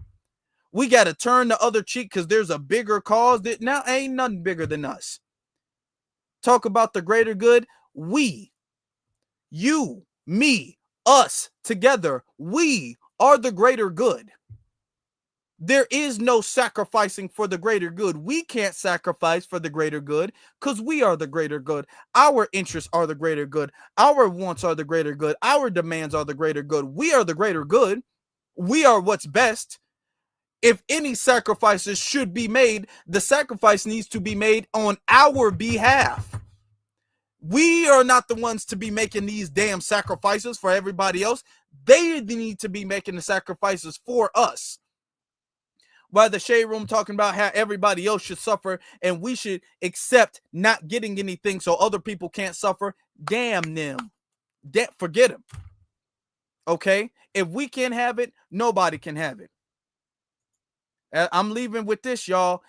We got to turn the other cheek because there's a bigger cause. That now ain't nothing bigger than us. Talk about the greater good. We, you, me, us together, we are the greater good. There is no sacrificing for the greater good. We can't sacrifice for the greater good because we are the greater good. Our interests are the greater good. Our wants are the greater good. Our demands are the greater good. We are the greater good. We are what's best. If any sacrifices should be made, the sacrifice needs to be made on our behalf. We are not the ones to be making these damn sacrifices for everybody else. They need to be making the sacrifices for us. While the shade room talking about how everybody else should suffer and we should accept not getting anything so other people can't suffer, damn them. Forget them. Okay? If we can't have it, nobody can have it. I'm leaving with this, y'all.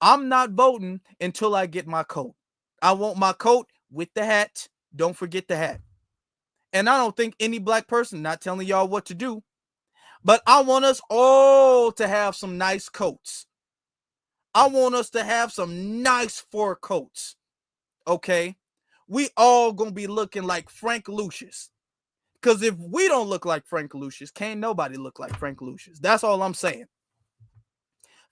I'm not voting until I get my coat. I want my coat with the hat. Don't forget the hat. And I don't think any Black person, not telling y'all what to do, but I want us all to have some nice coats. I want us to have some nice fur coats. Okay? We all gonna be looking like Frank Lucius. Because if we don't look like Frank Lucius, can't nobody look like Frank Lucius. That's all I'm saying.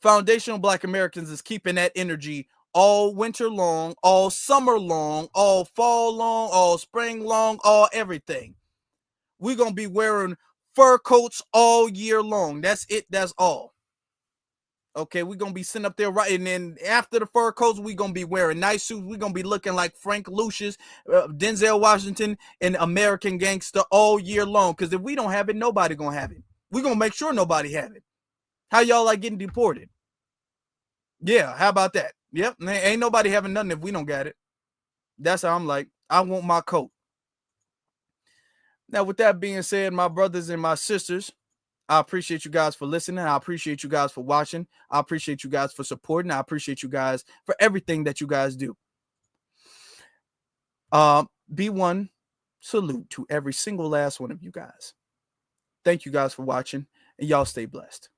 Foundational Black Americans is keeping that energy all winter long, all summer long, all fall long, all spring long, all everything. We're gonna be wearing fur coats all year long. That's it. That's all. Okay, we're gonna be sitting up there right, and then after the fur coats, we're gonna be wearing nice suits. We're gonna be looking like Frank Lucius, Denzel Washington, and American Gangster all year long. Because if we don't have it, nobody gonna have it. We're gonna make sure nobody have it. How y'all like getting deported? Yeah, how about that? Yep, ain't nobody having nothing if we don't got it. That's how I'm like. I want my coat. Now, with that being said, my brothers and my sisters, I appreciate you guys for listening. I appreciate you guys for watching. I appreciate you guys for supporting. I appreciate you guys for everything that you guys do. B1 salute to every single last one of you guys. Thank you guys for watching, and y'all stay blessed.